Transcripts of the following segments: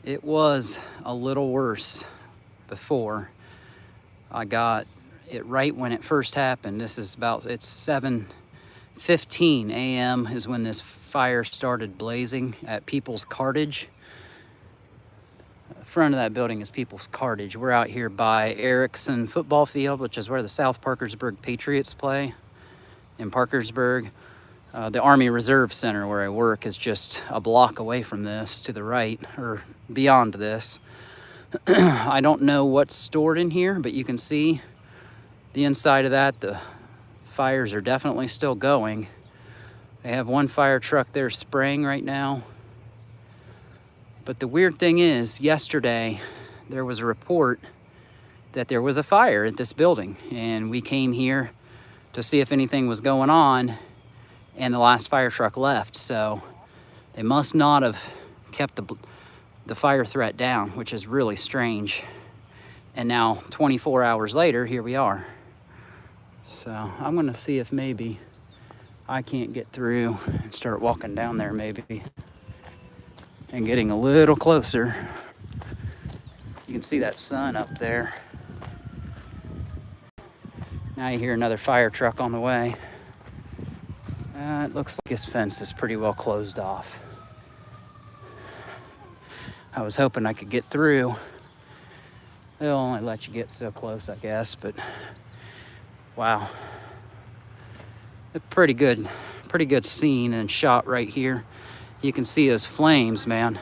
It was a little worse before. I got it right when it first happened. It's 7:15 a.m. is when this fire started blazing at People's Cartage. The front of that building is People's Cartage. We're out here by Erickson football field, which is where the South Parkersburg Patriots play in Parkersburg. The Army Reserve Center where I work is just a block away from this to the right, or beyond this. I don't know what's stored in here, but you can see the inside of that. The fires are definitely still going. They have one fire truck there spraying right now. But the weird thing is, yesterday there was a report that there was a fire at this building, and we came here to see if anything was going on, and the last fire truck left. So they must not have kept the fire threat down, which is really strange. And now 24 hours later, here we are. So I'm gonna see if maybe I can't get through and start walking down there maybe, and getting a little closer. You can see that sun up there. Now you hear another fire truck on the way. It looks like his fence is pretty well closed off. I was hoping I could get through. They'll only let you get so close, I guess, but wow. A pretty good scene and shot right here. You can see those flames, man.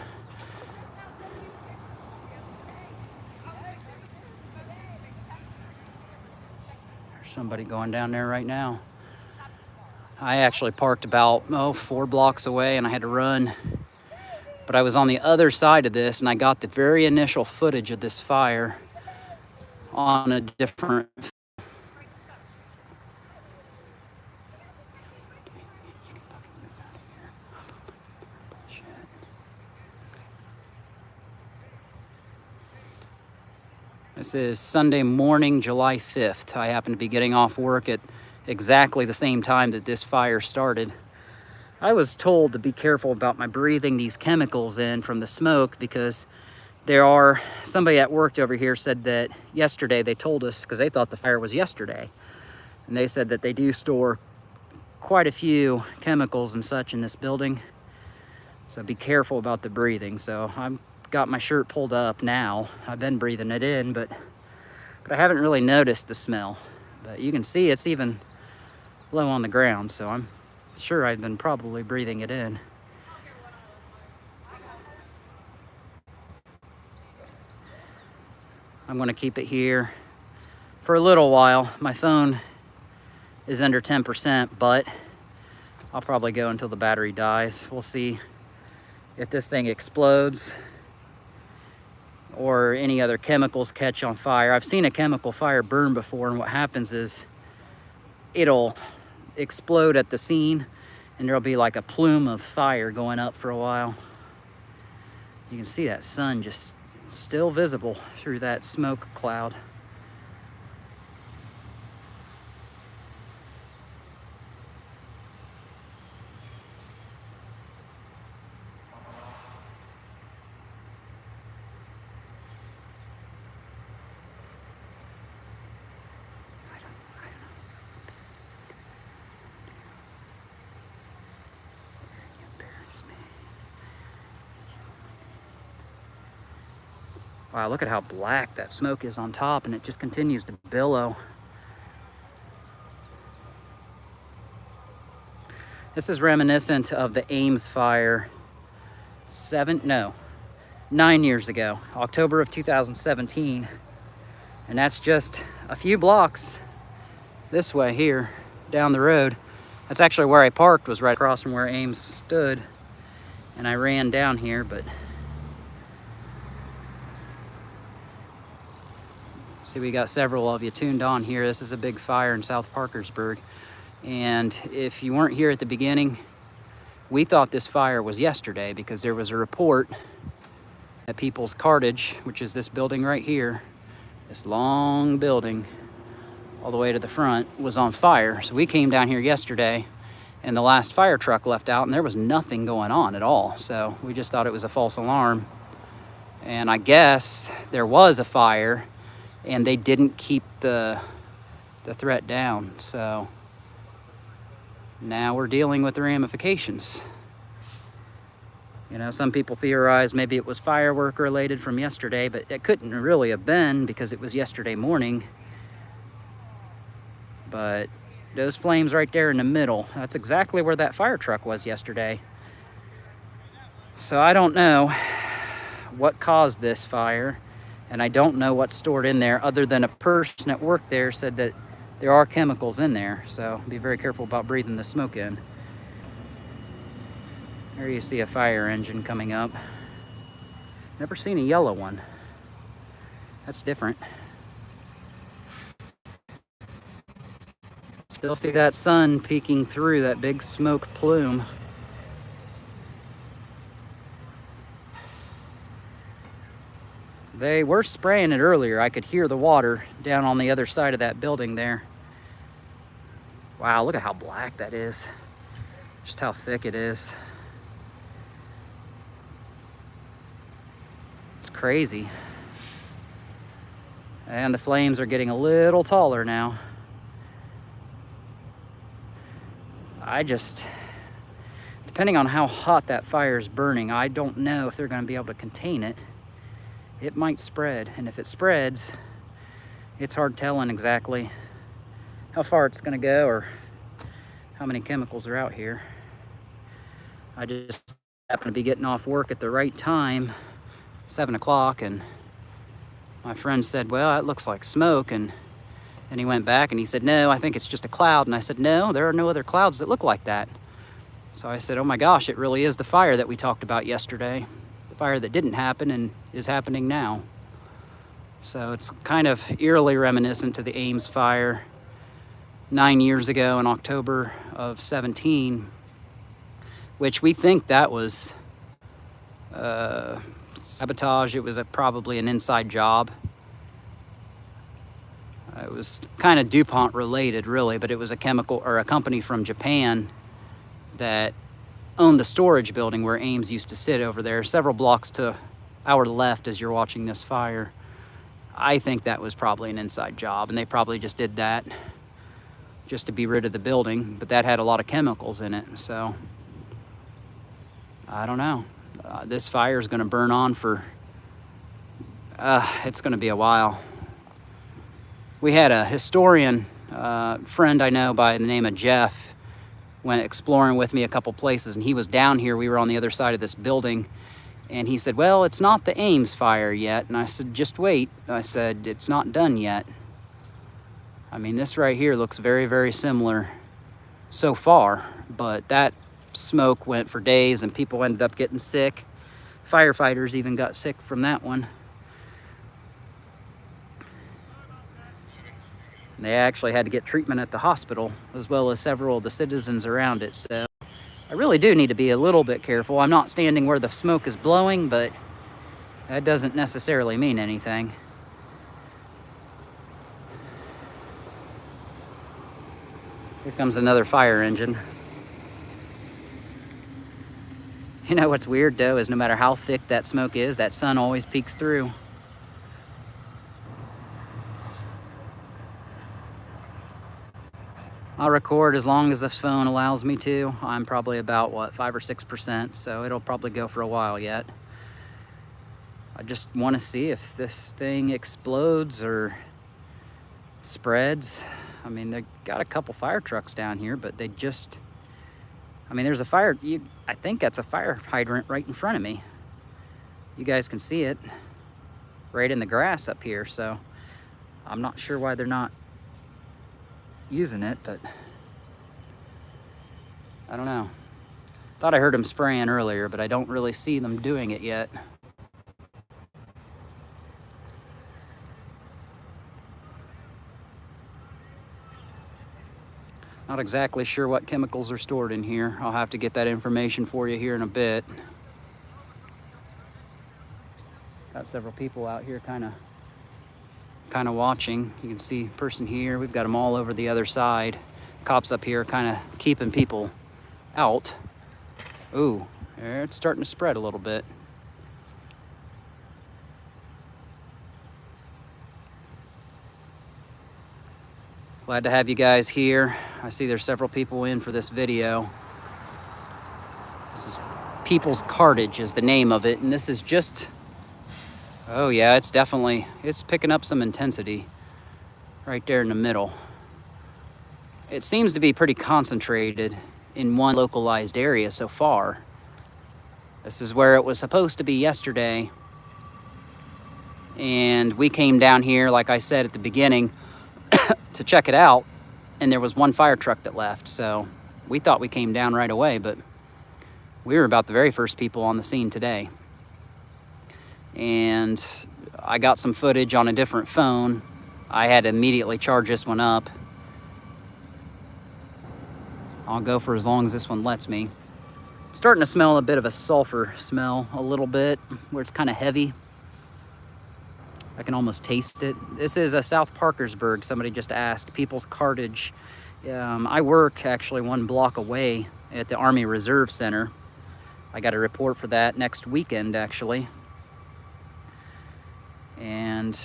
There's somebody going down there right now. I actually parked about 4 blocks away, and I had to run. But I was on the other side of this, and I got the very initial footage of this fire on a different. This is Sunday morning, July 5th. I happen to be getting off work at exactly the same time that this fire started. I was told to be careful about my breathing these chemicals in from the smoke, because somebody that worked over here said that yesterday they told us, because they thought the fire was yesterday, and they said that they do store quite a few chemicals and such in this building. So be careful about the breathing. So I've got my shirt pulled up now. I've been breathing it in, but I haven't really noticed the smell. But you can see it's even low on the ground, so I'm sure I've been probably breathing it in. I'm gonna keep it here for a little while. My phone is under 10%, but I'll probably go until the battery dies. We'll see if this thing explodes or any other chemicals catch on fire. I've seen a chemical fire burn before, and what happens is it'll explode at the scene, and there'll be like a plume of fire going up for a while. You can see that sun just still visible through that smoke cloud. Wow, look at how black that smoke is on top, and it just continues to billow. This is reminiscent of the Ames fire 9 years ago, October of 2017. And that's just a few blocks this way here, down the road. That's actually where I parked, was right across from where Ames stood. And I ran down here, but see, we got several of you tuned on here. This is a big fire in South Parkersburg. And if you weren't here at the beginning, we thought this fire was yesterday, because there was a report at People's Cartage, which is this building right here. This long building all the way to the front was on fire. So we came down here yesterday, and the last fire truck left out, and there was nothing going on at all. So we just thought it was a false alarm. And I guess there was a fire and they didn't keep the threat down. So now we're dealing with the ramifications. You know, some people theorize maybe it was firework related from yesterday, but it couldn't really have been because it was yesterday morning. But those flames right there in the middle, that's exactly where that fire truck was yesterday. So I don't know what caused this fire, and I don't know what's stored in there other than a person at work there said that there are chemicals in there. So be very careful about breathing the smoke in. There you see a fire engine coming up. Never seen a yellow one. That's different. Still see that sun peeking through that big smoke plume. They were spraying it earlier. I could hear the water down on the other side of that building there. Wow, look at how black that is. Just how thick it is. It's crazy. And the flames are getting a little taller now. Depending on how hot that fire is burning, I don't know if they're going to be able to contain it. It might spread, and if it spreads, it's hard telling exactly how far it's going to go or how many chemicals are out here. I just happen to be getting off work at the right time, 7 o'clock, and my friend said, well, it looks like smoke, and he went back and he said, no, I think it's just a cloud. And I said, no, there are no other clouds that look like that. So I said, oh my gosh, it really is the fire that we talked about yesterday. The fire that didn't happen and is happening now. So it's kind of eerily reminiscent to the Ames fire 9 years ago in October of 17, which we think that was sabotage. It was probably an inside job. It was kind of DuPont related, really, but it was a chemical or a company from Japan that owned the storage building where Ames used to sit over there, several blocks to our left as you're watching this fire. I think that was probably an inside job, and they probably just did that just to be rid of the building, but that had a lot of chemicals in it, so I don't know. This fire is going to burn on for, it's going to be a while. We had a historian friend I know by the name of Jeff went exploring with me a couple places, and he was down here. We were on the other side of this building, and he said, well, it's not the Ames fire yet. And I said, just wait. I said, it's not done yet. I mean, this right here looks very, very similar so far, but that smoke went for days and people ended up getting sick. Firefighters even got sick from that one. They actually had to get treatment at the hospital, as well as several of the citizens around it. So I really do need to be a little bit careful. I'm not standing where the smoke is blowing, but that doesn't necessarily mean anything. Here comes another fire engine. You know what's weird though is no matter how thick that smoke is, that sun always peeks through. I'll record as long as the phone allows me to. I'm probably about, what, 5 or 6%, so it'll probably go for a while yet. I just want to see if this thing explodes or spreads. I mean, they got a couple fire trucks down here, but they just, I mean, there's a fire, I think that's a fire hydrant right in front of me. You guys can see it right in the grass up here, so I'm not sure why they're not using it, but I don't know. Thought I heard them spraying earlier, but I don't really see them doing it yet. Not exactly sure what chemicals are stored in here. I'll have to get that information for you here in a bit. Got several people out here kind of watching. You can see a person here. We've got them all over the other side. Cops up here kind of keeping people out. Ooh, it's starting to spread a little bit. Glad to have you guys here. I see there's several people in for this video. This is People's Cartage is the name of it, and this is just, oh yeah, it's picking up some intensity right there in the middle. It seems to be pretty concentrated in one localized area so far. This is where it was supposed to be yesterday, and we came down here, like I said at the beginning, to check it out, and there was one fire truck that left, so we thought we came down right away, but we were about the very first people on the scene today. And I got some footage on a different phone. I had to immediately charge this one up. I'll go for as long as this one lets me. Starting to smell a bit of a sulfur smell, a little bit, where it's kind of heavy. I can almost taste it. This is a South Parkersburg, somebody just asked, People's Cartage. I work actually 1 block away at the Army Reserve Center. I got a report for that next weekend, actually. And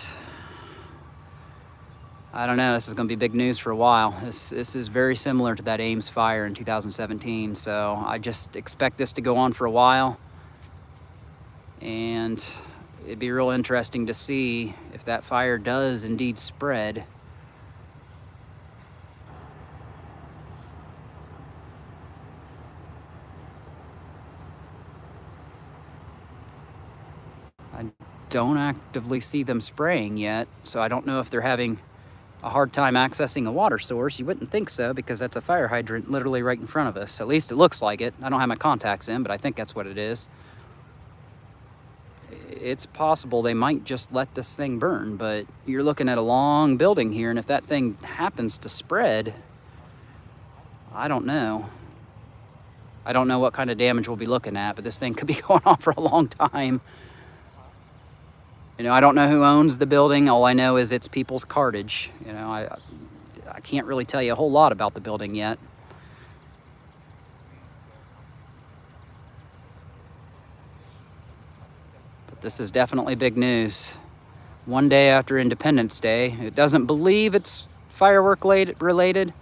I don't know, this is gonna be big news for a while. This is very similar to that Ames fire in 2017, so I just expect this to go on for a while. And it'd be real interesting to see if that fire does indeed spread. I don't actively see them spraying yet, so I don't know if they're having a hard time accessing a water source. You wouldn't think so, because that's a fire hydrant literally right in front of us. At least it looks like it. I don't have my contacts in, but I think that's what it is. It's possible they might just let this thing burn, but you're looking at a long building here, and if that thing happens to spread, I don't know. I don't know what kind of damage we'll be looking at, but this thing could be going on for a long time. You know, I don't know who owns the building. All I know is it's People's Cartage. You know, I can't really tell you a whole lot about the building yet. But this is definitely big news. One day after Independence Day. It doesn't believe it's firework related.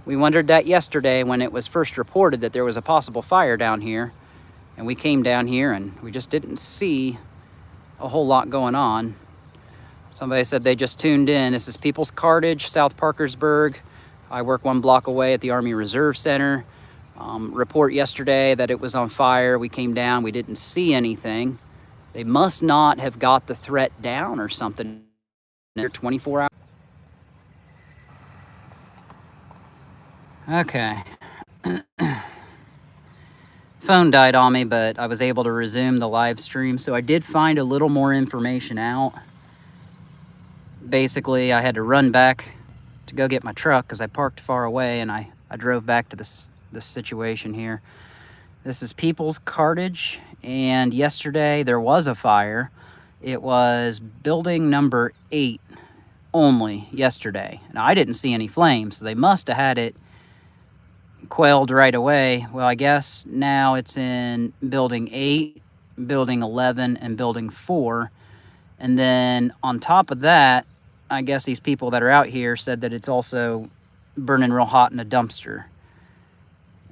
We wondered that yesterday when it was first reported that there was a possible fire down here. And we came down here and we just didn't see a whole lot going on. Somebody said they just tuned in. This is People's Cartage, South Parkersburg. I work 1 block away at the Army Reserve Center. Report yesterday that it was on fire. We came down, we didn't see anything. They must not have got the threat down or something. They're 24 hours. Okay. Phone died on me, but I was able to resume the live stream, so I did find a little more information out. Basically, I had to run back to go get my truck because I parked far away, and I drove back to this situation here. This is People's Cartage, and yesterday there was a fire. It was building number 8 only yesterday. Now, I didn't see any flames, so they must have had it quelled right away. Well, I guess now it's in building 8, building 11, and building 4. And then on top of that, I guess these people that are out here said that it's also burning real hot in a dumpster.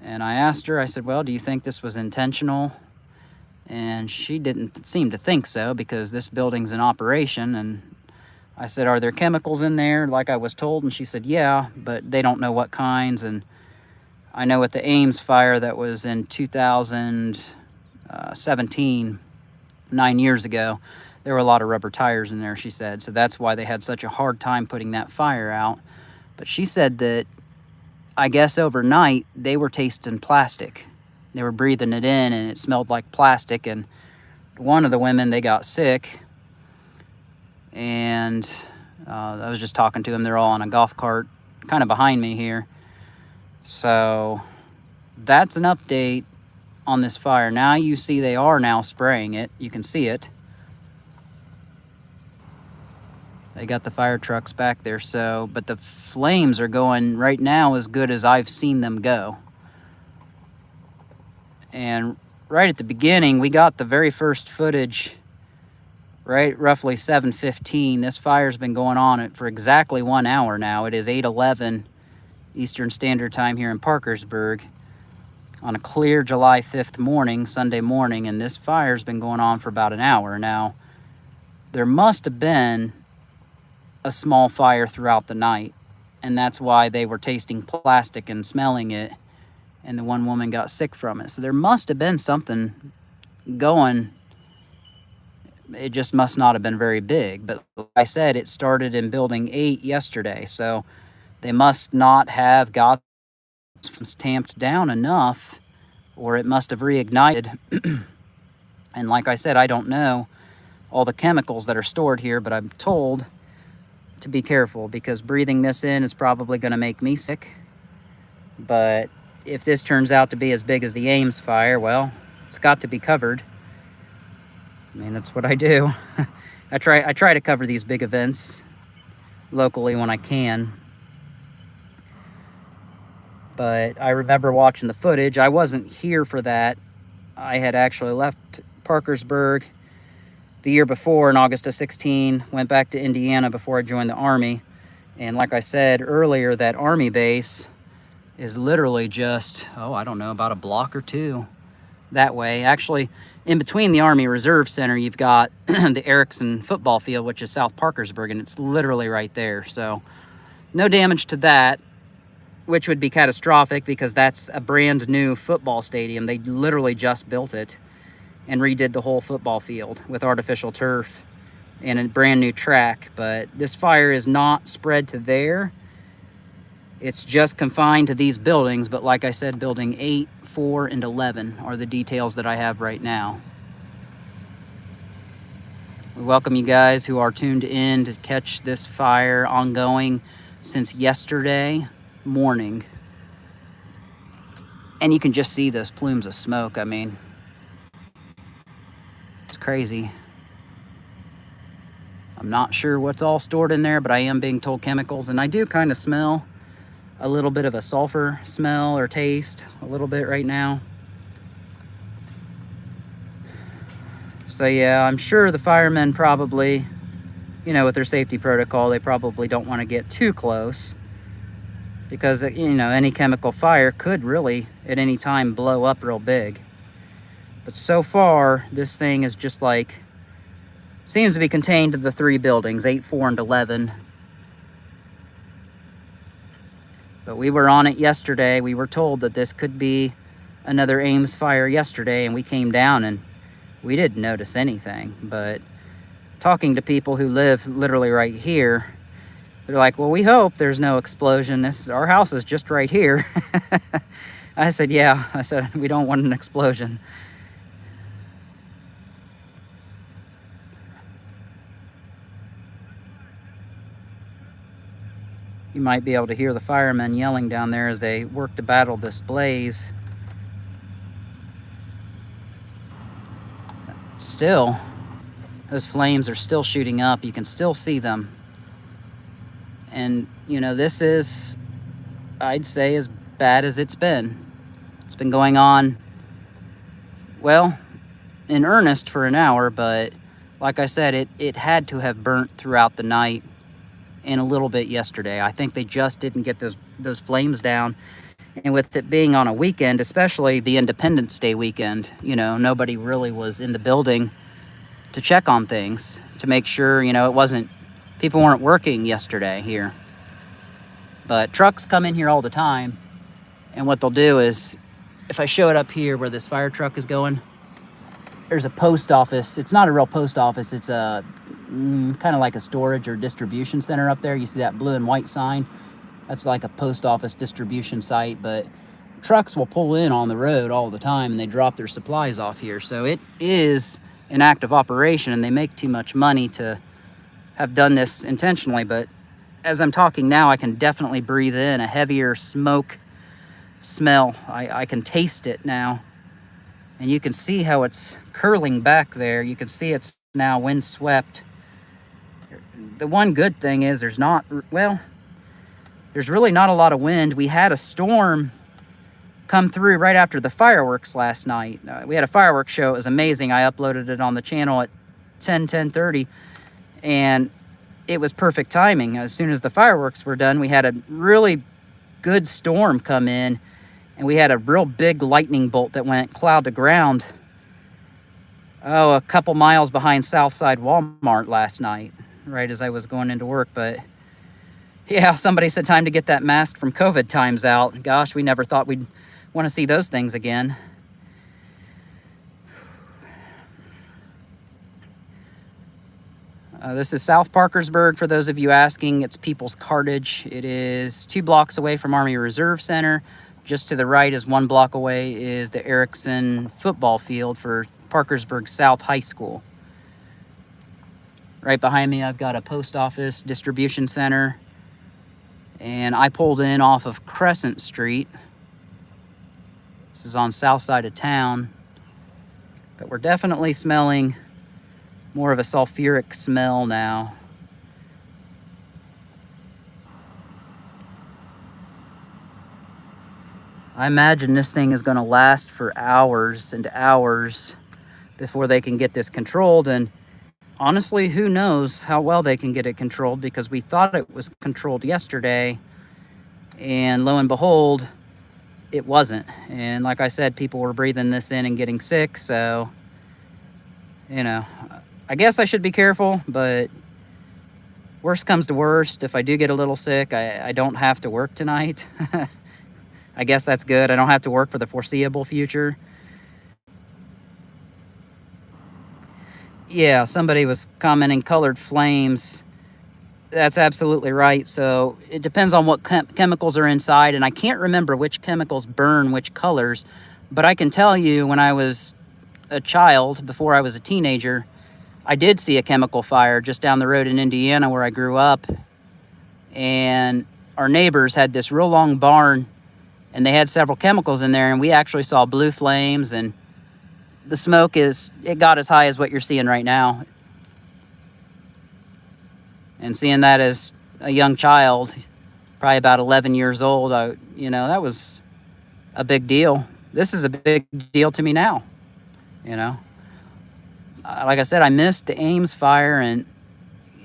And I asked her, I said, well, do you think this was intentional? And she didn't seem to think so, because this building's in operation. And I said, are there chemicals in there like I was told? And she said, yeah, but they don't know what kinds. And I know with the Ames fire that was in 2017, 9 years ago, there were a lot of rubber tires in there, she said. So that's why they had such a hard time putting that fire out. But she said that, I guess overnight, they were tasting plastic. They were breathing it in, and it smelled like plastic. And one of the women, they got sick. And I was just talking to them. They're all on a golf cart kind of behind me here. So that's an update on this fire. Now you see they are now spraying it. You can see it. They got the fire trucks back there, so, but the flames are going right now as good as I've seen them go. And right at the beginning, we got the very first footage right roughly 7:15. This fire's been going on for exactly 1 hour now. It is 8:11 Eastern Standard Time here in Parkersburg on a clear July 5th morning, Sunday morning, and this fire's been going on for about an hour. Now, there must have been a small fire throughout the night, and that's why they were tasting plastic and smelling it, and the one woman got sick from it. So there must have been something going. It just must not have been very big. But like I said, it started in building 8 yesterday, so they must not have got tamped down enough, or it must have reignited. And like I said, I don't know all the chemicals that are stored here, but I'm told to be careful because breathing this in is probably going to make me sick. But if this turns out to be as big as the Ames fire, well, it's got to be covered. I mean, that's what I do. I try to cover these big events locally when I can. But I remember watching the footage. I wasn't here for that. I had actually left Parkersburg the year before in August of 16, went back to Indiana before I joined the Army. And like I said earlier, that Army base is literally just, I don't know, about a block or two that way. Actually, in between the Army Reserve Center, you've got the Erickson football field, which is South Parkersburg, and it's literally right there. So no damage to that, which would be catastrophic because that's a brand new football stadium. They literally just built it and redid the whole football field with artificial turf and a brand new track. But this fire is not spread to there. It's just confined to these buildings. But like I said, building 8, 4, and 11 are the details that I have right now. We welcome you guys who are tuned in to catch this fire ongoing since yesterday morning. And you can just see those plumes of smoke. I mean, it's crazy. I'm not sure what's all stored in there, but I am being told chemicals, and I do kind of smell a little bit of a sulfur smell or taste a little bit right now. So yeah, I'm sure the firemen probably, with their safety protocol, they probably don't want to get too close because, any chemical fire could really at any time blow up real big. But so far, this thing is just seems to be contained to the 3 buildings, 8, 4, and 11. But we were on it yesterday. We were told that this could be another Ames fire yesterday, and we came down and we didn't notice anything. But talking to people who live literally right here, they're like, well, we hope there's no explosion. Our house is just right here. I said, yeah. I said, we don't want an explosion. You might be able to hear the firemen yelling down there as they work to battle this blaze. Still, those flames are still shooting up. You can still see them. And, this is, I'd say, as bad as it's been. It's been going on, well, in earnest for an hour, but like I said, it had to have burnt throughout the night and a little bit yesterday. I think they just didn't get those flames down. And with it being on a weekend, especially the Independence Day weekend, nobody really was in the building to check on things, to make sure, people weren't working yesterday here. But trucks come in here all the time, and what they'll do is, if I show it up here where this fire truck is going, there's a post office. It's not a real post office. It's a kind of like a storage or distribution center up there. You see that blue and white sign? That's like a post office distribution site, but trucks will pull in on the road all the time and they drop their supplies off here. So it is an active operation, and they make too much money to have done this intentionally. But as I'm talking now, I can definitely breathe in a heavier smoke smell. I can taste it now. And you can see how it's curling back there. You can see it's now windswept. The one good thing is there's really not a lot of wind. We had a storm come through right after the fireworks last night. We had a fireworks show. It was amazing. I uploaded it on the channel at 10:30, and it was perfect timing. As soon as the fireworks were done, we had a really good storm come in, and we had a real big lightning bolt that went cloud to ground, a couple miles behind Southside Walmart last night, right as I was going into work. But yeah, somebody said time to get that mask from COVID times out. Gosh, we never thought we'd want to see those things again. This is South Parkersburg, for those of you asking. It's People's Cartage. It is 2 blocks away from Army Reserve Center. Just to the right is 1 block away is the Erickson football field for Parkersburg South High School. Right behind me, I've got a post office distribution center. And I pulled in off of Crescent Street. This is on south side of town. But we're definitely smelling more of a sulfuric smell now. I imagine this thing is going to last for hours and hours before they can get this controlled. And honestly, who knows how well they can get it controlled, because we thought it was controlled yesterday, and lo and behold, it wasn't. And like I said, people were breathing this in and getting sick. So, you know, I guess I should be careful, but worst comes to worst. If I do get a little sick, I don't have to work tonight. I guess that's good. I don't have to work for the foreseeable future. Yeah, somebody was commenting colored flames. That's absolutely right. So it depends on what chemicals are inside, and I can't remember which chemicals burn which colors, but I can tell you when I was a child, before I was a teenager, I did see a chemical fire just down the road in Indiana where I grew up, and our neighbors had this real long barn, and they had several chemicals in there, and we actually saw blue flames, and the smoke it got as high as what you're seeing right now. And seeing that as a young child, probably about 11 years old, that was a big deal. This is a big deal to me now, Like I said, I missed the Ames fire, and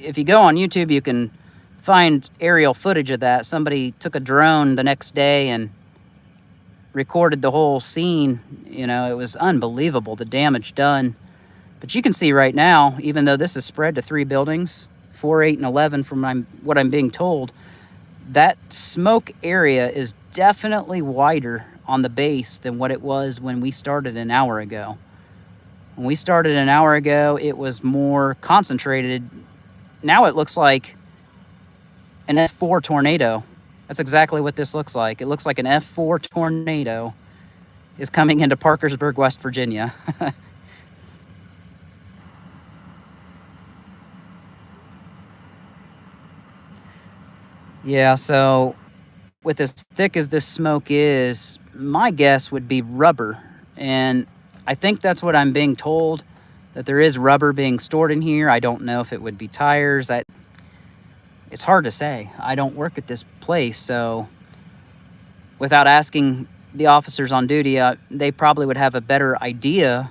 if you go on YouTube, you can find aerial footage of that. Somebody took a drone the next day and recorded the whole scene. It was unbelievable, the damage done. But you can see right now, even though this is spread to 3 buildings, 4, 8, and 11 from what I'm being told, that smoke area is definitely wider on the base than what it was when we started an hour ago. When we started an hour ago, it was more concentrated. Now it looks like an F4 tornado. That's exactly what this looks like. It looks like an F4 tornado is coming into Parkersburg, West Virginia. Yeah, so with as thick as this smoke is, my guess would be rubber. And I think that's what I'm being told, that there is rubber being stored in here. I don't know if it would be tires. It's hard to say. I don't work at this place, so without asking the officers on duty, they probably would have a better idea.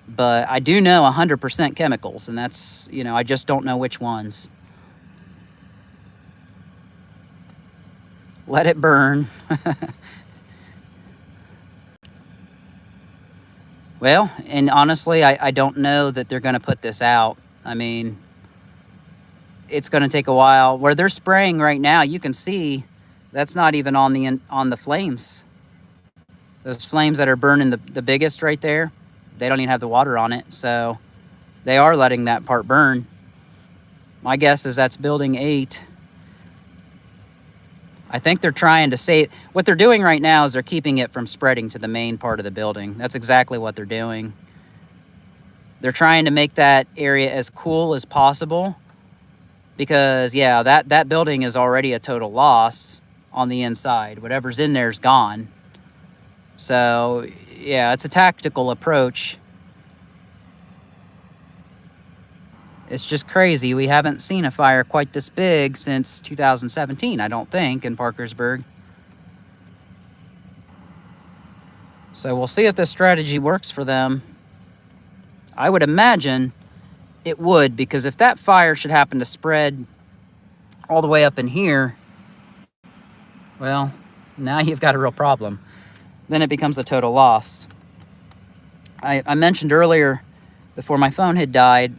But I do know 100% chemicals, and that's, I just don't know which ones. Let it burn. Well, and honestly, I don't know that they're going to put this out. I mean, it's going to take a while. Where they're spraying right now, you can see that's not even on the flames. Those flames that are burning the biggest right there, they don't even have the water on it. So they are letting that part burn. My guess is that's building 8. I think they're trying to save. What they're doing right now is they're keeping it from spreading to the main part of the building. That's exactly what they're doing. They're trying to make that area as cool as possible, because, yeah, that building is already a total loss on the inside. Whatever's in there is gone. So, yeah, it's a tactical approach. It's just crazy. We haven't seen a fire quite this big since 2017, I don't think, in Parkersburg. So we'll see if this strategy works for them. I would imagine it would, because if that fire should happen to spread all the way up in here, well, now you've got a real problem. Then it becomes a total loss. I mentioned earlier, before my phone had died,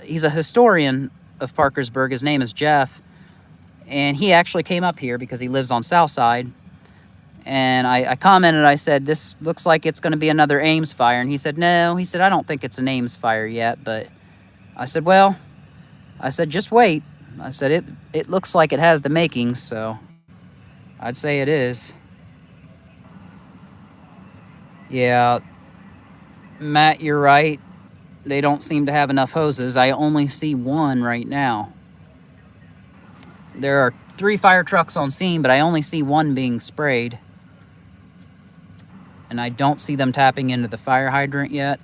he's a historian of Parkersburg. His name is Jeff, and he actually came up here because he lives on Southside. And I commented, I said, this looks like it's going to be another Ames fire. And he said, no. He said, I don't think it's an Ames fire yet. But I said, well, I said, just wait. I said, it looks like it has the makings, so I'd say it is. Yeah, Matt, you're right. They don't seem to have enough hoses. I only see one right now. There are 3 fire trucks on scene, but I only see one being sprayed. And I don't see them tapping into the fire hydrant yet.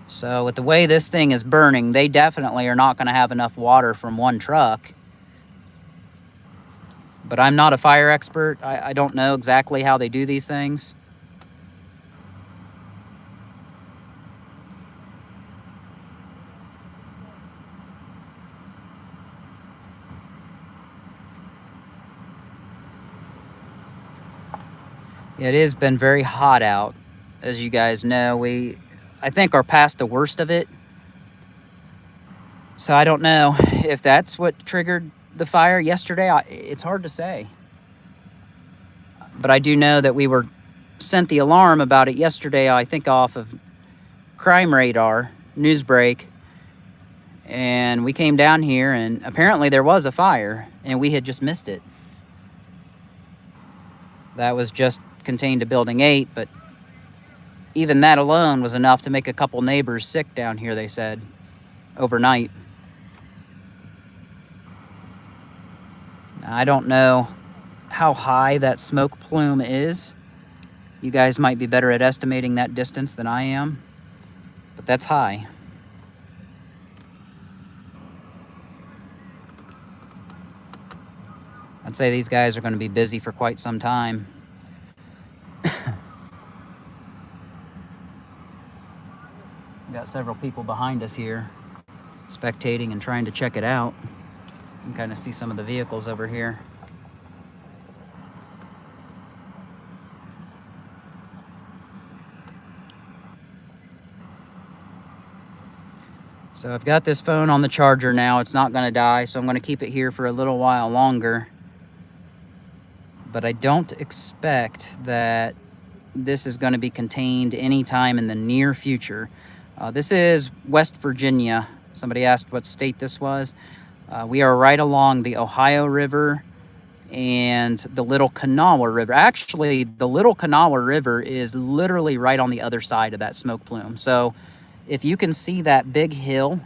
So with the way this thing is burning, they definitely are not going to have enough water from one truck. But I'm not a fire expert. I don't know exactly how they do these things. It has been very hot out, as you guys know. I think are past the worst of it. So I don't know if that's what triggered the fire yesterday. It's hard to say. But I do know that we were sent the alarm about it yesterday, I think off of Crime Radar, Newsbreak. And we came down here, and apparently there was a fire, and we had just missed it. That was just contained to Building 8, but even that alone was enough to make a couple neighbors sick down here, they said, overnight. Now, I don't know how high that smoke plume is. You guys might be better at estimating that distance than I am, but that's high. I'd say these guys are going to be busy for quite some time. We've got several people behind us here spectating and trying to check it out. You can kind of see some of the vehicles over here. So I've got this phone on the charger now. It's not going to die, so I'm going to keep it here for a little while longer. But I don't expect that this is going to be contained anytime in the near future. This is West Virginia. Somebody asked what state this was. We are right along the Ohio River and the Little Kanawha River. Actually, the Little Kanawha River is literally right on the other side of that smoke plume. So if you can see that big hill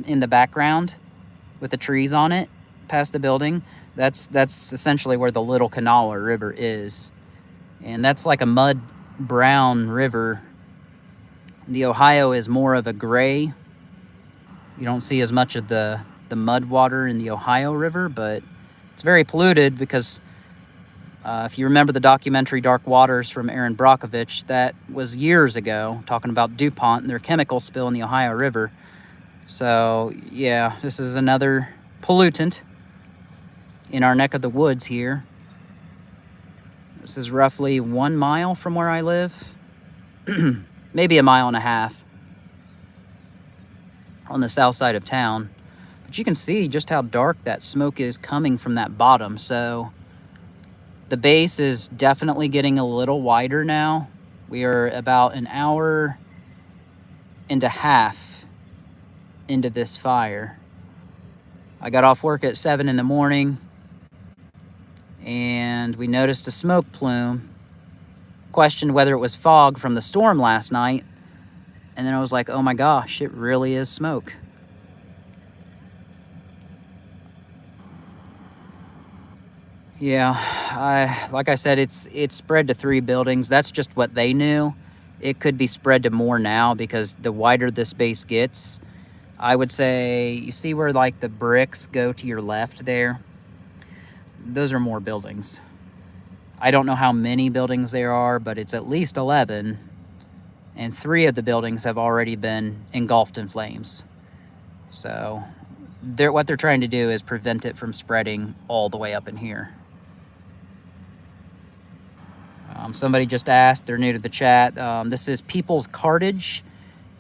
in the background with the trees on it past the building, that's essentially where the Little Kanawha River is. And that's like a mud brown river. The Ohio is more of a gray. You don't see as much of the mud water in the Ohio River, but it's very polluted because if you remember the documentary Dark Waters from Aaron Brockovich, that was years ago, talking about DuPont and their chemical spill in the Ohio River. So yeah, this is another pollutant in our neck of the woods here. This is roughly 1 mile from where I live. Maybe 1.5 miles on the south side of town. But you can see just how dark that smoke is coming from that bottom. So the base is definitely getting a little wider now. We are about 1.5 hours into this fire. I got off work at 7 in the morning and we noticed a smoke plume. Questioned whether it was fog from the storm last night, and then I was like, oh my gosh, it really is smoke. Yeah, like I said, it's spread to 3 buildings. That's just what they knew. It could be spread to more now because the wider this base gets, I would say, you see where like the bricks go to your left there? Those are more buildings. I don't know how many buildings there are, but it's at least 11. and 3 of the buildings have already been engulfed in flames. So what they're trying to do is prevent it from spreading all the way up in here. Somebody just asked, they're new to the chat, this is People's Cartage,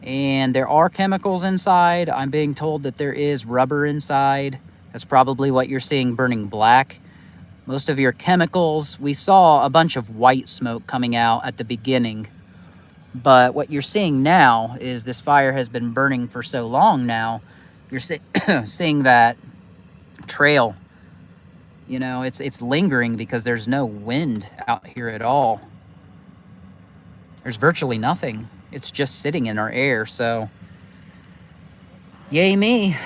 and there are chemicals inside. I'm being told that there is rubber inside. That's probably what you're seeing burning black. Most of your chemicals, we saw a bunch of white smoke coming out at the beginning, but what you're seeing now is this fire has been burning for so long now, you're seeing that trail. You know, it's lingering because there's no wind out here at all. There's virtually nothing. It's just sitting in our air, so yay me.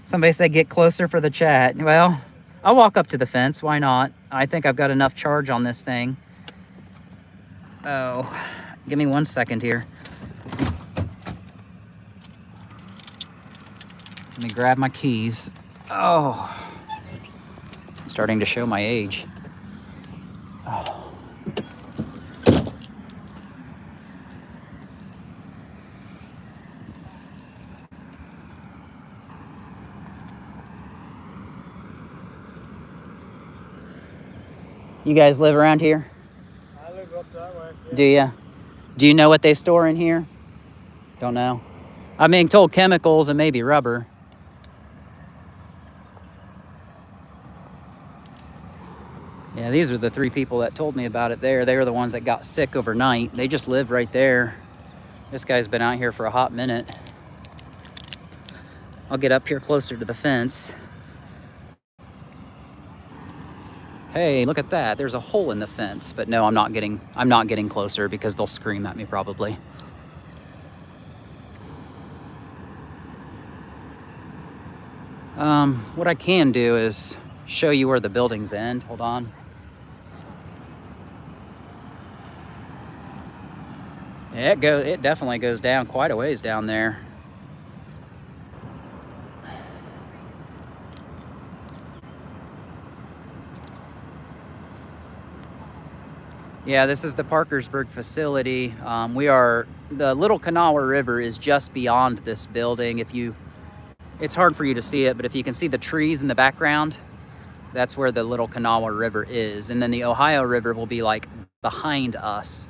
Somebody said get closer for the chat. Well, I'll walk up to the fence. Why not? I think I've got enough charge on this thing. Oh, give me 1 second here. Let me grab my keys. Oh, I'm starting to show my age. Oh. You guys live around here? I live up that way. Yeah. Do you? Do you know what they store in here? Don't know. I'm being told chemicals and maybe rubber. Yeah, these are the 3 people that told me about it there. They were the ones that got sick overnight. They just live right there. This guy's been out here for a hot minute. I'll get up here closer to the fence. Hey, look at that. There's a hole in the fence. But no, I'm not getting closer because they'll scream at me probably. What I can do is show you where the buildings end. Hold on. It definitely goes down quite a ways down there. Yeah, this is the Parkersburg facility. The Little Kanawha River is just beyond this building. It's hard for you to see it, but if you can see the trees in the background, that's where the Little Kanawha River is. And then the Ohio River will be like behind us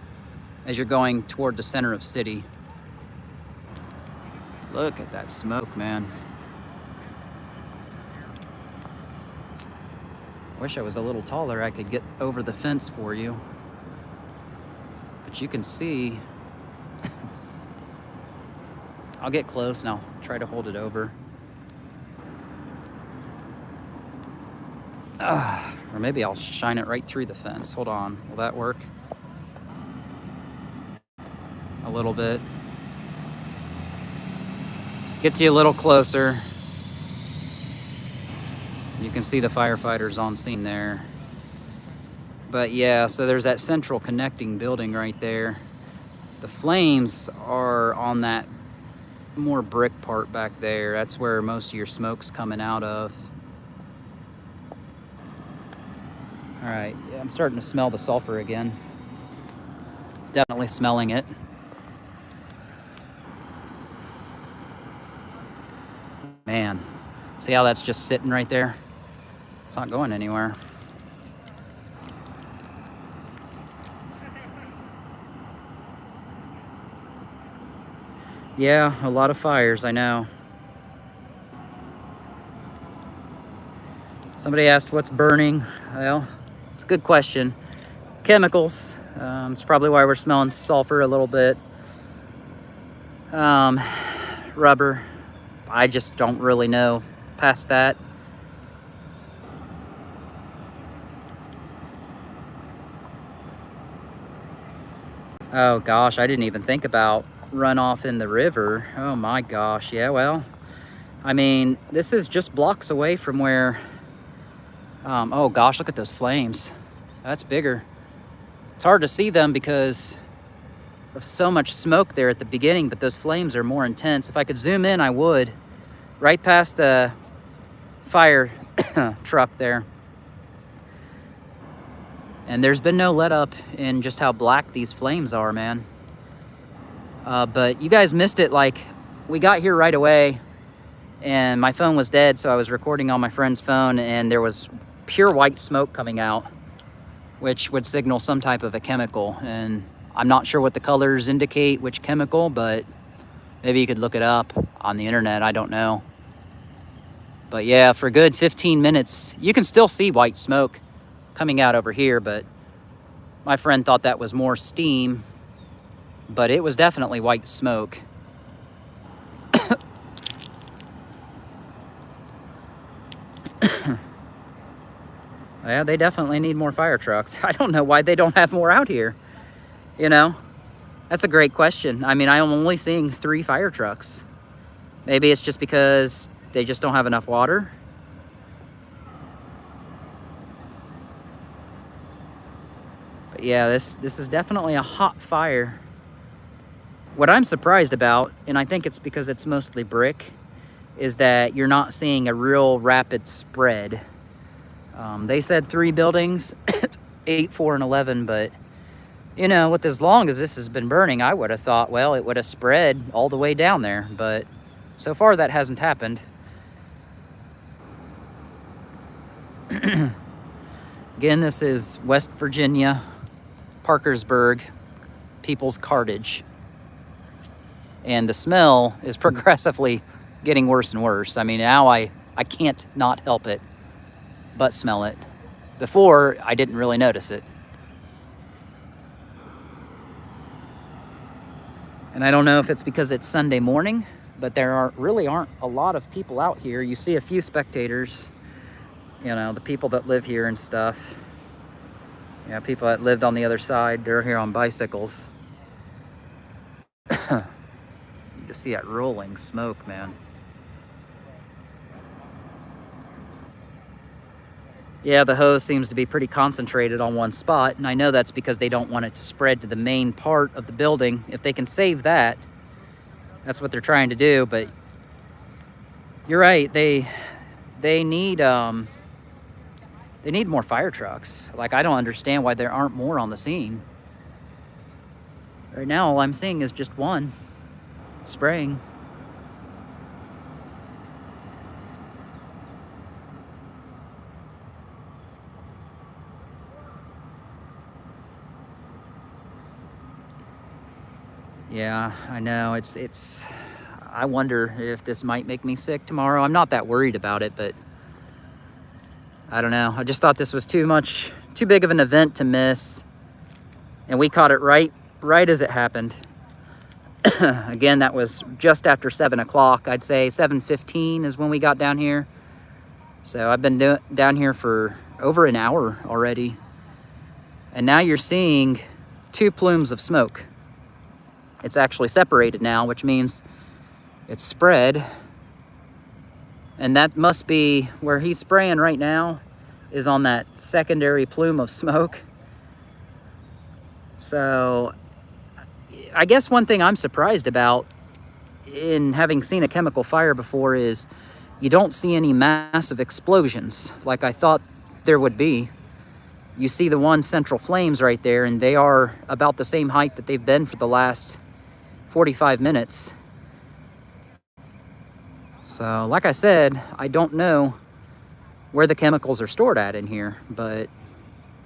as you're going toward the center of city. Look at that smoke, man. Wish I was a little taller. I could get over the fence for you. But you can see. I'll get close and I'll try to hold it over. Or maybe I'll shine it right through the fence. Hold on. Will that work? A little bit. Gets you a little closer. You can see the firefighters on scene there. But yeah, so there's that central connecting building right there. The flames are on that more brick part back there. That's where most of your smoke's coming out of. All right, yeah, I'm starting to smell the sulfur again. Definitely smelling it. Man, see how that's just sitting right there? It's not going anywhere. Yeah, a lot of fires, I know. Somebody asked what's burning. Well, it's a good question. Chemicals. It's probably why we're smelling sulfur a little bit. Rubber. I just don't really know past that. Oh gosh, I didn't even think about runoff in the river. Oh my gosh, yeah, well, I mean, this is just blocks away from where, oh gosh, look at those flames. That's bigger. It's hard to see them because of so much smoke there at the beginning, but those flames are more intense. If I could zoom in, I would. Right past the fire truck there. And there's been no let up in just how black these flames are, man. But you guys missed it. Like, we got here right away and my phone was dead, so I was recording on my friend's phone, and there was pure white smoke coming out, which would signal some type of a chemical. And I'm not sure what the colors indicate which chemical, but maybe you could look it up on the internet. I don't know. But yeah, for a good 15 minutes, you can still see white smoke coming out over here, but my friend thought that was more steam, but it was definitely white smoke. Yeah, they definitely need more fire trucks. I don't know why they don't have more out here. You know, that's a great question. I mean, I'm only seeing 3 fire trucks. Maybe it's just because they just don't have enough water. But yeah, this is definitely a hot fire. What I'm surprised about, and I think it's because it's mostly brick, is that you're not seeing a real rapid spread. They said 3 buildings, 8, 4, and 11, but you know, with as long as this has been burning, I would have thought, well, it would have spread all the way down there, but so far that hasn't happened. Again, this is West Virginia, Parkersburg, People's Cartage. And the smell is progressively getting worse and worse. I mean, now I can't not help it but smell it. Before, I didn't really notice it. And I don't know if it's because it's Sunday morning, but there really aren't a lot of people out here. You see a few spectators, you know, the people that live here and stuff. Yeah, people that lived on the other side, they're here on bicycles. You just see that rolling smoke, man. Yeah, the hose seems to be pretty concentrated on one spot, and I know that's because they don't want it to spread to the main part of the building. If they can save that, that's what they're trying to do. But you're right, they need more fire trucks. Like, I don't understand why there aren't more on the scene. Right now, all I'm seeing is just one spraying. Yeah, I know. It's I wonder if this might make me sick tomorrow. I'm not that worried about it, but I don't know. I just thought this was too big of an event to miss. And we caught it right as it happened. Again, that was just after 7 o'clock. I'd say 7:15 is when we got down here. So I've been down here for over an hour already. And now you're seeing 2 plumes of smoke. It's actually separated now, which means it's spread. And that must be where he's spraying right now, is on that secondary plume of smoke. So I guess one thing I'm surprised about in having seen a chemical fire before is you don't see any massive explosions like I thought there would be. You see the one central flames right there, and they are about the same height that they've been for the last 45 minutes. So, like I said, I don't know where the chemicals are stored at in here, but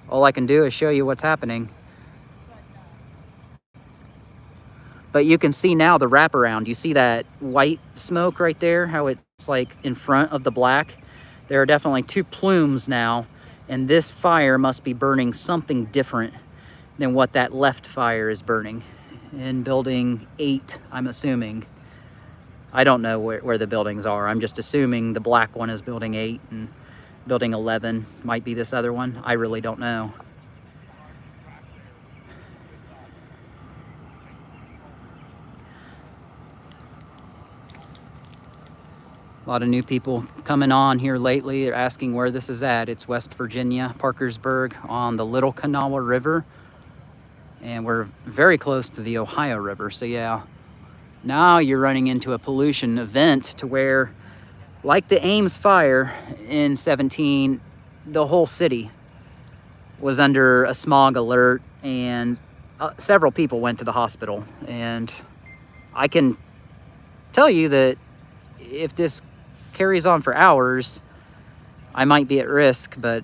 all I can do is show you what's happening. But you can see now the wraparound. You see that white smoke right there, how it's like in front of the black? There are definitely 2 plumes now, and this fire must be burning something different than what that left fire is burning. In building 8, I'm assuming. I don't know where the buildings are. I'm just assuming the black one is building 8 and building 11 might be this other one. I really don't know. A lot of new people coming on here lately. They're asking where this is at. It's West Virginia, Parkersburg, on the Little Kanawha River. And we're very close to the Ohio River. So yeah, now you're running into a pollution event to where, like the Ames fire in 17, the whole city was under a smog alert, and several people went to the hospital. And I can tell you that if this carries on for hours, I might be at risk, but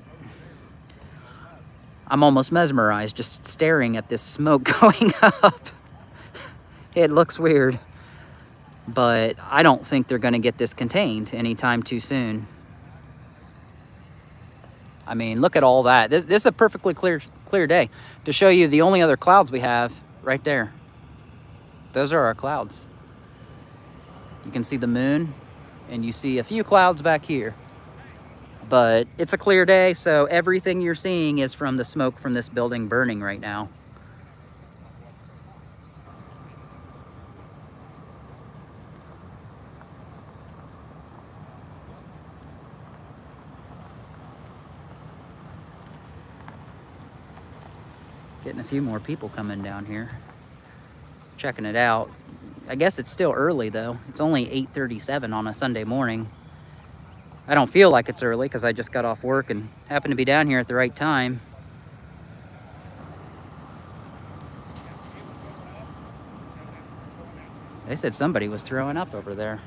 I'm almost mesmerized just staring at this smoke going up. It looks weird, but I don't think they're gonna get this contained anytime too soon. I mean, look at all that. This is a perfectly clear day. To show you the only other clouds we have, right there. Those are our clouds. You can see the moon, and you see a few clouds back here. But it's a clear day, so everything you're seeing is from the smoke from this building burning right now. Getting a few more people coming down here, checking it out. I guess it's still early though. It's only 8:37 on a Sunday morning. I don't feel like it's early because I just got off work and happened to be down here at the right time. They said somebody was throwing up over there.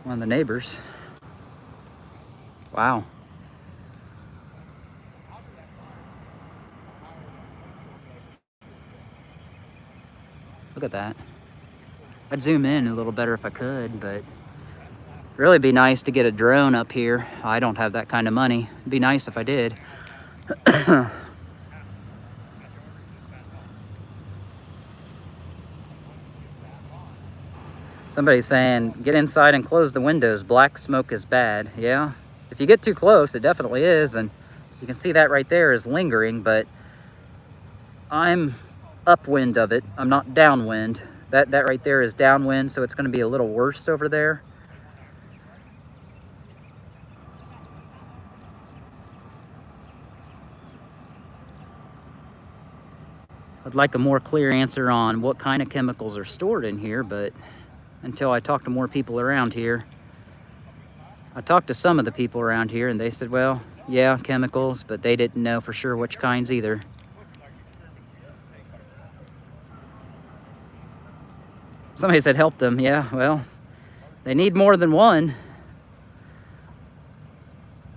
One of the neighbors. Wow. Look at that. I'd zoom in a little better if I could, but really be nice to get a drone up here. I don't have that kind of money. It'd be nice if I did. Somebody's saying, get inside and close the windows. Black smoke is bad. Yeah, if you get too close, it definitely is. And you can see that right there is lingering, but I'm upwind of it. I'm not downwind. That right there is downwind, so it's going to be a little worse over there. I'd like a more clear answer on what kind of chemicals are stored in here, but until I talk to more people around here. I talked to some of the people around here and they said, well, yeah, chemicals, but they didn't know for sure which kinds either. Somebody said help them. Yeah, well, they need more than one.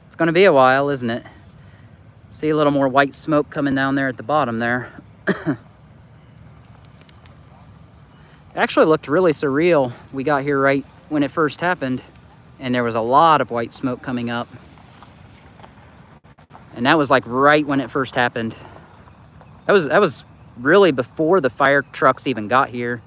It's going to be a while, isn't it? See a little more white smoke coming down there at the bottom there. It actually looked really surreal. We got here right when it first happened, and there was a lot of white smoke coming up. And that was like right when it first happened. That was really before the fire trucks even got here.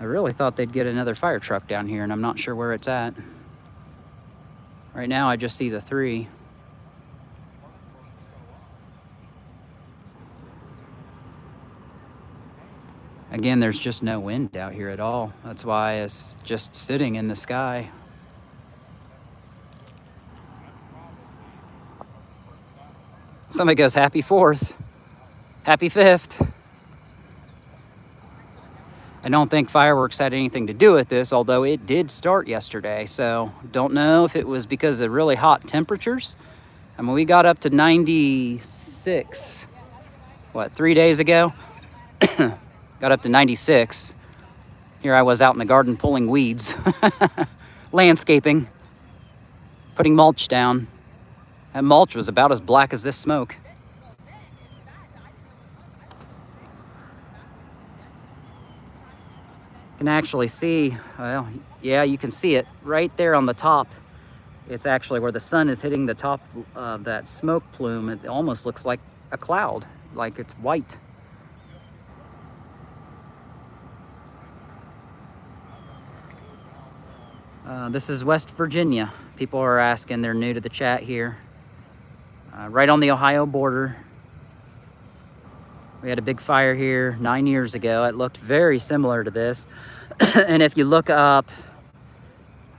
I really thought they'd get another fire truck down here, and I'm not sure where it's at. Right now, I just see the 3. Again, there's just no wind out here at all. That's why it's just sitting in the sky. Somebody goes, happy 4th, happy 5th. I don't think fireworks had anything to do with this, although it did start yesterday. So don't know if it was because of really hot temperatures. I mean, we got up to 96, 3 days ago? Got up to 96. Here I was out in the garden pulling weeds, landscaping, putting mulch down. That mulch was about as black as this smoke. Can actually see, well, yeah, you can see it right there on the top. It's actually where the sun is hitting the top of that smoke plume. It almost looks like a cloud, like it's white. This is West Virginia. People are asking, they're new to the chat here. Right on the Ohio border. We had a big fire here 9 years ago. It looked very similar to this. And if you look up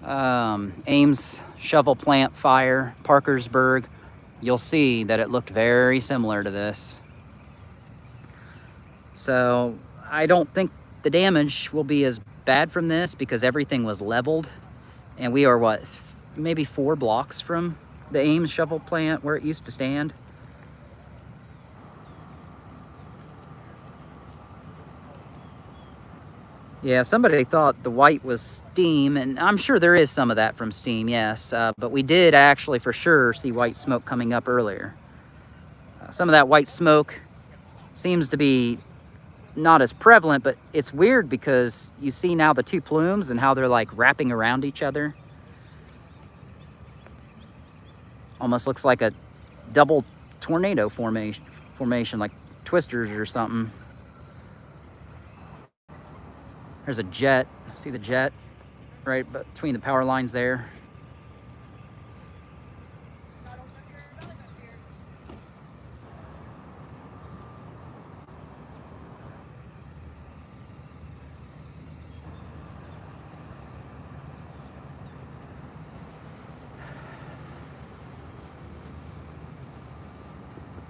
Ames shovel plant fire, Parkersburg, you'll see that it looked very similar to this. So I don't think the damage will be as bad from this because everything was leveled. And we are, what, maybe 4 blocks from the Ames shovel plant where it used to stand. Yeah, somebody thought the white was steam, and I'm sure there is some of that from steam, yes. But we did actually for sure see white smoke coming up earlier. Some of that white smoke seems to be not as prevalent, but it's weird because you see now the 2 plumes and how they're like wrapping around each other. Almost looks like a double tornado formation, like twisters or something. There's a jet. See the jet right between the power lines there?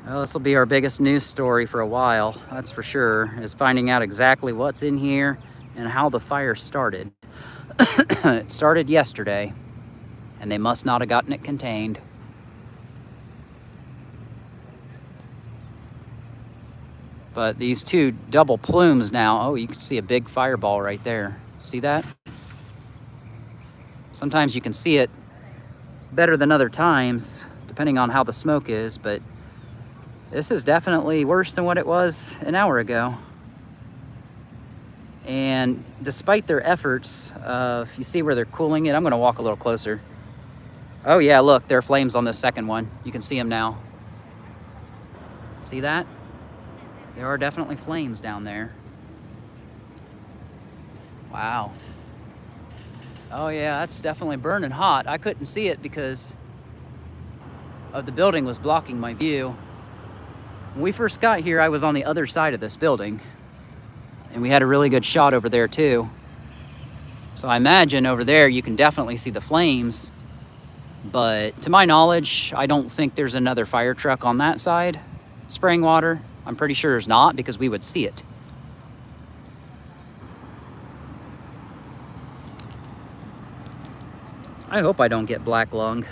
Well, this will be our biggest news story for a while, that's for sure, is finding out exactly what's in here and how the fire started. It started yesterday, and they must not have gotten it contained. But these 2 double plumes now, oh, you can see a big fireball right there. See that? Sometimes you can see it better than other times, depending on how the smoke is, but this is definitely worse than what it was an hour ago. And despite their efforts, if you see where they're cooling it, I'm gonna walk a little closer. Oh yeah, look, there are flames on the second one. You can see them now. See that? There are definitely flames down there. Wow. Oh yeah, that's definitely burning hot. I couldn't see it because of the building was blocking my view. When we first got here, I was on the other side of this building, and we had a really good shot over there too. So I imagine over there you can definitely see the flames, but to my knowledge, I don't think there's another fire truck on that side spraying water. I'm pretty sure there's not because we would see it. I hope I don't get black lung.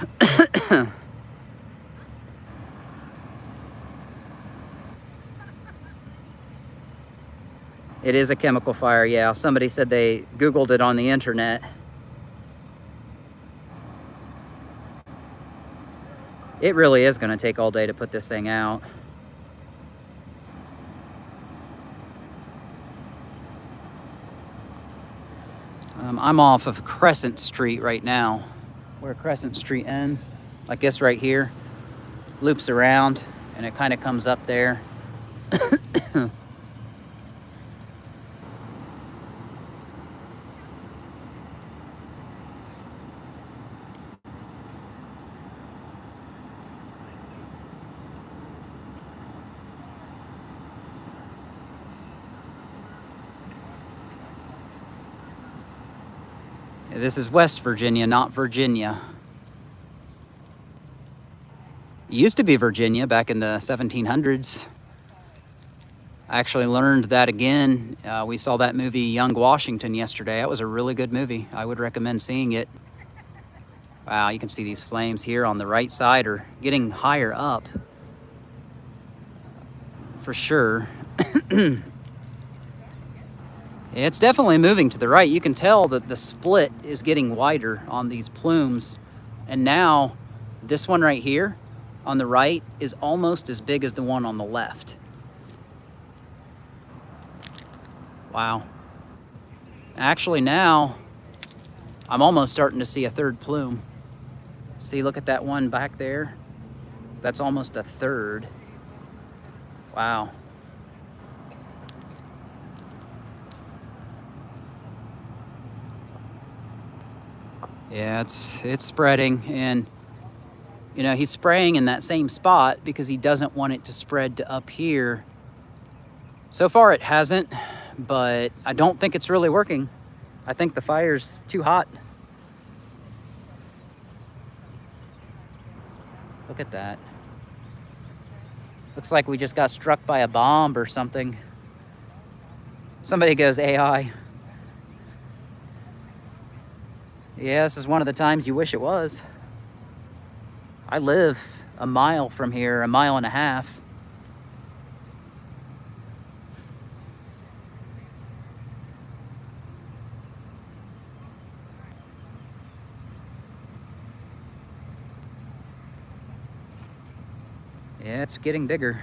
It is a chemical fire, yeah. Somebody said they Googled it on the internet. It really is going to take all day to put this thing out. I'm off of Crescent Street right now, where Crescent Street ends, like this right here. Loops around, and it kind of comes up there. This is West Virginia, not Virginia. It used to be Virginia back in the 1700s. I actually learned that again. We saw that movie Young Washington yesterday. That was a really good movie. I would recommend seeing it. Wow, you can see these flames here on the right side are getting higher up. For sure. It's definitely moving to the right. You can tell that the split is getting wider on these plumes. And now this one right here on the right is almost as big as the one on the left. Wow. Actually now I'm almost starting to see a third plume. See, look at that one back there. That's almost a third. Wow. Yeah, it's spreading, and you know, he's spraying in that same spot because he doesn't want it to spread to up here So far it hasn't, but I don't think it's really working. I think the fire's too hot. Look at that. Looks like we just got struck by a bomb or something. Somebody goes AI. Yeah, this is one of the times you wish it was. I live a mile from here, a mile and a half. Yeah, it's getting bigger.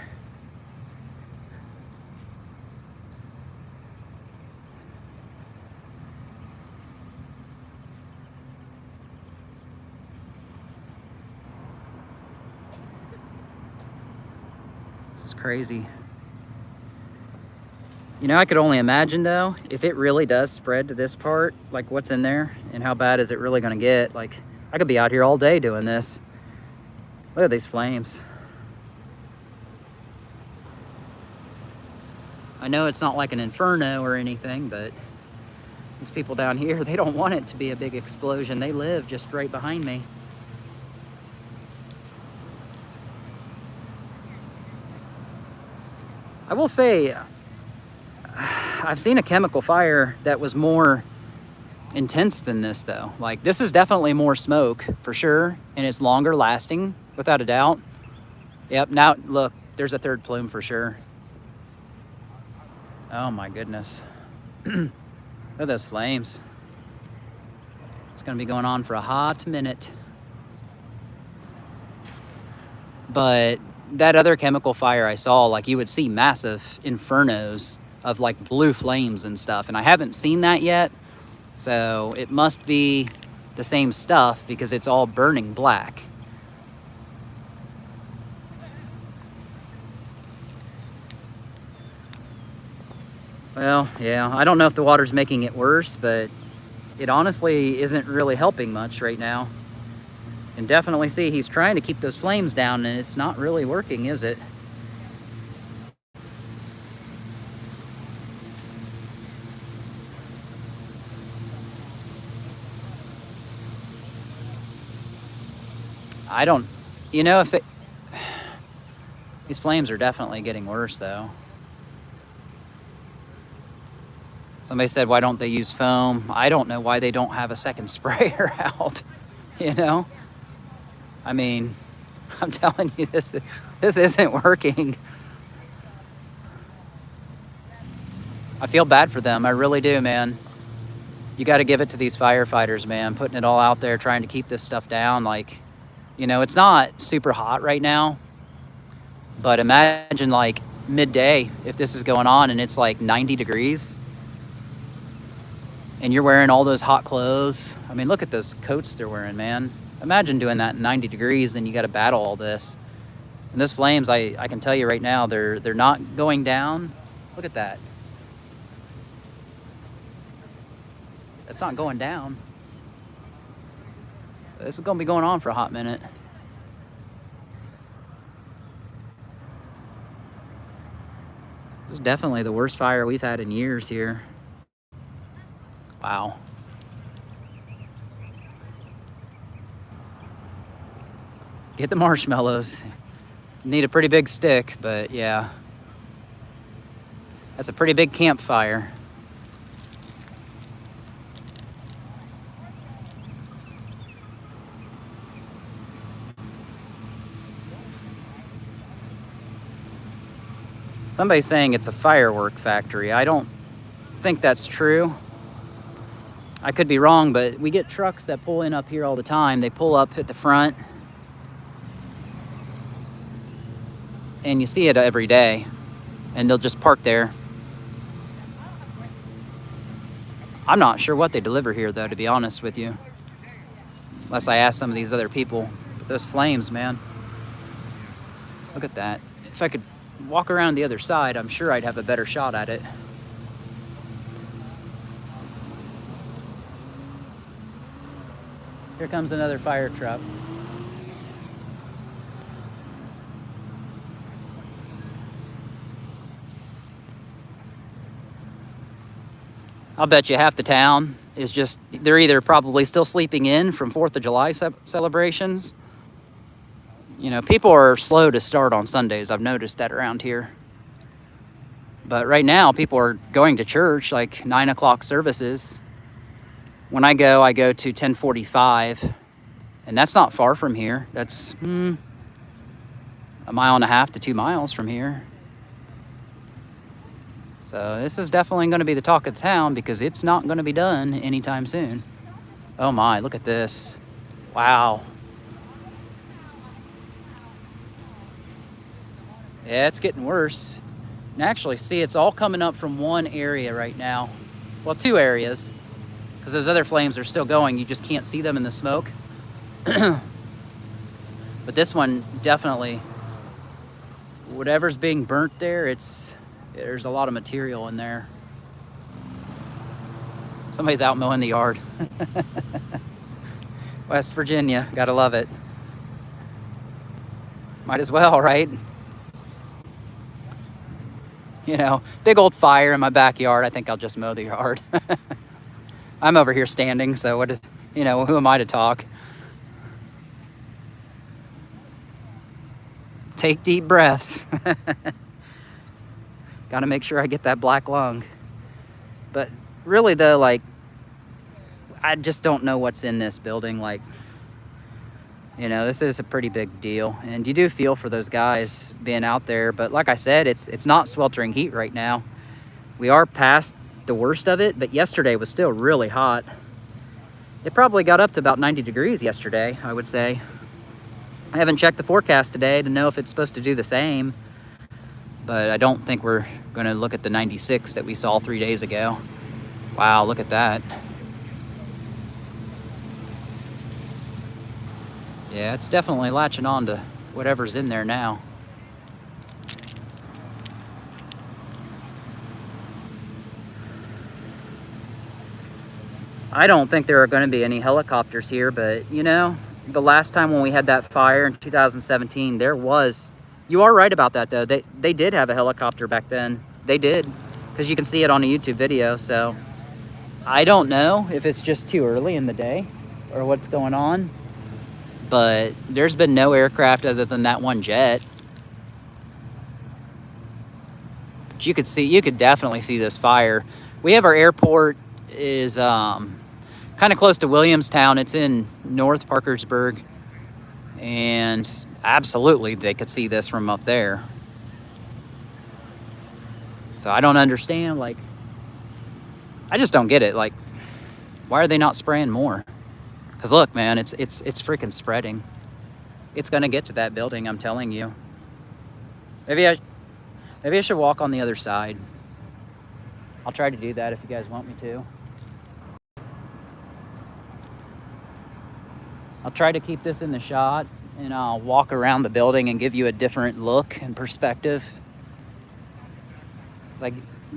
This is crazy. You know, I could only imagine though, if it really does spread to this part, like what's in there and how bad is it really gonna get? Like, I could be out here all day doing this. Look at these flames. I know it's not like an inferno or anything, but these people down here, they don't want it to be a big explosion. They live just right behind me. I will say, I've seen a chemical fire that was more intense than this though. Like, this is definitely more smoke for sure, and it's longer lasting without a doubt. Yep, now look, there's a third plume for sure. Oh my goodness. Look at those flames. It's gonna be going on for a hot minute. But that other chemical fire I saw, like, you would see massive infernos of like blue flames and stuff, and I haven't seen that yet. So it must be the same stuff because it's all burning black. Well, yeah, I don't know if the water's making it worse, but it honestly isn't really helping much right now. And definitely see he's trying to keep those flames down, and it's not really working, is it? I don't, you know, if they, these flames are definitely getting worse though. Somebody said, why don't they use foam? I don't know why they don't have a second sprayer out, you know? I mean, I'm telling you, this isn't working. I feel bad for them, I really do, man. You gotta give it to these firefighters, man, putting it all out there, trying to keep this stuff down. Like, you know, it's not super hot right now, but imagine like midday if this is going on and it's like 90 degrees. And you're wearing all those hot clothes. I mean, look at those coats they're wearing, man. Imagine doing that in 90 degrees, then you got to battle all this. And those flames, I can tell you right now, they're not going down. Look at that. It's not going down. So this is going to be going on for a hot minute. This is definitely the worst fire we've had in years here. Wow. Get the marshmallows. Need a pretty big stick, but yeah. That's a pretty big campfire. Somebody's saying it's a firework factory. I don't think that's true. I could be wrong, but we get trucks that pull in up here all the time. They pull up at the front, and you see it every day, and they'll just park there. I'm not sure what they deliver here, though, to be honest with you, unless I ask some of these other people. But those flames, man, look at that. If I could walk around the other side, I'm sure I'd have a better shot at it. Here comes another fire truck. I'll bet you half the town is just, they're either probably still sleeping in from 4th of July celebrations. You know, people are slow to start on Sundays. I've noticed that around here. But right now, people are going to church, like 9 o'clock services. When I go to 10:45, and that's not far from here. That's a mile and a half to 2 miles from here. So this is definitely going to be the talk of the town because it's not going to be done anytime soon. Oh my, look at this. Wow. Yeah, it's getting worse. And actually, see, it's all coming up from one area right now. Well, 2 areas. Because those other flames are still going. You just can't see them in the smoke. But this one, definitely, whatever's being burnt there, there's a lot of material in there. Somebody's out mowing the yard. West Virginia, gotta love it. Might as well, right? You know, big old fire in my backyard. I think I'll just mow the yard. I'm over here standing, so who am I to talk? Take deep breaths. Gotta make sure I get that black lung. But really though, like, I just don't know what's in this building. Like, you know, this is a pretty big deal. And you do feel for those guys being out there. But like I said, it's not sweltering heat right now. We are past the worst of it, but yesterday was still really hot. It probably got up to about 90 degrees yesterday, I would say. I haven't checked the forecast today to know if it's supposed to do the same. But I don't think we're going to look at the 96 that we saw 3 days ago. Wow, look at that. Yeah, it's definitely latching on to whatever's in there now. I don't think there are going to be any helicopters here, but you know, the last time when we had that fire in 2017, there was... You are right about that, though. They did have a helicopter back then. They did, because you can see it on a YouTube video. So I don't know if it's just too early in the day or what's going on, but there's been no aircraft other than that one jet. But you could definitely see this fire. We have our airport is kind of close to Williamstown. It's in North Parkersburg, and absolutely they could see this from up there. So I don't understand, like, I just don't get it. Like, why are they not spraying more? Because look, man, it's freaking spreading. It's gonna get to that building, I'm telling you. Maybe I should walk on the other side. I'll try to do that if you guys want me to. I'll try to keep this in the shot, and I'll walk around the building and give you a different look and perspective. As I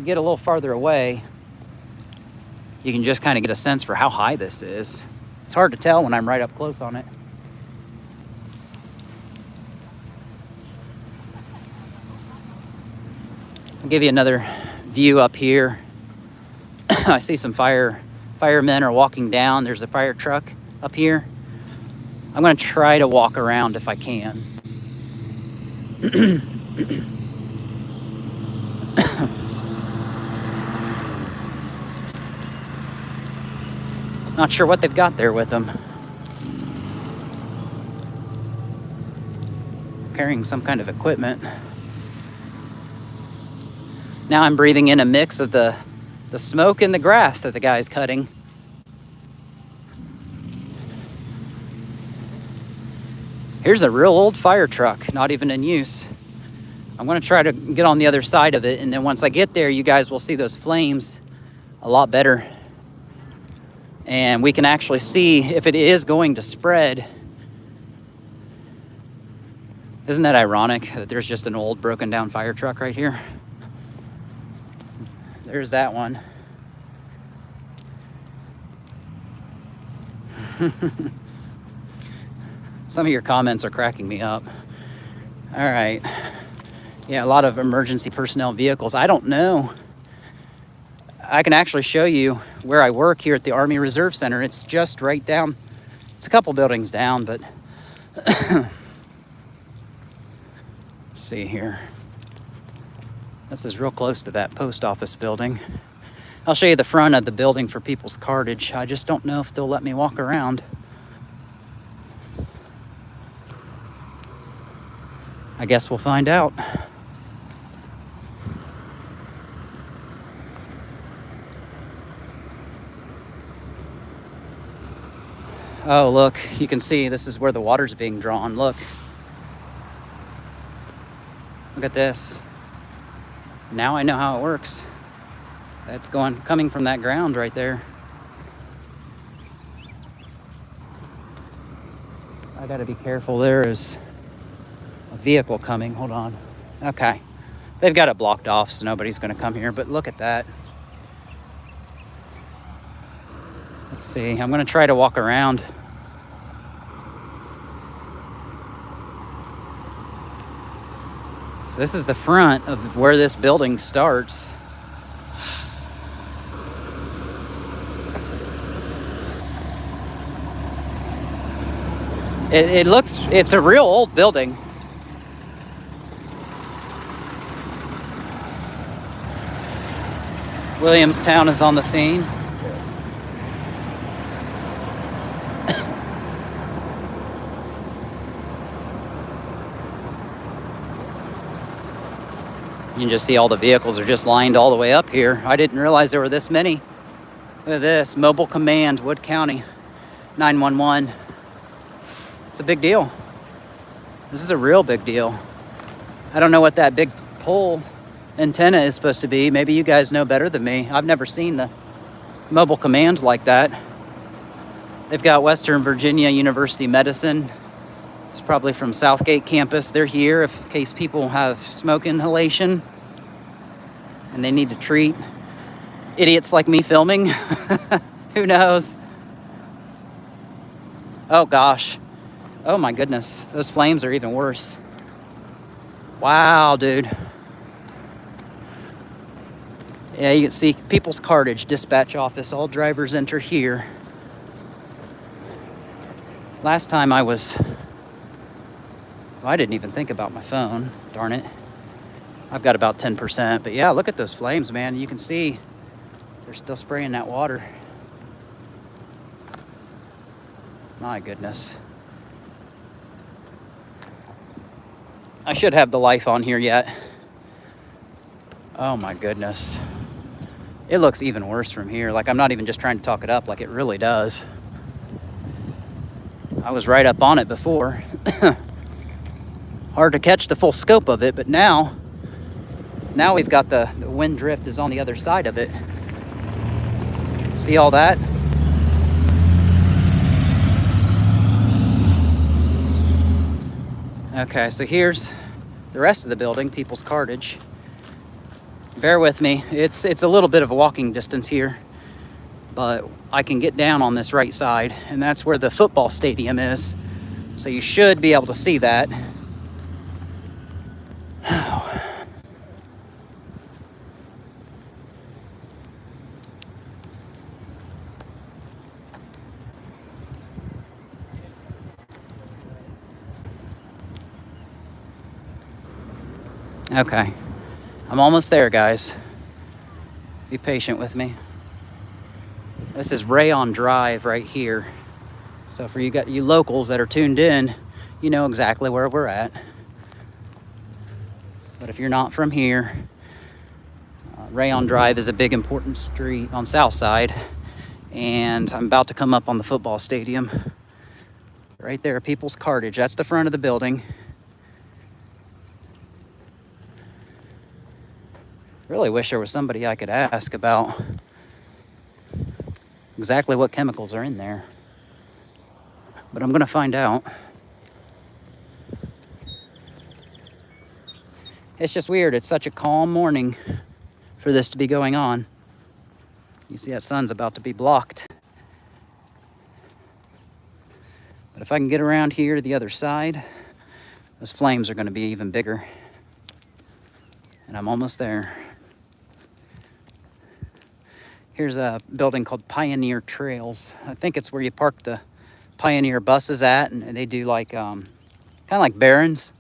get a little farther away, you can just kind of get a sense for how high this is. It's hard to tell when I'm right up close on it. I'll give you another view up here. I see some firemen are walking down. There's a fire truck up here. I'm going to try to walk around if I can. Not sure what they've got there with them. Carrying some kind of equipment. Now I'm breathing in a mix of the smoke and the grass that the guy's cutting. Here's a real old fire truck, not even in use. I'm going to try to get on the other side of it, and then once I get there, you guys will see those flames a lot better. And we can actually see if it is going to spread. Isn't that ironic that there's just an old broken down fire truck right here? There's that one. Some of your comments are cracking me up. All right. Yeah, a lot of emergency personnel vehicles. I don't know. I can actually show you where I work here at the Army Reserve Center. It's just right down. It's a couple buildings down, but let's see here. This is real close to that post office building. I'll show you the front of the building for People's Cartage. I just don't know if they'll let me walk around. I guess we'll find out. Oh, look, you can see this is where the water's being drawn. Look. Look at this. Now I know how it works. That's coming from that ground right there. I gotta be careful. There is a vehicle coming. Hold on. Okay. They've got it blocked off, so nobody's gonna come here, but look at that. Let's see. I'm gonna try to walk around. So this is the front of where this building starts. It's a real old building. Williamstown is on the scene. You can just see all the vehicles are just lined all the way up here. I didn't realize there were this many. Look at this, Mobile Command, Wood County, 911. It's a big deal. This is a real big deal. I don't know what that big pole antenna is supposed to be. Maybe you guys know better than me. I've never seen the Mobile Command like that. They've got Western Virginia University Medicine. It's probably from Southgate campus. They're here in case people have smoke inhalation and they need to treat idiots like me filming. Who knows? Oh gosh. Oh my goodness. Those flames are even worse. Wow, dude. Yeah, you can see People's Cartage dispatch office. All drivers enter here. Last time I didn't even think about my phone. Darn it. I've got about 10%. But yeah, look at those flames, man. You can see they're still spraying that water. My goodness. I should have the life on here yet. Oh my goodness. It looks even worse from here. Like I'm not even just trying to talk it up, like it really does. I was right up on it before. Hard to catch the full scope of it, but now we've got the wind drift is on the other side of it. See all that? Okay, so here's the rest of the building, People's Cartage. Bear with me. It's a little bit of a walking distance here, but I can get down on this right side, and that's where the football stadium is. So you should be able to see that. Okay, I'm almost there, guys. Be patient with me. This is Rayon Drive right here. So for you locals that are tuned in, you know exactly where we're at. But if you're not from here, Rayon Drive is a big important street on South Side, and I'm about to come up on the football stadium. Right there, People's Cartage. That's the front of the building. Really wish there was somebody I could ask about exactly what chemicals are in there. But I'm gonna find out. It's just weird. It's such a calm morning for this to be going on. You see that sun's about to be blocked. But if I can get around here to the other side, those flames are gonna be even bigger. And I'm almost there. Here's a building called Pioneer Trails. I think it's where you park the Pioneer buses at, and they do like kind of like Barons.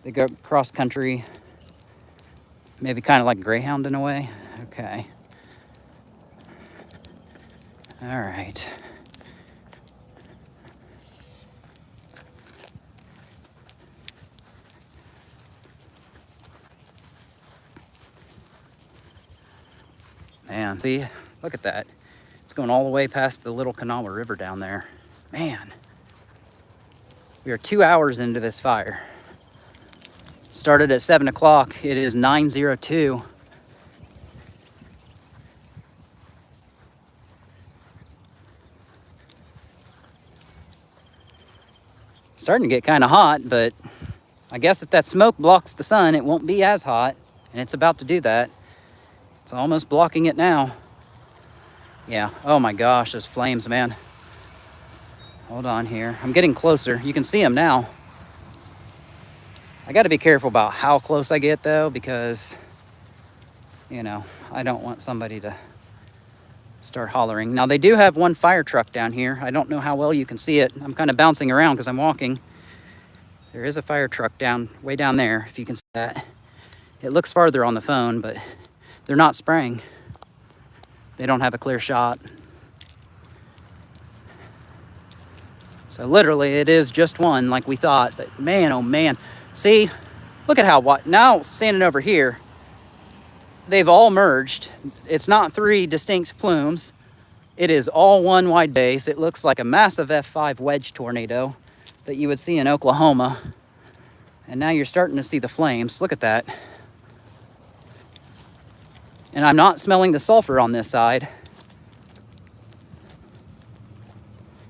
They go cross country, maybe kind of like Greyhound in a way. Okay. All right. Man, see, look at that. It's going all the way past the Little Kanawha River down there. Man, we are 2 hours into this fire. Started at 7 o'clock. It is 9:02. Starting to get kind of hot, but I guess if that smoke blocks the sun, it won't be as hot, and it's about to do that. It's almost blocking it now. Yeah, oh my gosh, those flames, man. Hold on here. I'm getting closer. You can see them now. I got to be careful about how close I get, though, because, you know, I don't want somebody to start hollering. Now, they do have one fire truck down here. I don't know how well you can see it. I'm kind of bouncing around because I'm walking. There is a fire truck way down there, if you can see that. It looks farther on the phone, but they're not spraying. They don't have a clear shot. So literally, it is just one like we thought. But man, oh man. See, look at how wide. Now, standing over here, they've all merged. It's not three distinct plumes. It is all one wide base. It looks like a massive F5 wedge tornado that you would see in Oklahoma. And now you're starting to see the flames. Look at that. And I'm not smelling the sulfur on this side.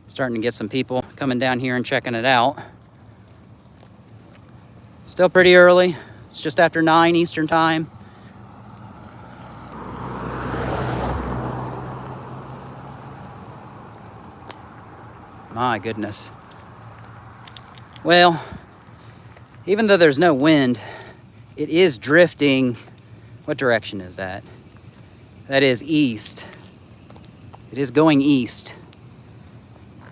Starting to get some people coming down here and checking it out. Still pretty early. It's just after 9 Eastern time. My goodness. Well, even though there's no wind, it is drifting. What direction is that? That is east. It is going east.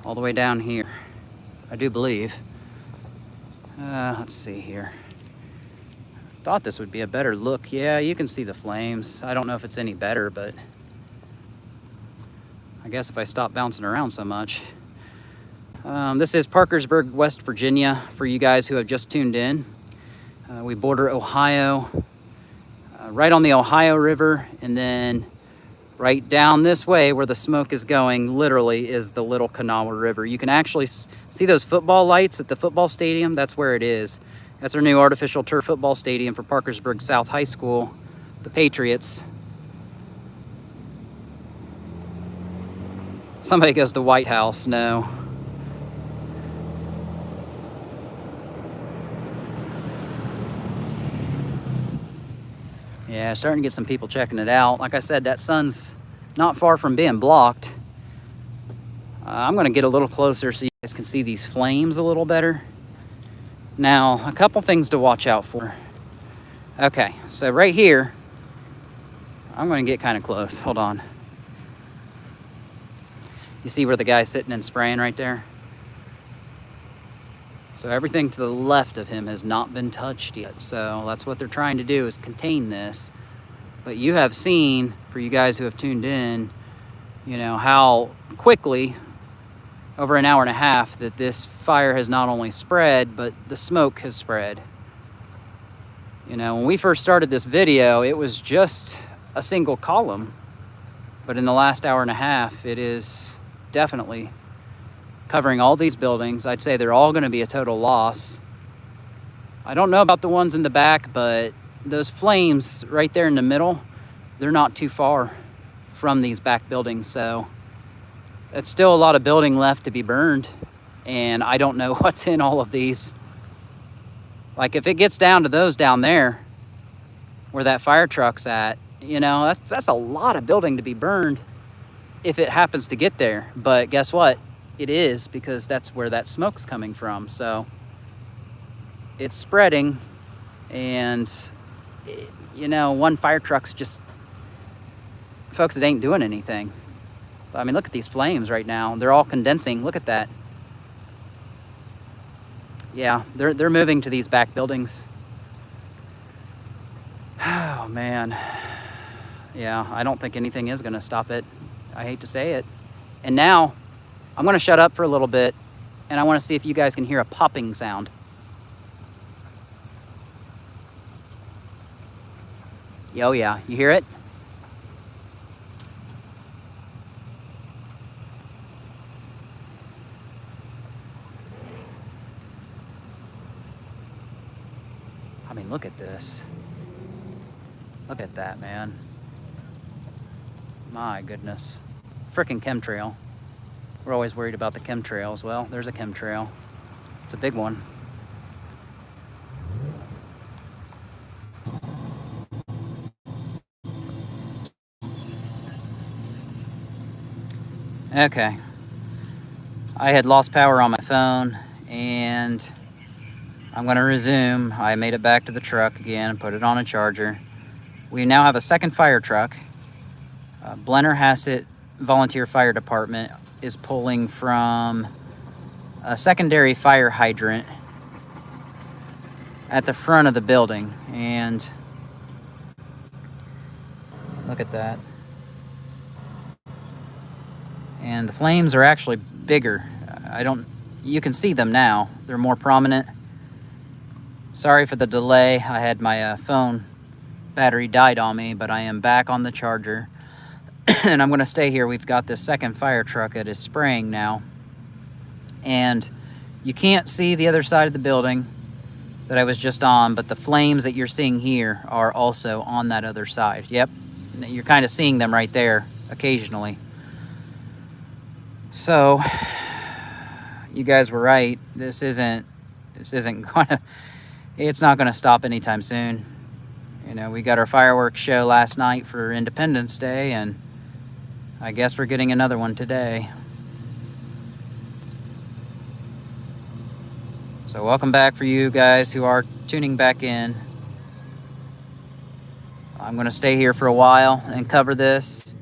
All the way down here, I do believe. Let's see here. Thought this would be a better look. Yeah, you can see the flames. I don't know if it's any better, but I guess if I stop bouncing around so much. This is Parkersburg, West Virginia, for you guys who have just tuned in. We border Ohio, right on the Ohio River, and then right down this way where the smoke is going, literally, is the Little Kanawha River. You can actually see those football lights at the football stadium. That's where it is. That's our new artificial turf football stadium for Parkersburg South High School, the Patriots. Somebody goes to White House. No. Yeah, starting to get some people checking it out. Like I said, that sun's not far from being blocked. I'm going to get a little closer so you guys can see these flames a little better. Now, a couple things to watch out for. Okay, so right here, I'm going to get kind of close. Hold on. You see where the guy's sitting and spraying right there? So everything to the left of him has not been touched yet. So that's what they're trying to do, is contain this. But you have seen, for you guys who have tuned in, you know, how quickly, over an hour and a half, that this fire has not only spread, but the smoke has spread. You know, when we first started this video, it was just a single column. But in the last hour and a half, it is definitely covering all these buildings. I'd say they're all going to be a total loss. I don't know about the ones in the back, but those flames right there in the middle, they're not too far from these back buildings. So it's still a lot of building left to be burned. And I don't know what's in all of these. Like if it gets down to those down there where that fire truck's at, you know, that's a lot of building to be burned if it happens to get there. But guess what? It is, because that's where that smoke's coming from. So it's spreading, and you know, one fire truck's just folks, it ain't doing anything. I mean, look at these flames right now. They're all condensing. Look at that. Yeah, they're moving to these back buildings. Oh, man. Yeah, I don't think anything is going to stop it. I hate to say it. And now, I'm going to shut up for a little bit, and I want to see if you guys can hear a popping sound. Oh, yeah. You hear it? I mean, look at this. Look at that, man. My goodness. Frickin' chemtrail. We're always worried about the chemtrails. Well, there's a chemtrail. It's a big one. Okay. I had lost power on my phone, and I'm going to resume. I made it back to the truck again and put it on a charger. We now have a second fire truck. Blennherhassett Volunteer Fire Department is pulling from a secondary fire hydrant at the front of the building. And look at that. And the flames are actually bigger. You can see them now. They're more prominent. Sorry for the delay. I had my phone battery died on me, but I am back on the charger. And I'm going to stay here. We've got this second fire truck that is spraying now. And you can't see the other side of the building that I was just on, but the flames that you're seeing here are also on that other side. Yep, you're kind of seeing them right there occasionally. So, you guys were right. This isn't gonna, it's not gonna stop anytime soon. You know, we got our fireworks show last night for Independence Day, and I guess we're getting another one today. So welcome back for you guys who are tuning back in. I'm going to stay here for a while and cover this.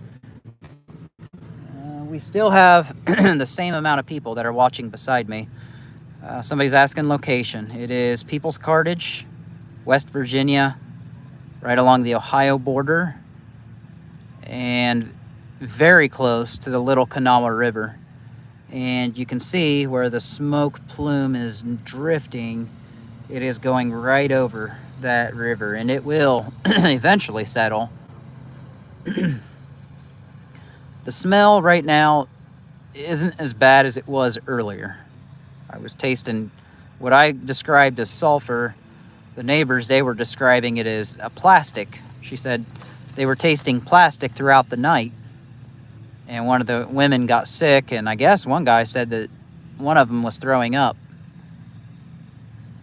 We still have the same amount of people that are watching beside me. Somebody's asking location. It is People's Cartage, West Virginia, right along the Ohio border, and very close to the Little Kanawha River. And you can see where the smoke plume is drifting. It is going right over that river, and it will eventually settle. The smell right now isn't as bad as it was earlier. I was tasting what I described as sulfur. The neighbors, they were describing it as a plastic. She said they were tasting plastic throughout the night. And one of the women got sick, and I guess one guy said that one of them was throwing up.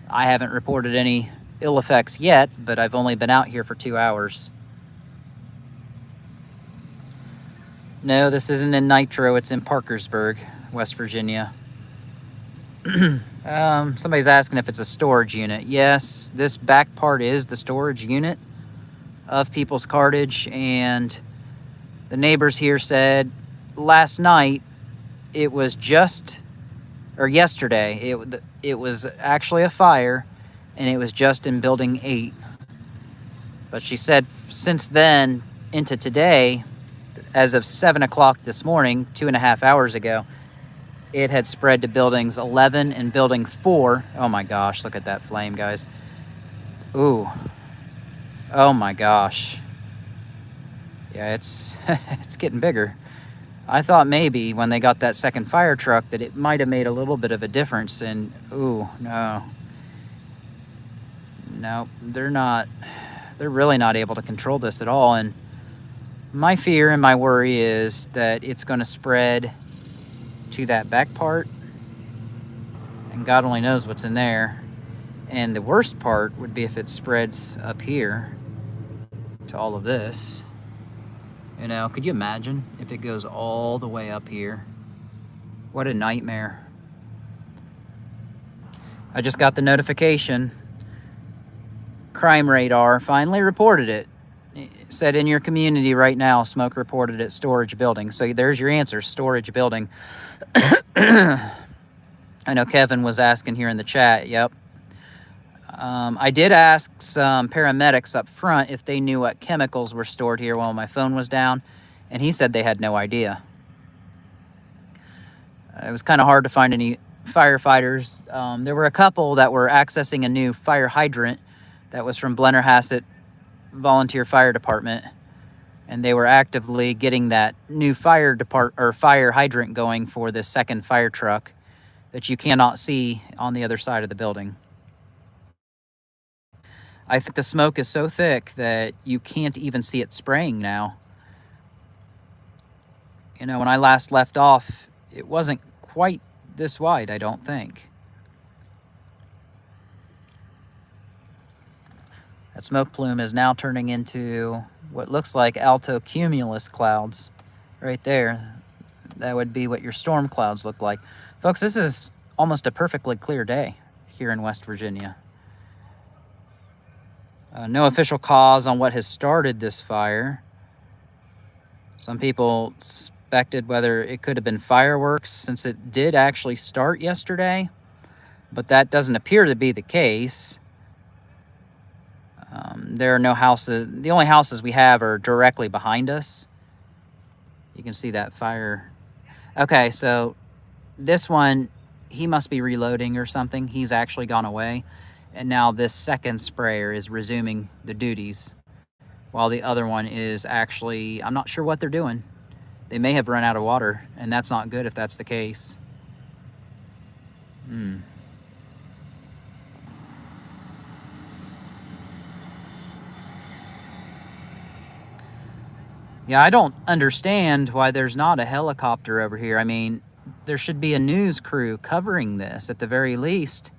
I haven't reported any ill effects yet, but I've only been out here for 2 hours. No, this isn't in Nitro, it's in Parkersburg, West Virginia. Somebody's asking if it's a storage unit. Yes, this back part is the storage unit of People's Cartage, and the neighbors here said last night it was yesterday, it was actually a fire, and it was just in building 8. But she said since then into today, as of 7 o'clock this morning, 2.5 hours ago, it had spread to buildings 11 and building 4. Oh my gosh, look at that flame, guys. Ooh. Oh my gosh. Yeah, it's it's getting bigger. I thought maybe when they got that second fire truck that it might have made a little bit of a difference, and ooh, no. No, they're really not able to control this at all. And my fear and my worry is that it's going to spread to that back part, and God only knows what's in there. And the worst part would be if it spreads up here to all of this. You know, could you imagine if it goes all the way up here? What a nightmare. I just got the notification. Crime Radar finally reported it. It said in your community right now, smoke reported at storage building. So there's your answer, storage building. I know Kevin was asking here in the chat. Yep. I did ask some paramedics up front if they knew what chemicals were stored here while my phone was down, and he said they had no idea. It was kind of hard to find any firefighters. There were a couple that were accessing a new fire hydrant that was from Blennherhassett Volunteer Fire Department, and they were actively getting that new fire hydrant going for the second fire truck that you cannot see on the other side of the building. I think the smoke is so thick that you can't even see it spraying now. You know, when I last left off, it wasn't quite this wide, I don't think. That smoke plume is now turning into what looks like alto cumulus clouds right there. That would be what your storm clouds look like. Folks, this is almost a perfectly clear day here in West Virginia. No official cause on what has started this fire. Some people suspected whether it could have been fireworks, since it did actually start yesterday, but that doesn't appear to be the case. There are no houses. The only houses we have are directly behind us. You can see that fire. Okay, so this one, he must be reloading or something. He's actually gone away. And now this second sprayer is resuming the duties, while the other one is actually, I'm not sure what they're doing. They may have run out of water, and that's not good if that's the case. Yeah, I don't understand why there's not a helicopter over here. I mean, there should be a news crew covering this at the very least.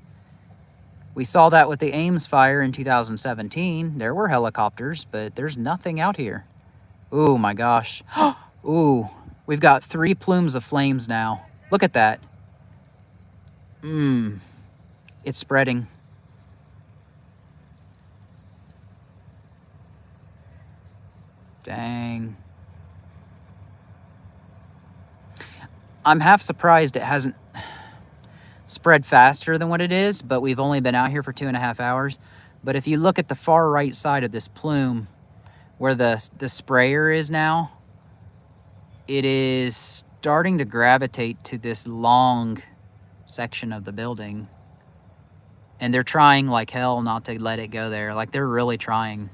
We saw that with the Ames fire in 2017. There were helicopters, but there's nothing out here. Oh my gosh. Ooh, we've got 3 plumes of flames now. Look at that. It's spreading. Dang. I'm half surprised it hasn't spread faster than what it is, but we've only been out here for 2.5 hours. But if you look at the far right side of this plume, where the sprayer is now, it is starting to gravitate to this long section of the building. And they're trying like hell not to let it go there. Like, they're really trying.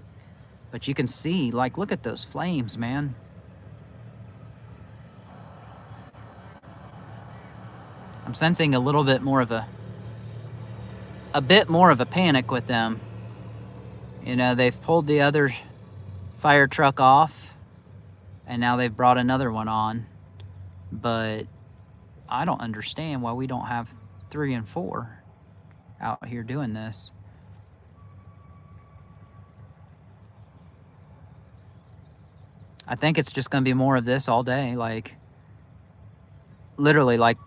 But you can see, like, look at those flames, man. I'm sensing a little bit more of a panic with them. You know, they've pulled the other fire truck off, and now they've brought another one on. But I don't understand why we don't have 3 and 4 out here doing this. I think it's just going to be more of this all day. Like, literally, like,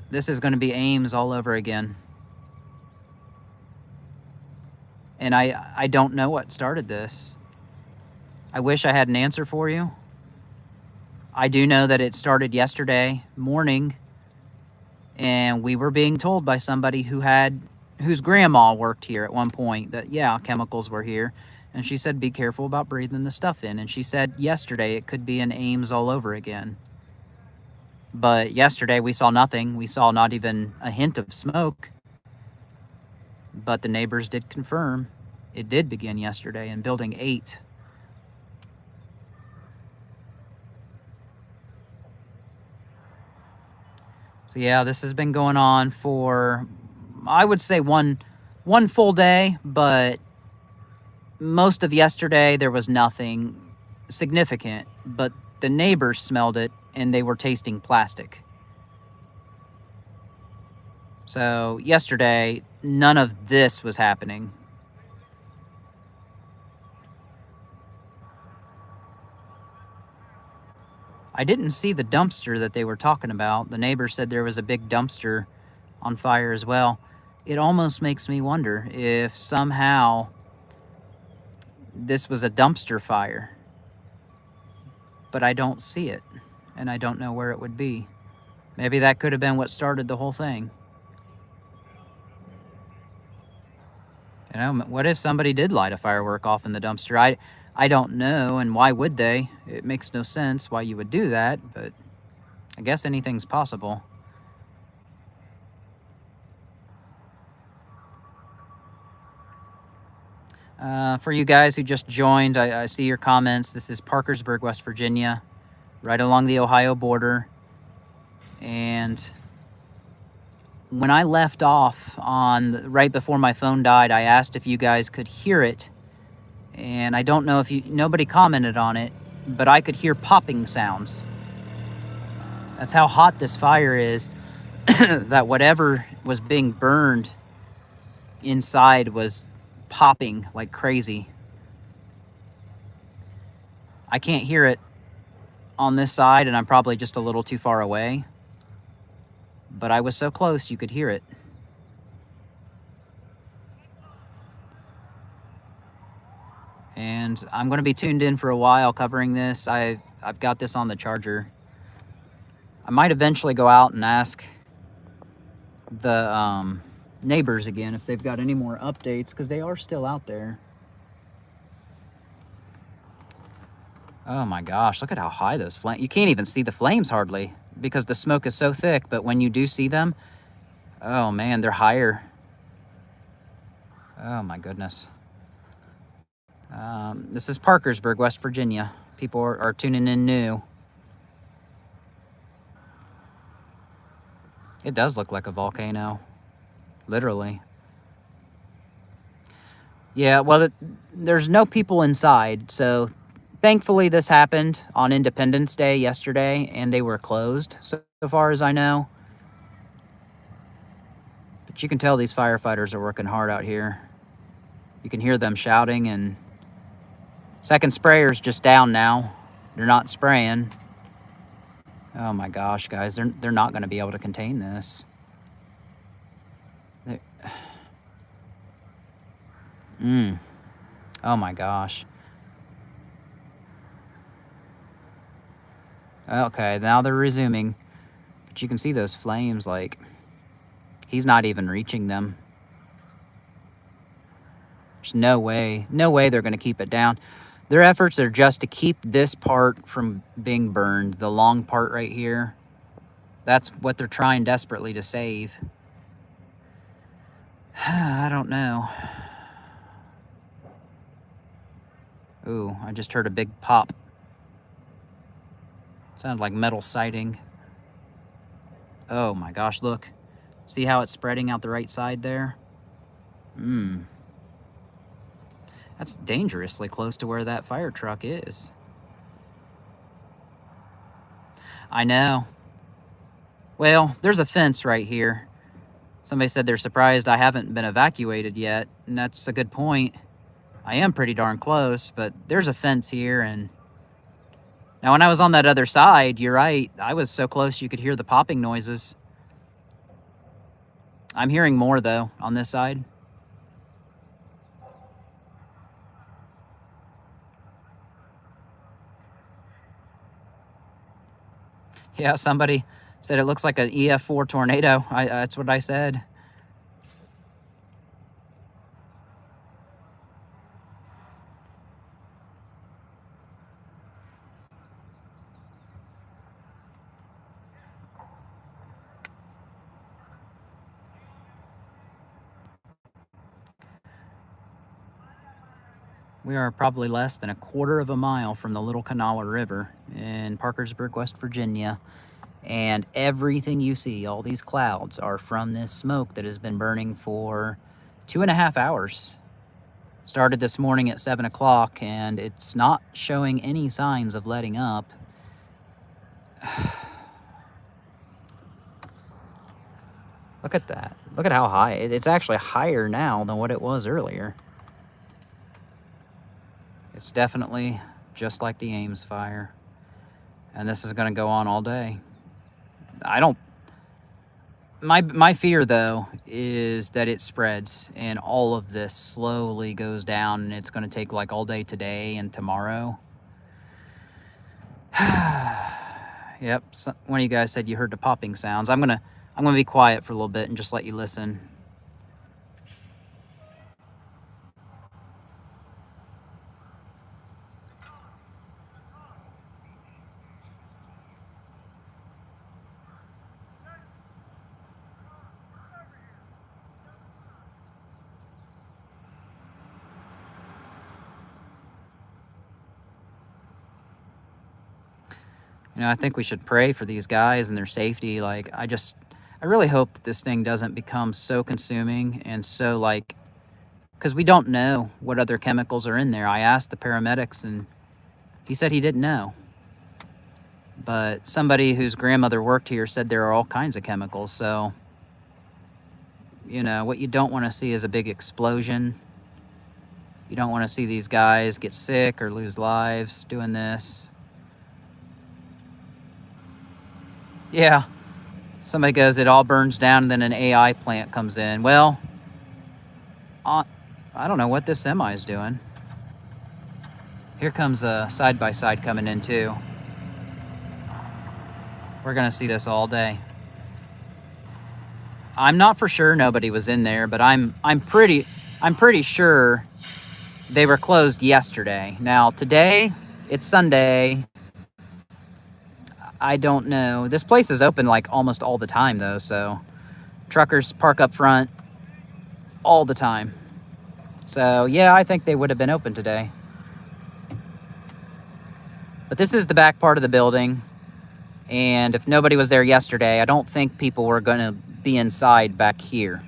this is going to be Ames all over again. And I don't know what started this. I wish I had an answer for you. I do know that it started yesterday morning, and we were being told by somebody whose grandma worked here at one point that, yeah, chemicals were here. And she said, be careful about breathing the stuff in. And she said yesterday it could be an Ames all over again. But yesterday we saw nothing. We saw not even a hint of smoke. But the neighbors did confirm it did begin yesterday in Building 8. So yeah, this has been going on for, I would say, one full day, but most of yesterday there was nothing significant, but the neighbors smelled it and they were tasting plastic. So yesterday, none of this was happening. I didn't see the dumpster that they were talking about. The neighbor said there was a big dumpster on fire as well. It almost makes me wonder if somehow this was a dumpster fire. But I don't see it, and I don't know where it would be. Maybe that could have been what started the whole thing. You know, what if somebody did light a firework off in the dumpster? I don't know, and why would they? It makes no sense why you would do that, but I guess anything's possible. For you guys who just joined, I see your comments. This is Parkersburg, West Virginia, right along the Ohio border. And when I left off right before my phone died, I asked if you guys could hear it. And I don't know if nobody commented on it, but I could hear popping sounds. That's how hot this fire is, that whatever was being burned inside was popping like crazy. I can't hear it on this side, and I'm probably just a little too far away. But I was so close you could hear it. And I'm going to be tuned in for a while covering this. I've got this on the charger. I might eventually go out and ask the neighbors again if they've got any more updates, because they are still out there. Oh my gosh, look at how high those flames. You can't even see the flames hardly because the smoke is so thick, but when you do see them, oh man, they're higher. Oh my goodness. This is Parkersburg, West Virginia. People are tuning in new. It does look like a volcano. Literally. Yeah, well, there's no people inside, so thankfully this happened on Independence Day yesterday, and they were closed, so far as I know. But you can tell these firefighters are working hard out here. You can hear them shouting, and second sprayer's just down now. They're not spraying. Oh my gosh, guys, they're not going to be able to contain this. Oh my gosh. Okay, now they're resuming. But you can see those flames, like, he's not even reaching them. There's no way they're going to keep it down. Their efforts are just to keep this part from being burned, the long part right here. That's what they're trying desperately to save. I don't know. Ooh, I just heard a big pop. Sounded like metal siding. Oh my gosh, look. See how it's spreading out the right side there? That's dangerously close to where that fire truck is. I know. Well, there's a fence right here. Somebody said they're surprised I haven't been evacuated yet, and that's a good point. I am pretty darn close, but there's a fence here, and now when I was on that other side, you're right, I was so close you could hear the popping noises. I'm hearing more, though, on this side. Yeah, somebody said it looks like an EF4 tornado. That's what I said. We are probably less than a quarter of a mile from the Little Kanawha River in Parkersburg, West Virginia. And everything you see, all these clouds, are from this smoke that has been burning for 2.5 hours. Started this morning at 7 o'clock, and it's not showing any signs of letting up. Look at that. Look at how high. It's actually higher now than what it was earlier. It's definitely just like the Ames fire. And this is going to go on all day. My fear, though, is that it spreads and all of this slowly goes down, and it's going to take like all day today and tomorrow. Yep, so one of you guys said you heard the popping sounds. I'm gonna be quiet for a little bit and just let you listen. You know, I think we should pray for these guys and their safety. Like, I really hope that this thing doesn't become so consuming and so, like, because we don't know what other chemicals are in there. I asked the paramedics, and he said he didn't know. But somebody whose grandmother worked here said there are all kinds of chemicals. So, you know, what you don't want to see is a big explosion. You don't want to see these guys get sick or lose lives doing this. Yeah. Somebody goes, it all burns down and then an AI plant comes in. Well, I don't know what this semi is doing. Here comes a side-by-side coming in too. We're gonna see this all day. I'm not for sure nobody was in there, but I'm pretty sure they were closed yesterday. Now today, it's Sunday. I don't know. This place is open like almost all the time though, so truckers park up front all the time. So yeah, I think they would have been open today. But this is the back part of the building, and if nobody was there yesterday, I don't think people were gonna be inside back here,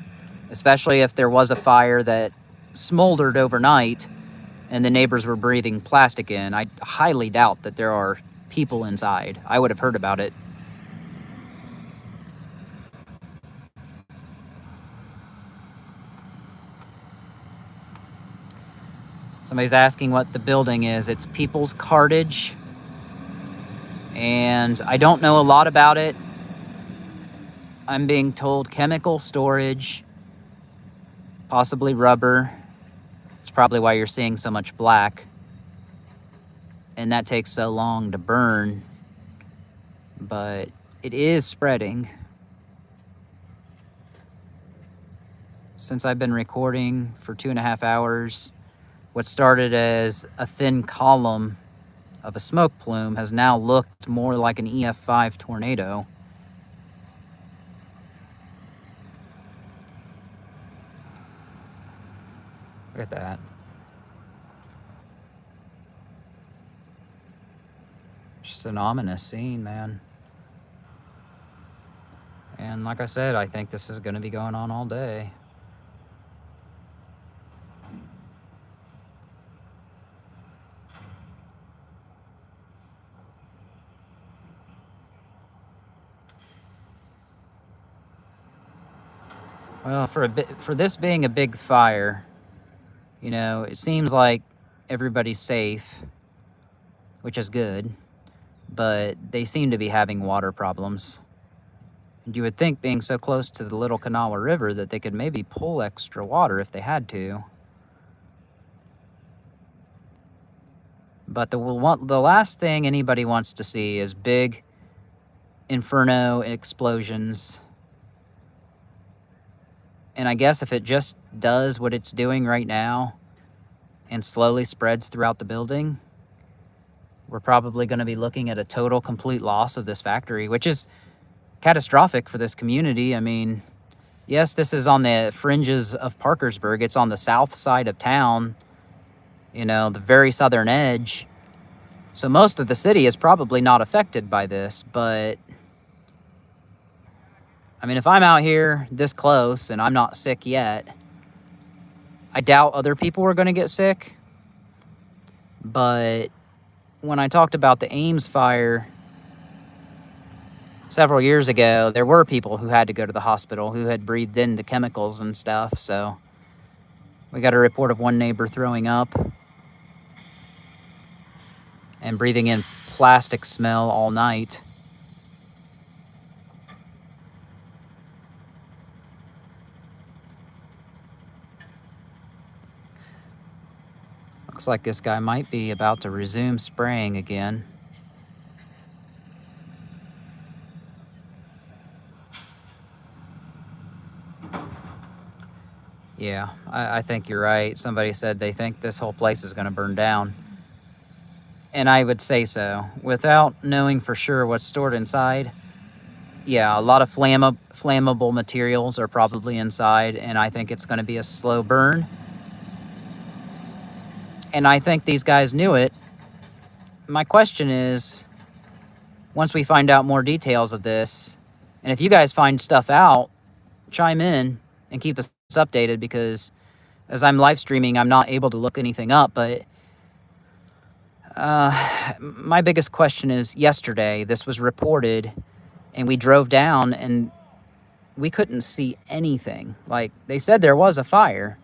especially if there was a fire that smoldered overnight and the neighbors were breathing plastic in. I highly doubt that there are people inside. I would have heard about it. Somebody's asking what the building is. It's People's Cartage, and I don't know a lot about it. I'm being told chemical storage, possibly rubber. It's probably why you're seeing so much black. And that takes so long to burn. But it is spreading. Since I've been recording for 2.5 hours, what started as a thin column of a smoke plume has now looked more like an EF5 tornado. Look at that. Just an ominous scene, man. And like I said, I think this is going to be going on all day. Well, for this being a big fire, you know, it seems like everybody's safe, which is good, but they seem to be having water problems. And you would think, being so close to the Little Kanawha River, that they could maybe pull extra water if they had to. But the last thing anybody wants to see is big inferno explosions. And I guess if it just does what it's doing right now and slowly spreads throughout the building, we're probably going to be looking at a total, complete loss of this factory, which is catastrophic for this community. I mean, yes, this is on the fringes of Parkersburg. It's on the south side of town, you know, the very southern edge. So most of the city is probably not affected by this, but I mean, if I'm out here this close and I'm not sick yet, I doubt other people are going to get sick. But when I talked about the Ames fire several years ago, there were people who had to go to the hospital who had breathed in the chemicals and stuff. So we got a report of one neighbor throwing up and breathing in plastic smell all night. Looks like this guy might be about to resume spraying again. Yeah, I think you're right. Somebody said they think this whole place is going to burn down. And I would say so. Without knowing for sure what's stored inside, yeah, a lot of flammable materials are probably inside, and I think it's going to be a slow burn. And I think these guys knew it. My question is, once we find out more details of this, and if you guys find stuff out, chime in and keep us updated, because as I'm live streaming, I'm not able to look anything up. But my biggest question is, yesterday this was reported and we drove down and we couldn't see anything. Like, they said there was a fire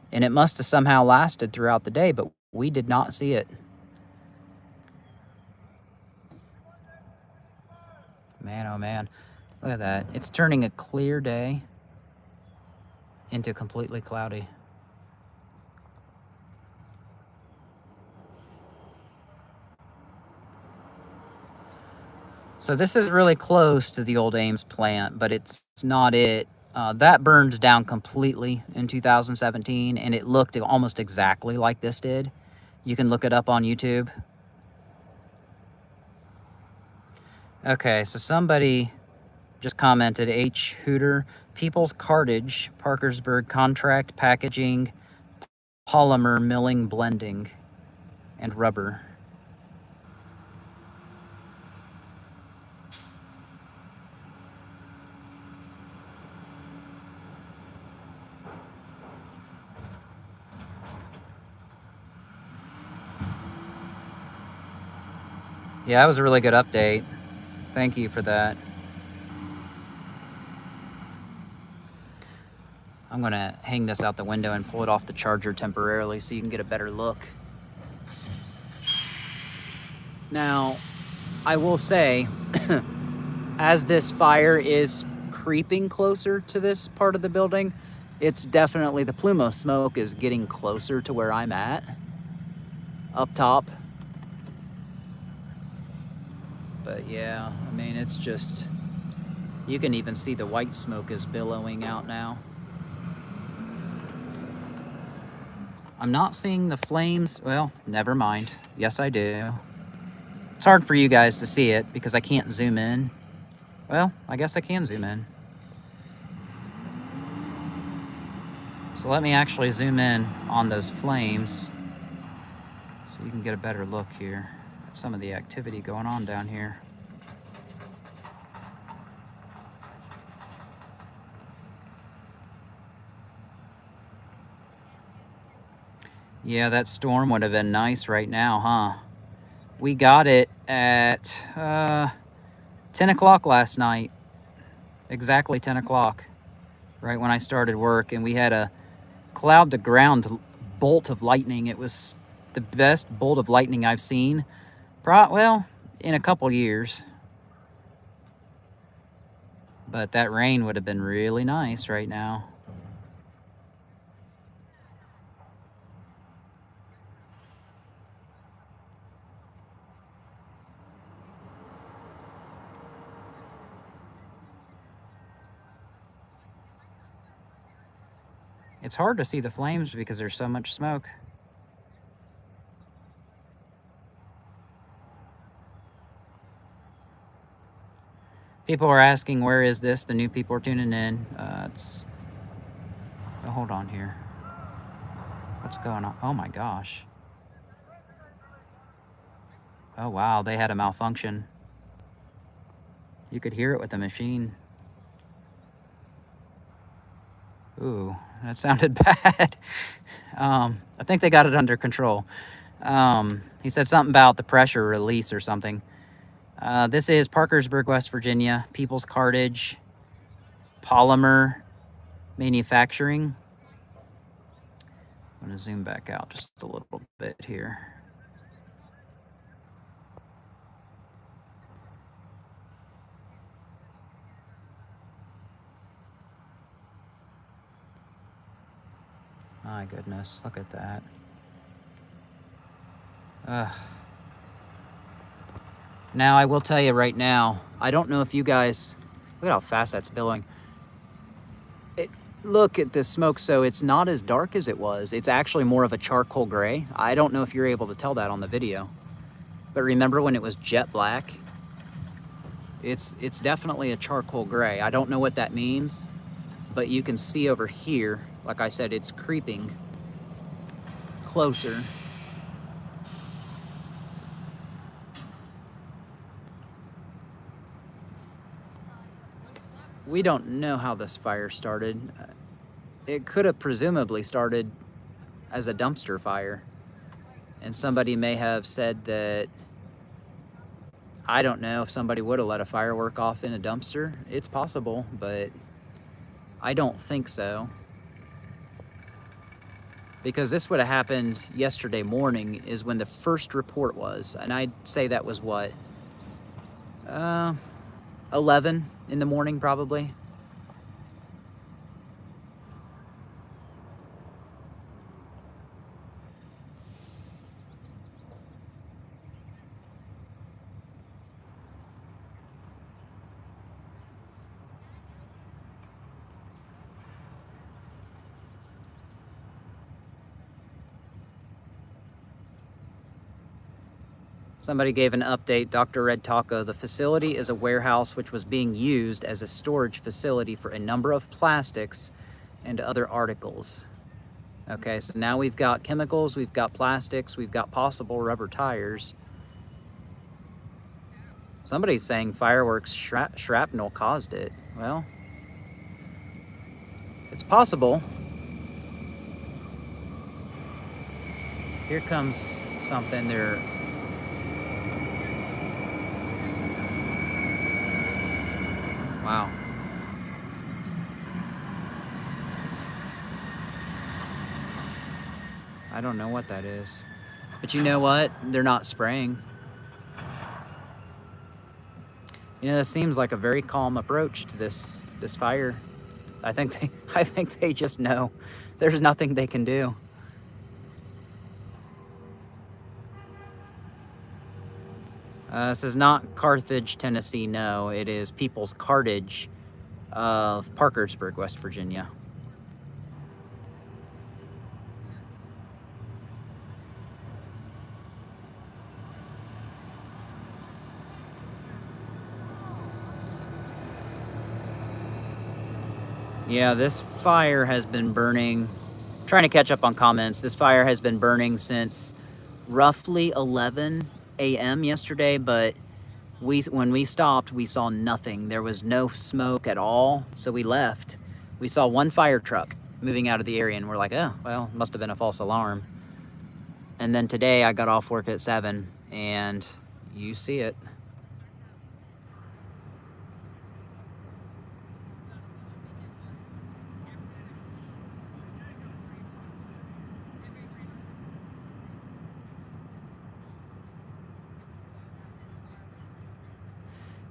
and it must have somehow lasted throughout the day, but we did not see it. Man, oh man, look at that. It's turning a clear day into completely cloudy. So this is really close to the old Ames plant, but it's not it. That burned down completely in 2017, and it looked almost exactly like this did. You can look it up on YouTube. Okay, so somebody just commented, H. Hooter, People's Cartage, Parkersburg contract packaging, polymer milling, blending, and rubber. Yeah, that was a really good update. Thank you for that. I'm gonna hang this out the window and pull it off the charger temporarily so you can get a better look. Now, I will say, as this fire is creeping closer to this part of the building, it's definitely, the plume of smoke is getting closer to where I'm at, up top. But yeah, I mean, it's just, you can even see the white smoke is billowing out now. I'm not seeing the flames. Well, never mind. Yes, I do. It's hard for you guys to see it because I can't zoom in. Well, I guess I can zoom in. So let me actually zoom in on those flames so you can get a better look here at some of the activity going on down here. Yeah, that storm would have been nice right now, huh? We got it at 10 o'clock last night. Exactly 10 o'clock, right when I started work, and we had a cloud to ground bolt of lightning. It was the best bolt of lightning I've seen, well, in a couple years. But that rain would have been really nice right now. It's hard to see the flames because there's so much smoke. People are asking, where is this? The new people are tuning in. Oh, hold on here. What's going on? Oh my gosh. Oh wow, they had a malfunction. You could hear it with the machine. Ooh, that sounded bad. I think they got it under control. He said something about the pressure release or something. This is Parkersburg, West Virginia, People's Cartage, polymer manufacturing. I'm gonna zoom back out just a little bit here. My goodness, look at that. Now, I will tell you right now, I don't know if you guys, look at how fast that's billowing. Look at the smoke, so it's not as dark as it was. It's actually more of a charcoal gray. I don't know if you're able to tell that on the video. But remember when it was jet black? It's definitely a charcoal gray. I don't know what that means, but you can see over here, like I said, it's creeping closer. We don't know how this fire started. It could have presumably started as a dumpster fire. And somebody may have said that, I don't know if somebody would have let a firework off in a dumpster. It's possible, but I don't think so. Because this would have happened yesterday morning is when the first report was. And I'd say that was what? 11 in the morning probably. Somebody gave an update, Dr. Red Taco. The facility is a warehouse which was being used as a storage facility for a number of plastics and other articles. Okay, so now we've got chemicals, we've got plastics, we've got possible rubber tires. Somebody's saying fireworks shrapnel caused it. Well, it's possible. Here comes something there. Wow. I don't know what that is. But you know what? They're not spraying. You know, this seems like a very calm approach to this fire. I think they just know there's nothing they can do. This is not Carthage, Tennessee, no. It is People's Cartage of Parkersburg, West Virginia. Yeah, this fire has been burning. I'm trying to catch up on comments. This fire has been burning since roughly 11 a.m. yesterday, but when we stopped, we saw nothing. There was no smoke at all, so we left. We saw one fire truck moving out of the area, and we're like, oh, well, must have been a false alarm. And then today, I got off work at 7, and you see it.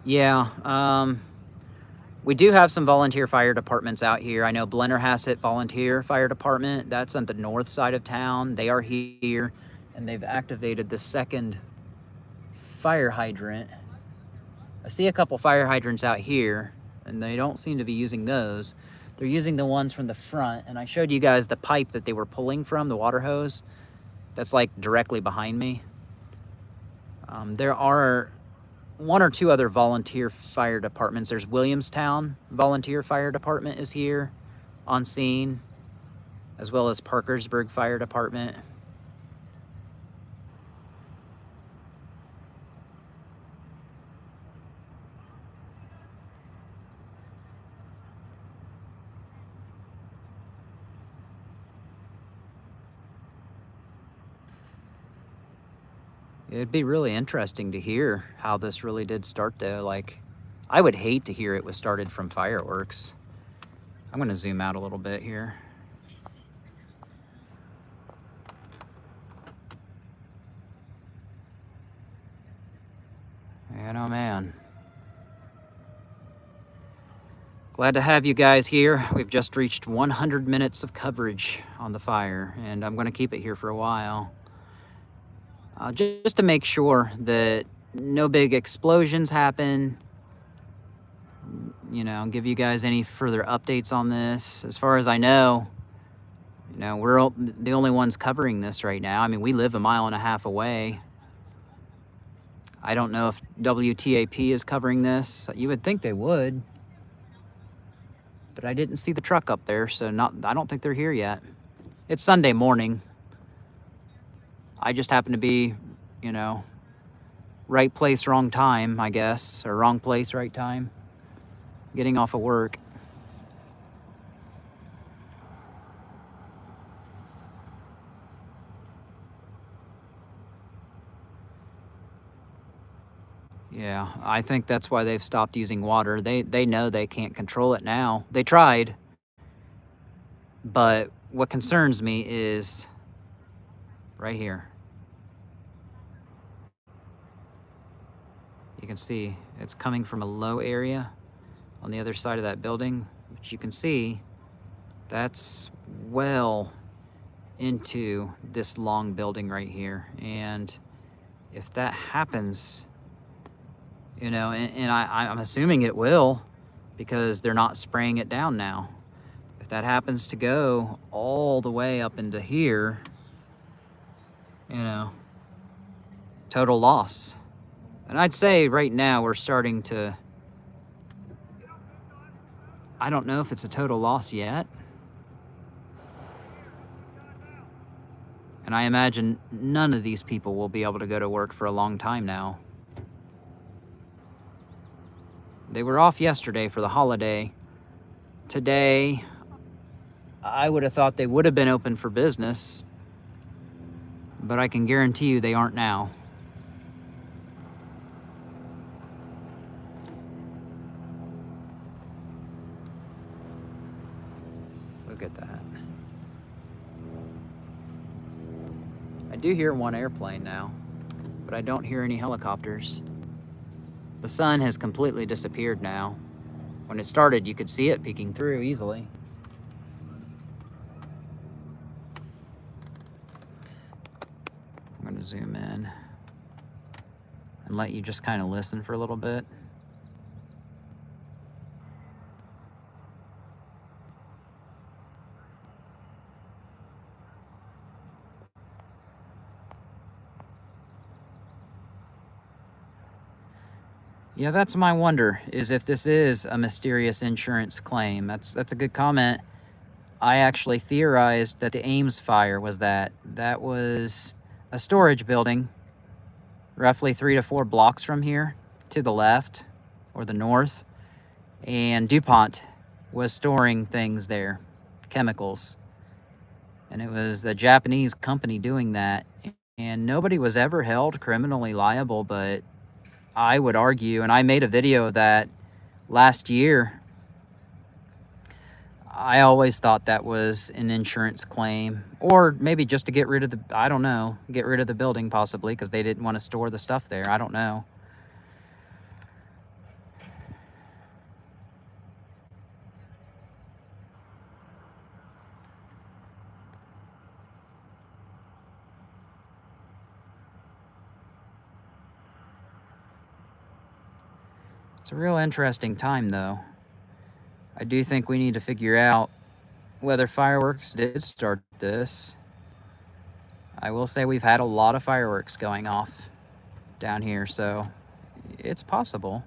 Yeah, we do have some volunteer fire departments out here. I know Blennherhassett Volunteer Fire Department, that's on the north side of town. They are here, and they've activated the second fire hydrant. I see a couple fire hydrants out here, and they don't seem to be using those. They're using the ones from the front, and I showed you guys the pipe that they were pulling from, the water hose. That's like directly behind me. There are one or two other volunteer fire departments. There's Williamstown Volunteer Fire Department is here on scene, as well as Parkersburg Fire Department. It'd be really interesting to hear how this really did start though. Like, I would hate to hear it was started from fireworks. I'm gonna zoom out a little bit here. Man, oh man. Glad to have you guys here. We've just reached 100 minutes of coverage on the fire, and I'm gonna keep it here for a while. just to make sure that no big explosions happen. You know, give you guys any further updates on this. As far as I know, you know, we're the only ones covering this right now. I mean, we live a mile and a half away. I don't know if WTAP is covering this. You would think they would, but I didn't see the truck up there, so I don't think they're here yet. It's Sunday morning. I just happen to be, you know, right place, wrong time, I guess, or wrong place, right time, getting off of work. Yeah, I think that's why they've stopped using water. They know they can't control it now. They tried, but what concerns me is right here. You can see it's coming from a low area on the other side of that building, which you can see that's well into this long building right here. And if that happens, you know, and I'm assuming it will, because they're not spraying it down now. If that happens to go all the way up into here, you know, total loss. And I'd say right now we're starting to, I don't know if it's a total loss yet. And I imagine none of these people will be able to go to work for a long time now. They were off yesterday for the holiday. Today, I would have thought they would have been open for business, but I can guarantee you they aren't now. Look at that. I do hear one airplane now, but I don't hear any helicopters. The sun has completely disappeared now. When it started, you could see it peeking through easily. I'm gonna zoom in and let you just kind of listen for a little bit. Yeah, that's my wonder, is if this is a mysterious insurance claim. That's a good comment. I actually theorized that the Ames fire was that. That was a storage building roughly 3 to 4 blocks from here to the left or the north. And DuPont was storing things there, chemicals. And it was the Japanese company doing that. And nobody was ever held criminally liable, but I would argue, and I made a video of that last year, I always thought that was an insurance claim, or maybe just to get rid of the, I don't know, get rid of the building possibly because they didn't want to store the stuff there. I don't know. It's a real interesting time, though. I do think we need to figure out whether fireworks did start this. I will say we've had a lot of fireworks going off down here, so it's possible.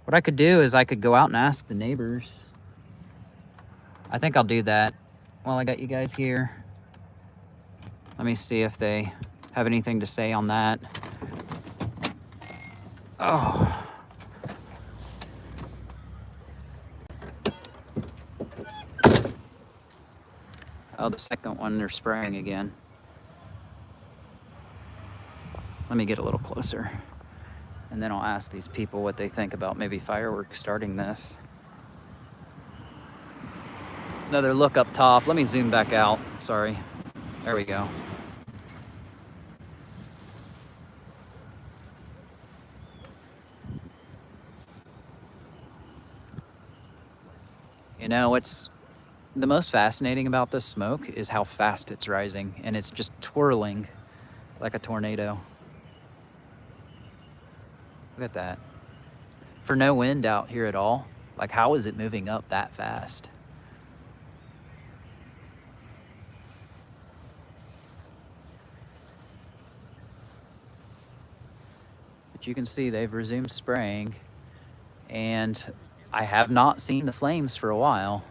What I could do is I could go out and ask the neighbors. I think I'll do that while I got you guys here. Let me see if they have anything to say on that. Oh. Oh, the second one, they're spraying again. Let me get a little closer. And then I'll ask these people what they think about maybe fireworks starting this. Another look up top. Let me zoom back out. Sorry. There we go. You know, what's the most fascinating about this smoke is how fast it's rising, and it's just twirling like a tornado. Look at that. For no wind out here at all. Like, how is it moving up that fast? But you can see they've resumed spraying, and I have not seen the flames for a while.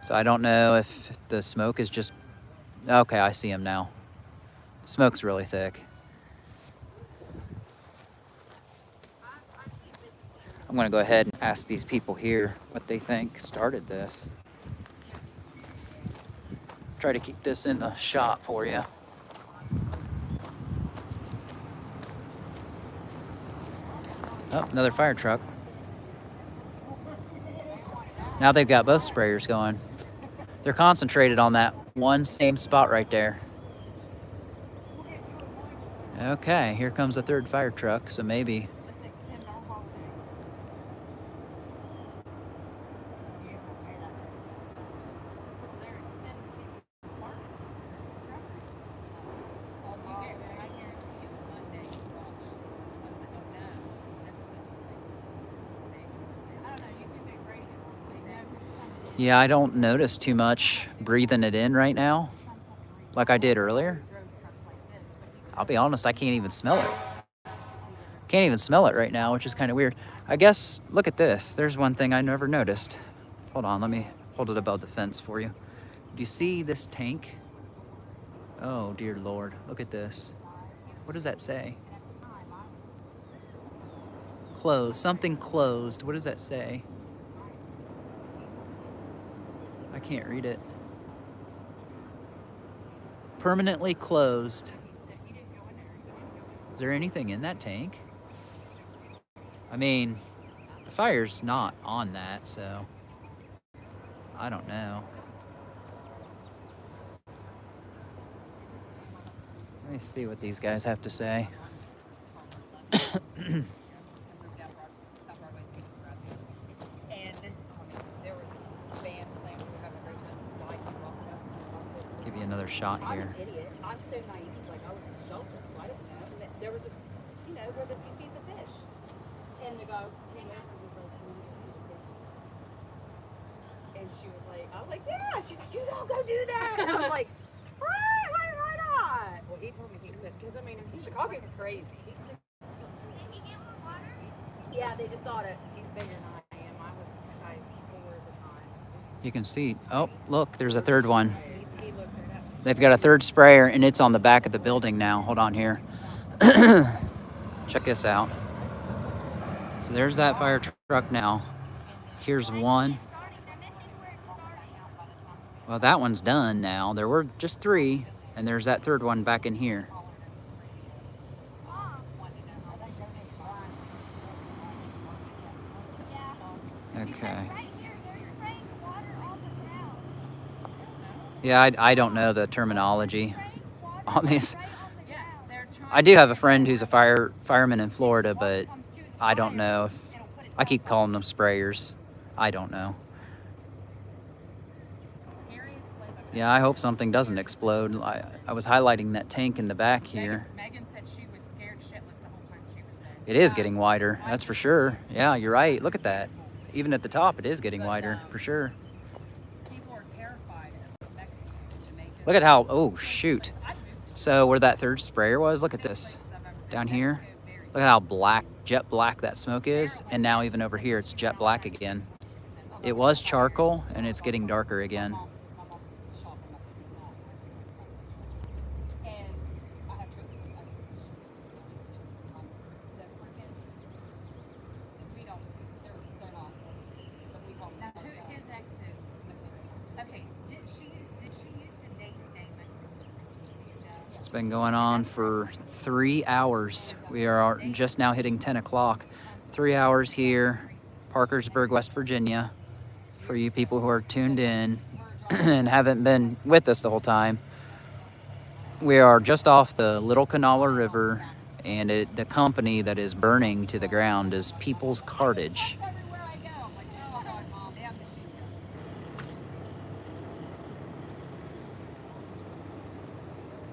So I don't know if the smoke is just... Okay, I see them now. The smoke's really thick. I'm gonna go ahead and ask these people here what they think started this. Try to keep this in the shot for you. Oh, another fire truck. Now they've got both sprayers going. They're concentrated on that one same spot right there. Okay, here comes a third fire truck, so maybe. Yeah, I don't notice too much breathing it in right now, like I did earlier. I'll be honest, I can't even smell it. Can't even smell it right now, which is kind of weird. I guess, look at this. There's one thing I never noticed. Hold on, let me hold it above the fence for you. Do you see this tank? Oh, dear Lord, look at this. What does that say? Closed, something closed. What does that say? I can't read it. Permanently closed. Is there anything in that tank? I mean, the fire's not on that, so I don't know. Let me see what these guys have to say. Give you another shot here. I'm an idiot. I'm so naive. Like, I was sheltered, so I didn't know. And there was this, you know, where you feed the fish. And the guy came out and was like, "Can you just feed the fish?" And she was like, I was like, "Yeah." She's like, "You don't go do that." And I was like, why not? Well, he told me he said, because I mean, Chicago's crazy. He's sick. Did he get more water? Yeah, they just thought it. He's bigger than I am. I was size 4 at the time. You can see, oh, look, there's a third one. He looked it up. They've got a third sprayer, and it's on the back of the building now. Hold on here. Check this out. So there's that fire truck now. Here's one. Well, that one's done now. There were just 3, and there's that third one back in here. Okay. Yeah, I don't know the terminology on these. I do have a friend who's a fireman in Florida, but I don't know. I keep calling them sprayers. I don't know. Yeah, I hope something doesn't explode. I was highlighting that tank in the back here. Megan said she was scared shitless the whole time she was there. It is getting wider, that's for sure. Yeah, you're right. Look at that. Even at the top, it is getting wider, for sure. People are terrified of Mexico, Jamaica. Look at how, oh, shoot. So where that third sprayer was, look at this. Down here, look at how black, jet black that smoke is. And now even over here, it's jet black again. It was charcoal, and it's getting darker again. It's been going on for 3 hours. We are just now hitting 10 o'clock. 3 hours here, Parkersburg, West Virginia. For you people who are tuned in and haven't been with us the whole time, we are just off the Little Kanawha River, and the company that is burning to the ground is People's Cartage.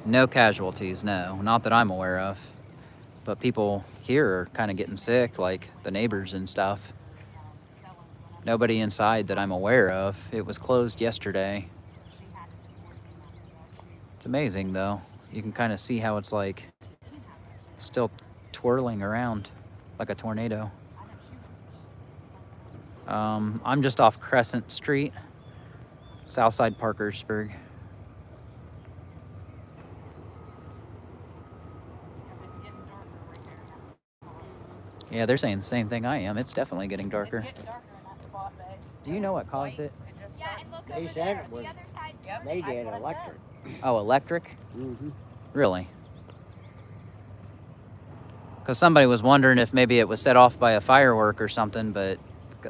No casualties, no, not that I'm aware of. But people here are kind of getting sick, like the neighbors and stuff. Nobody inside that I'm aware of. It was closed yesterday. It's amazing though. You can kind of see how it's like still twirling around like a tornado. I'm just off Crescent Street, Southside Parkersburg. Yeah, they're saying the same thing I am. It's definitely getting darker. It's getting darker in that spot, babe. Do you know what caused it? Yeah, and look They over said there. it was- The other side. Yep, They that's did what I electric. Oh, electric? Mm-hmm. Really? Because somebody was wondering if maybe it was set off by a firework or something, but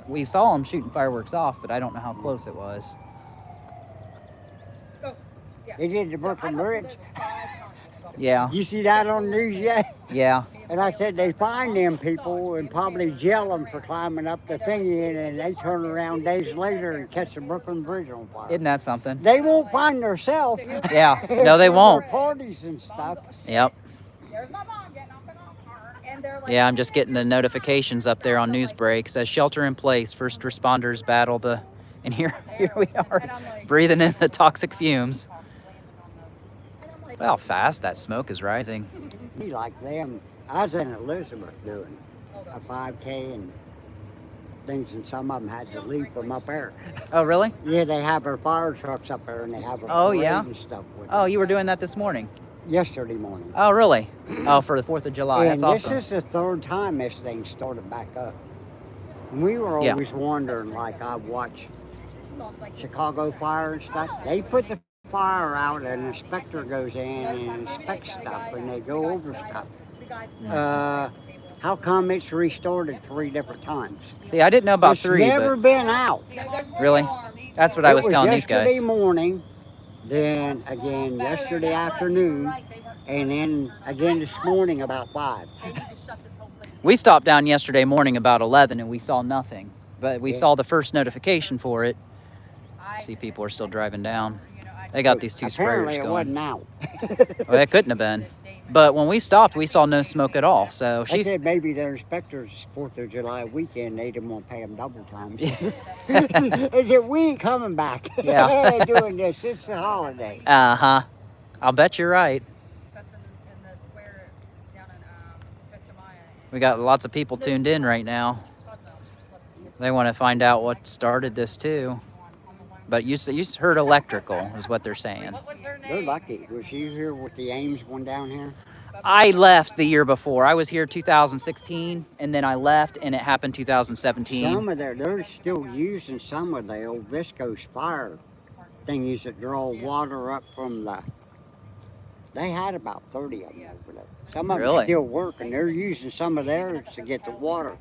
we saw them shooting fireworks off, but I don't know how close it was. They did the Brooklyn Bridge. Yeah, You see that on the news yet? yeah. And I said they find them people and probably jail them for climbing up the thingy, and they turn around days later and catch the Brooklyn Bridge on fire. Isn't that something? They won't find themselves. Yeah, no, they won't. Parties and stuff. Yep. There's my mom getting off the golf cart. And they're like, Yeah, I'm just getting the notifications up there on Newsbreak. Says shelter in place. First responders battle the... And here we are, breathing in the toxic fumes. Well, how fast that smoke is rising. Be like them. I was in Elizabeth doing a 5K and things, and some of them had to leave from up there. Oh, really? Yeah, they have their fire trucks up there, and they have a Oh, parade yeah? and stuff with Oh, them. you were doing that this morning? Yesterday morning. Oh, really? Oh, for the 4th of July. And That's this awesome. is the third time this thing started back up. And we were Yeah. always wondering, like I watch Chicago fire and stuff. They put the fire out, and an inspector goes in and inspects stuff, and they go over stuff. How come it's restarted 3 different times? See, I didn't know about It's 3, never been out. but really? That's what I was telling these yesterday guys. morning, then again yesterday afternoon, and then again this morning about 5. We stopped down yesterday morning about 11 and we saw nothing. But we Yeah. saw the first notification for it. See, people are still driving down. They got these 2 Apparently sprayers it going. wasn't out. Well, it couldn't have been. But when we stopped, we saw no smoke at all. So I she, said maybe their inspectors 4th of July weekend, they didn't want to pay them double time. They said, we ain't coming back. Yeah. Doing this. It's a holiday. uh-huh. I'll bet you're right. That's in the square down in Vista Maya. We got lots of people tuned in right now. They want to find out what started this too. But you heard electrical is what they're saying. What was their name? They're lucky. Was you here with the Ames one down here? I left the year before. I was here 2016, and then I left, and it happened 2017. Some of they're still using some of the old viscose fire thingies that draw water up from the. They had about 30 of them over there. Some of them Really? still work, and they're using some of theirs to get the water.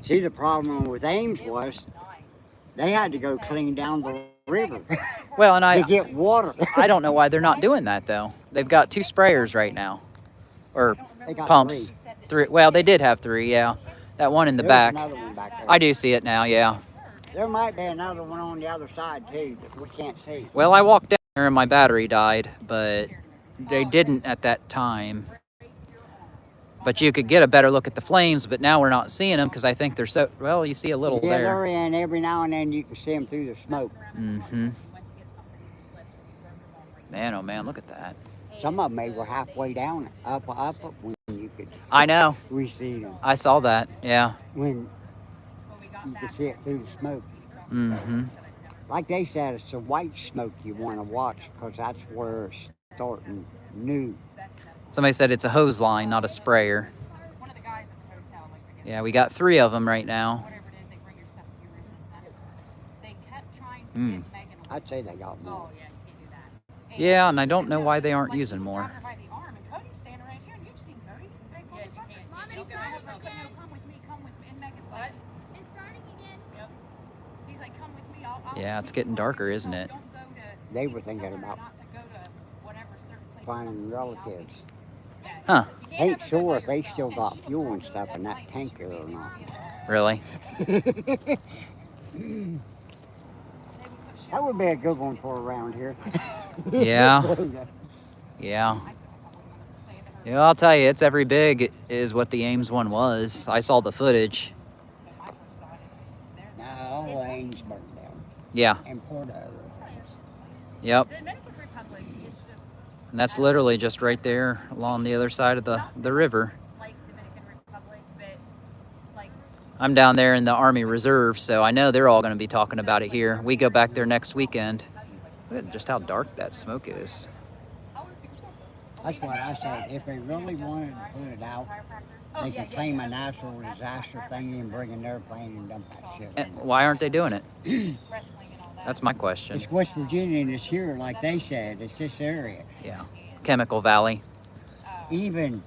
See, the problem with Ames was they had to go clean down the river Well, and to get water. I don't know why they're not doing that though. They've got 2 sprayers right now, or They got pumps. 3. Well, they did have 3. Yeah, that one in the There's back. another one back there. I do see it now. Yeah. There might be another one on the other side too, but we can't see. Well, I walked down there and my battery died, but they didn't at that time. But you could get a better look at the flames, but now we're not seeing them because I think they're so, well, you see a little Yeah, there. they're in every now and then. You can see them through the smoke. Mm-hmm. Man, oh man, look at that. Some of them they were halfway down, up when you could I know. we see them. I saw that. Yeah. When you could see it through the smoke. Mm-hmm. Like they said, it's the white smoke you want to watch because that's where it's starting new. Somebody said it's a hose line, not a sprayer. One of the guys at the hotel, like, they get Yeah, we got 3 of them right now. whatever it is, they bring your stuff to your room and stuff. They kept trying to Mm. get Megan. I'd say they got more. Oh yeah, you can't do that. Yeah, and I don't know why they aren't Like, using he's more. grabbing her by the arm, and Cody's standing right here, and you've seen Cody. He's a big motherfucker. Mom, He's it's like, starting no, again. come with me, and Megan's like, It's starting again. he's like, come with me. I'll Yeah, it's getting darker, isn't it? Don't go to, They were thinking tell her about not to go to whatever certain place. finding relatives. Huh. Ain't sure if they still got fuel and stuff in that tanker or not. Really? That would be a good one for around here. Yeah. Yeah. Yeah, I'll tell you, it's every big is what the Ames one was. I saw the footage. When I first saw it, No, all the lanes burned down. Yeah, And poured other things. yep. the Dominican Republic is just And that's literally just right there along the other side of the river. like Dominican Republic, but like I'm down there in the Army Reserve, so I know they're all going to be talking about it here. We go back there next weekend. Look at just how dark that smoke is. That's what I said. If they really wanted to put it out, they could claim a natural disaster thing and bring an airplane and dump that shit. And why aren't they doing it? wrestling and all that. That's my question. It's West Virginia and it's here, like they said. It's this area. Yeah. Chemical Valley. Even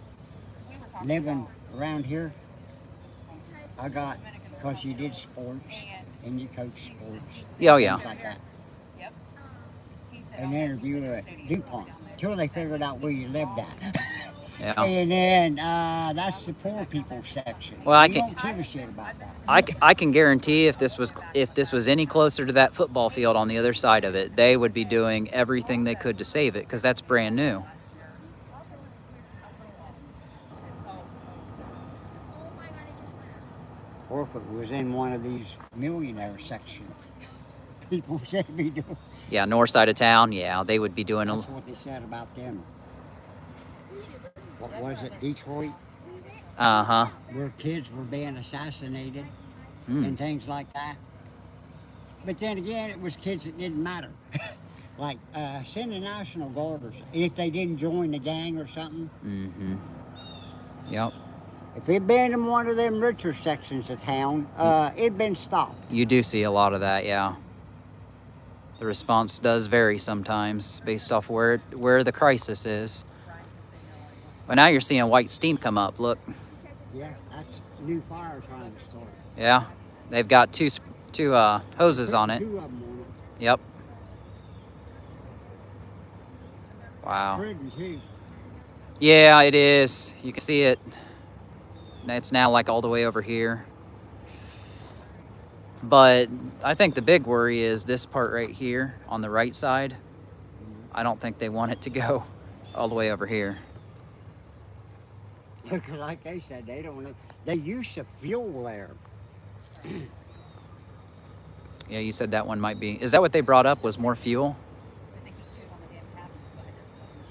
We were talking living around here, I got, because you did sports and you coached sports. Oh, yeah. Things like that. Yep. He said, An interview at DuPont till they figured out where you lived at. Yeah. And then that's the poor people section. Well, I You can- don't give a shit about that. I can guarantee if this was any closer to that football field on the other side of it, they would be doing everything they could to save it because that's brand new. Or if it was in one of these millionaire sections, people said be doing. Yeah, north side of town. Yeah, they would be doing a. That's what they said about them. What was it, Detroit, Uh-huh. where kids were being assassinated Mm. and things like that. But then again, it was kids that didn't matter. Like send the National Guard or something. If they didn't join the gang or something. Mm-hmm. Yep. If it'd been in one of them richer sections of town, it'd been stopped. You do see a lot of that, yeah. The response does vary sometimes based off where the crisis is. But now you're seeing white steam come up. Look, Yeah, that's new fire trying to start. yeah, they've got two hoses on it. Two of them on it. Yep. Wow. Spreading too. Yeah, it is. You can see it. It's now like all the way over here. But I think the big worry is this part right here on the right side. I don't think they want it to go all the way over here. Look, like they said, they don't know. They used to fuel there. Yeah, you said that one might be. Is that what they brought up, was more fuel? I think he chewed on the damn cabin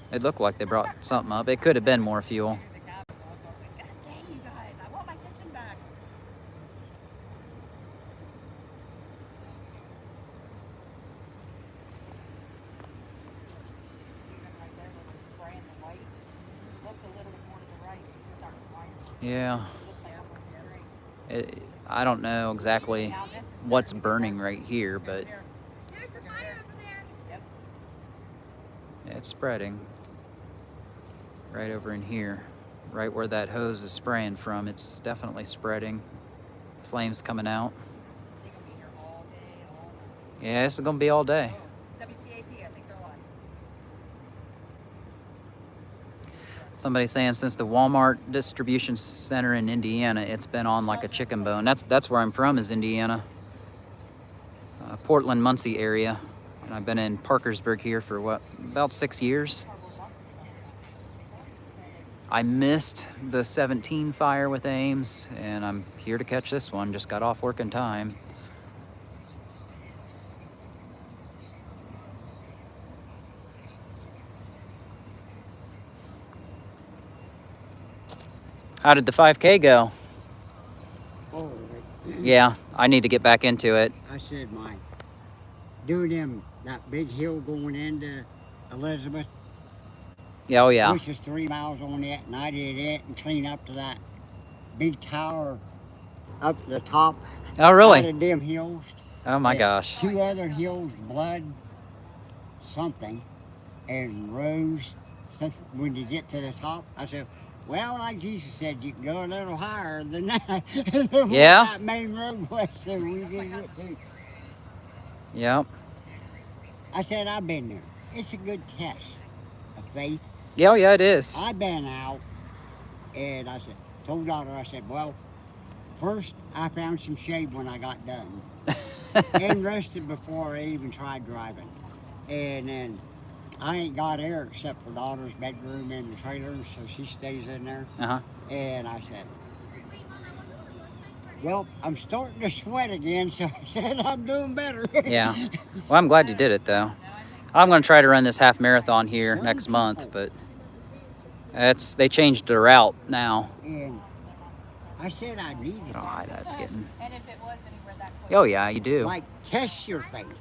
inside. It looked like they brought something up. It could have been more fuel. The cabin, so I was like, God dang you guys, I want my kitchen back. Even right there where they're spraying the white, look a little bit more to the right, start fire. Yeah. It looks like almost straight. I don't know exactly Now this is what's starting to burning get right here, but there. There's the fire over there. Yep. it's spreading. Right over in here. Right where that hose is spraying from, it's definitely spreading. Flames coming out. They're gonna be here all day, all night. Yeah, this is gonna be all day. WTAP, I think they're live. Somebody saying since the Walmart distribution center in Indiana, it's been on like a chicken bone. That's where I'm from, is Indiana. Portland, Muncie area. And I've been in Parkersburg here for what, about 6 years. I missed the 17 fire with Ames, and I'm here to catch this one. Just got off work in time. How did the 5K go? Oh, Yeah, I need to get back into it. I said mine. Doing that big hill going into Elizabeth, Yeah, oh yeah. which is 3 miles on it, and I did it and clean up to that big tower up the top. Oh Out really? of them hills. Oh my Yeah, gosh. 2 other hills, Blood, something, and Rose. So when you get to the top, I said, well, like Jesus said, you can go a little higher than that. than Yeah. That main road was, so we did it too. Yep. I said, I've been there. It's a good test of faith. Yeah, oh yeah, it is. I've been out, and I said, told daughter, I said, well, first I found some shade when I got done. And rested before I even tried driving. And then I ain't got air except for daughter's bedroom and the trailer, so she stays in there. Uh-huh. And I said, well, I'm starting to sweat again, so I said I'm doing better. Yeah. Well, I'm glad you did it, though. I'm going to try to run this half marathon here Some next people- month, but they changed the route now. And I said I needed Oh, it. that's getting... And if it was anywhere that close. Oh, yeah, you do. Like, test your faith.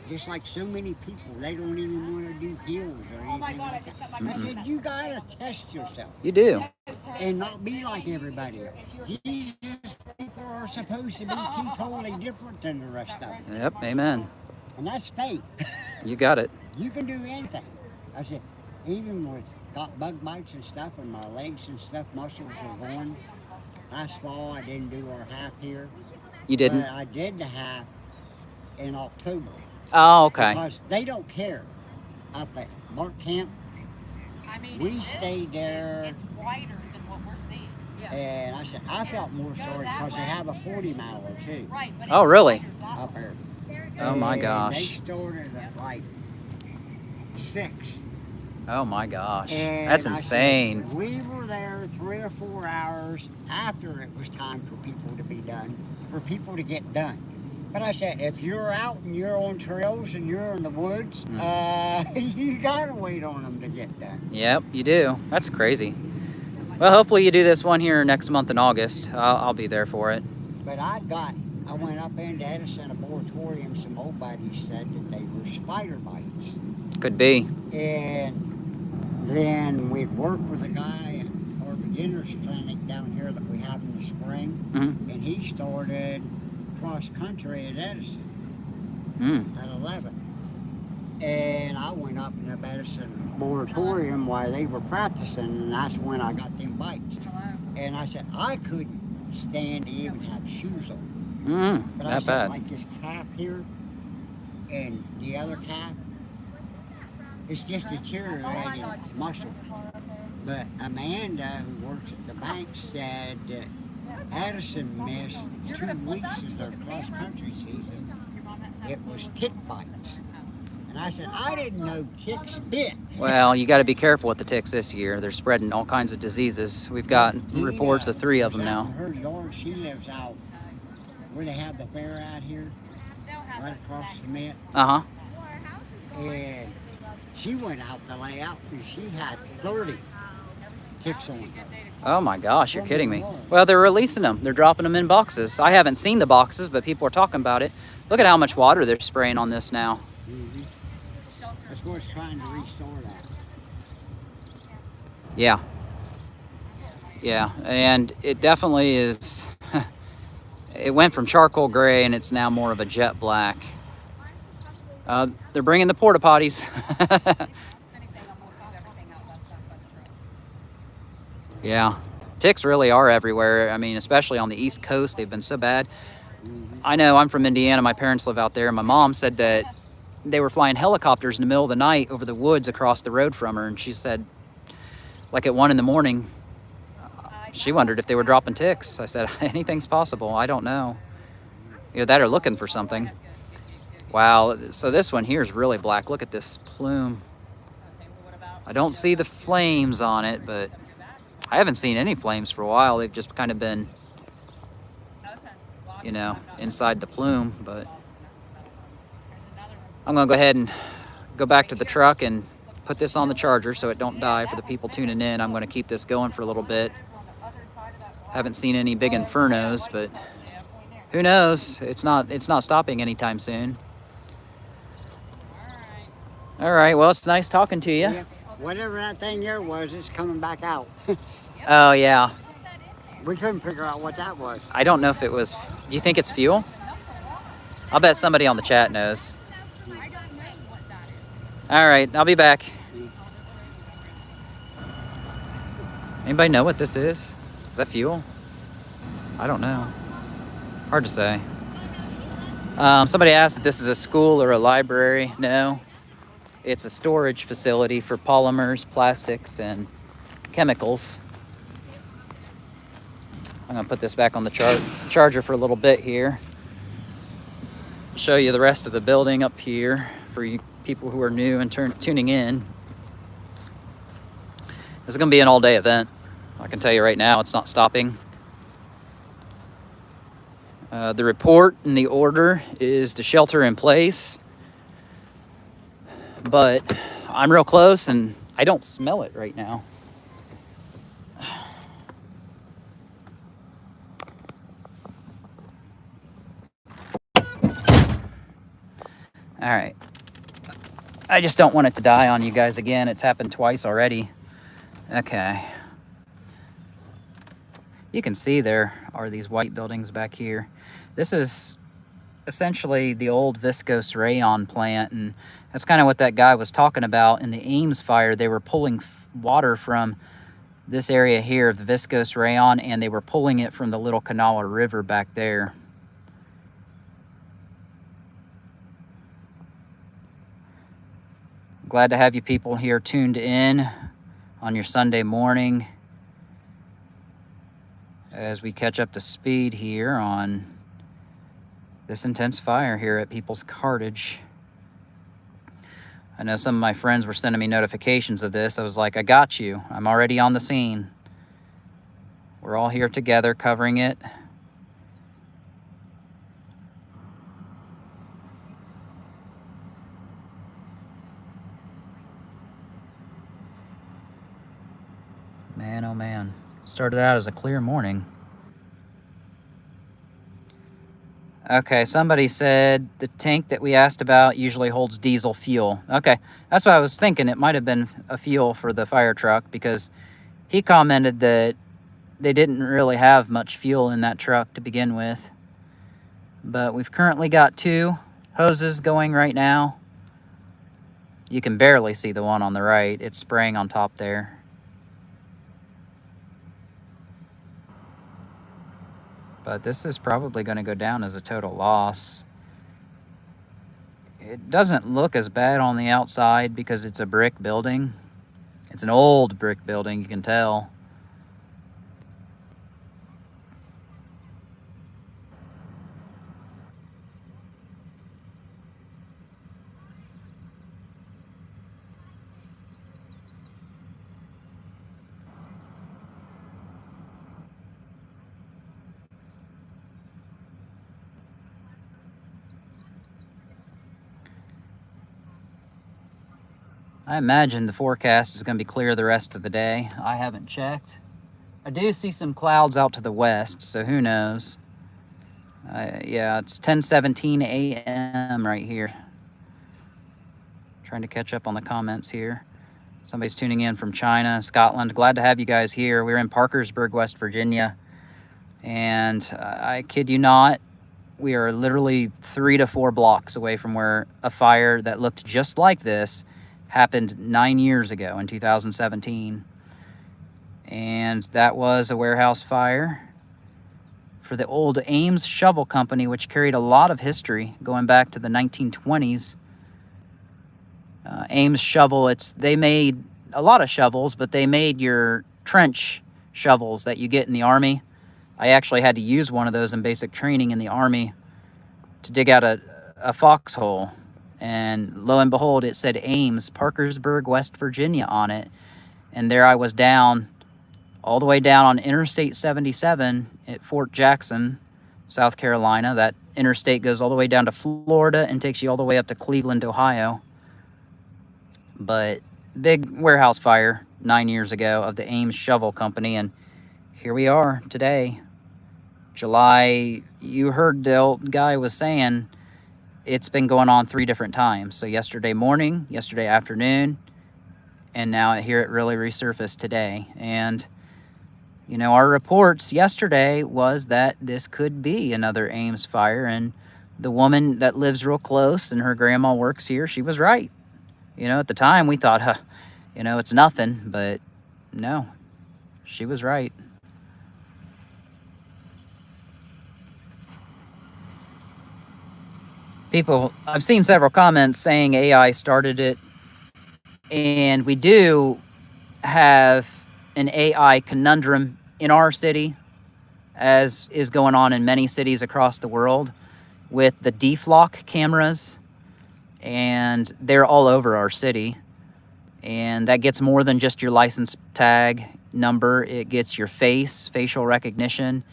Just like so many people, they don't even want to do heals or anything Oh my God, I like just that. got my I said, you gotta test yourself You do. and not be like everybody else. Jesus people are supposed to be totally different than the rest of them. Yep, amen. And that's faith. You got it. You can do anything. I said, even with got bug bites and stuff and my legs and stuff, muscles are going. Last fall, I didn't do our half here. You didn't? But I did the half in October. Oh, okay. Because they don't care up at Mark Camp. I mean, We it is- stayed there. It's wider than what we're seeing. And I said, I felt more sorry because they have a 40 miler too Right. But Oh, it's really? wider that up there. Oh, my And gosh. They started at like 6. Oh, my gosh. And That's I said, insane. we were there 3 or 4 hours after it was time for people to be done, for people to get done. But I said, if you're out and you're on trails and you're in the woods, you gotta wait on them to get done. Yep, you do. That's crazy. Well, hopefully you do this one here next month in August. I'll be there for it. But I went up into Edison Laboratorium, some old buddies said that they were spider bites. Could be. And then we'd work with a guy at our beginner's clinic down here that we have in the spring. Mm-hmm. And he started cross country at Edison at 11. And I went up in the Edison Laboratorium while they were practicing, and that's when I got them bites. And I said, I couldn't stand to even have shoes on. But I Not said, bad. like this calf here and the other calf, it's just deteriorating muscle. But Amanda, who works at the bank, said that Addison missed 2 weeks of their cross-country season. It was tick bites. And I said, I didn't know ticks bit. Well, you got to be careful with the ticks this year. They're spreading all kinds of diseases. We've got reports of 3 of them was out now. in her yard, she lives out where they have the fair out here, right across the Met. Uh-huh. And she went out to lay out and she had 30 ticks on her. Oh my gosh, you're kidding me. Well, they're releasing them. They're dropping them in boxes. I haven't seen the boxes, but people are talking about it. Look at how much water they're spraying on this now. That's what's trying to restore that. Yeah. Yeah, and it definitely is. It went from charcoal gray and it's now more of a jet black. They're bringing the porta potties. Yeah, ticks really are everywhere. I mean, especially on the East Coast, they've been so bad. I know, I'm from Indiana. My parents live out there. My mom said that they were flying helicopters in the middle of the night over the woods across the road from her, and she said, like at 1 in the morning, she wondered if they were dropping ticks. I said, anything's possible. I don't know. Either that or looking for something. Wow, so this one here is really black. Look at this plume. I don't see the flames on it, but I haven't seen any flames for a while. They've just kind of been, you know, inside the plume. But I'm gonna go ahead and go back to the truck and put this on the charger so it don't die for the people tuning in. I'm gonna keep this going for a little bit. Haven't seen any big infernos, but who knows? It's not stopping anytime soon. All right, well, it's nice talking to you. Yeah. Whatever that thing there was, it's coming back out. Oh, yeah. We couldn't figure out what that was. I don't know if it was, do you think it's fuel? I'll bet somebody on the chat knows. All right, I'll be back. Anybody know what this is? Is that fuel? I don't know. Hard to say. Somebody asked if this is a school or a library. No. It's a storage facility for polymers, plastics, and chemicals. I'm gonna put this back on the charger for a little bit here. Show you the rest of the building up here for you people who are new and tuning in. This is going to be an all-day event. I can tell you right now, it's not stopping. The report and the order is to shelter in place, but I'm real close and I don't smell it right now. All right. I just don't want it to die on you guys again. It's happened twice already. Okay. You can see there are these white buildings back here. This is essentially the old viscose rayon plant, and that's kind of what that guy was talking about in the Ames fire. They were pulling water from this area here of the viscose rayon, and they were pulling it from the Little Kanawha River back there. Glad to have you people here tuned in on your Sunday morning as we catch up to speed here on this intense fire here at People's Cartage. I know some of my friends were sending me notifications of this. I was like, I got you. I'm already on the scene. We're all here together covering it. Man, oh man. Started out as a clear morning. Okay, somebody said the tank that we asked about usually holds diesel fuel. Okay, that's what I was thinking. It might have been a fuel for the fire truck because he commented that they didn't really have much fuel in that truck to begin with. But we've currently got 2 hoses going right now. You can barely see the one on the right. It's spraying on top there. But this is probably going to go down as a total loss. It doesn't look as bad on the outside because it's a brick building. It's an old brick building, you can tell. I imagine the forecast is going to be clear the rest of the day. I haven't checked. I do see some clouds out to the west, so who knows. Yeah, it's 10:17 a.m. right here. Trying to catch up on the comments here. Somebody's tuning in from China, Scotland. Glad to have you guys here. We're in Parkersburg, West Virginia. And I kid you not, we are literally 3 to 4 blocks away from where a fire that looked just like this happened 9 years ago in 2017. And that was a warehouse fire for the old Ames Shovel Company, which carried a lot of history going back to the 1920s. Ames Shovel, they made a lot of shovels, but they made your trench shovels that you get in the Army. I actually had to use one of those in basic training in the Army to dig out a foxhole. And lo and behold, it said Ames, Parkersburg, West Virginia on it. And there I was down, all the way down on Interstate 77 at Fort Jackson, South Carolina. That interstate goes all the way down to Florida and takes you all the way up to Cleveland, Ohio. But big warehouse fire 9 years ago of the Ames Shovel Company. And here we are today, July. You heard the old guy was saying it's been going on 3 different times. So yesterday morning, yesterday afternoon, and now here it really resurfaced today. And, you know, our reports yesterday was that this could be another Ames fire. And the woman that lives real close and her grandma works here, she was right. You know, at the time we thought, you know, it's nothing, but no, she was right. People, I've seen several comments saying AI started it, and we do have an AI conundrum in our city, as is going on in many cities across the world, with the deflock cameras. and they're all over our city. And that gets more than just your license tag number. It gets your face, facial recognition.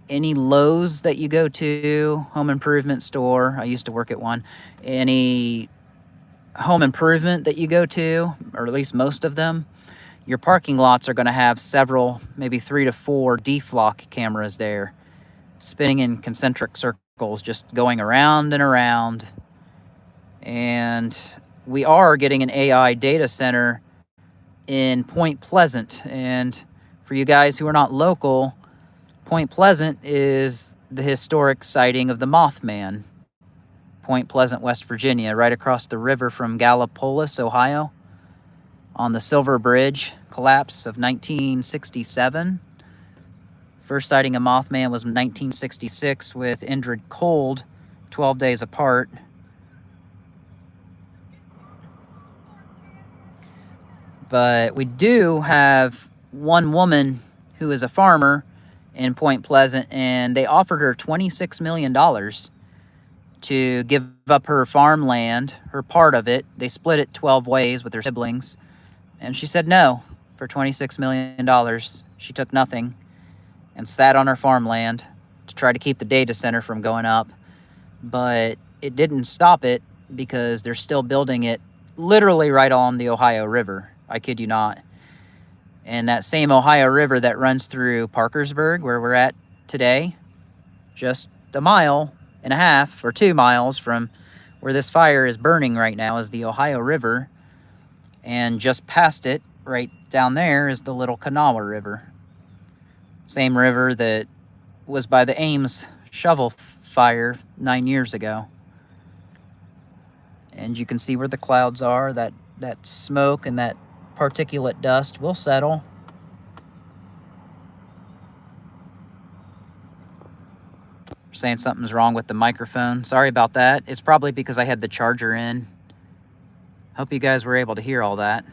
Any Lowe's that you go to, home improvement store, I used to work at one, any home improvement that you go to, or at least most of them, your parking lots are going to have several, maybe 3 to 4 D-flock cameras there, spinning in concentric circles, just going around and around. And we are getting an AI data center in Point Pleasant. And for you guys who are not local, Point Pleasant is the historic siting of the Mothman. Point Pleasant, West Virginia, right across the river from Gallipolis, Ohio, on the Silver Bridge collapse of 1967. First sighting of Mothman was 1966 with Indrid Cold, 12 days apart. But we do have one woman who is a farmer in Point Pleasant, and they offered her $26 million to give up her farmland, her part of it. They split it 12 ways with her siblings, and she said no for $26 million. She took nothing and sat on her farmland to try to keep the data center from going up. But it didn't stop it, because they're still building it literally right on the Ohio River. I kid you not. And that same Ohio River that runs through Parkersburg, where we're at today, just a mile and a half or 2 miles from where this fire is burning right now, is the Ohio River. And just past it, right down there, is the Little Kanawha River. Same river that was by the Ames shovel fire 9 years ago. And you can see where the clouds are. That smoke and that particulate dust will settle. Saying something's wrong with the microphone. Sorry about that. It's probably because I had the charger in. Hope you guys were able to hear all that.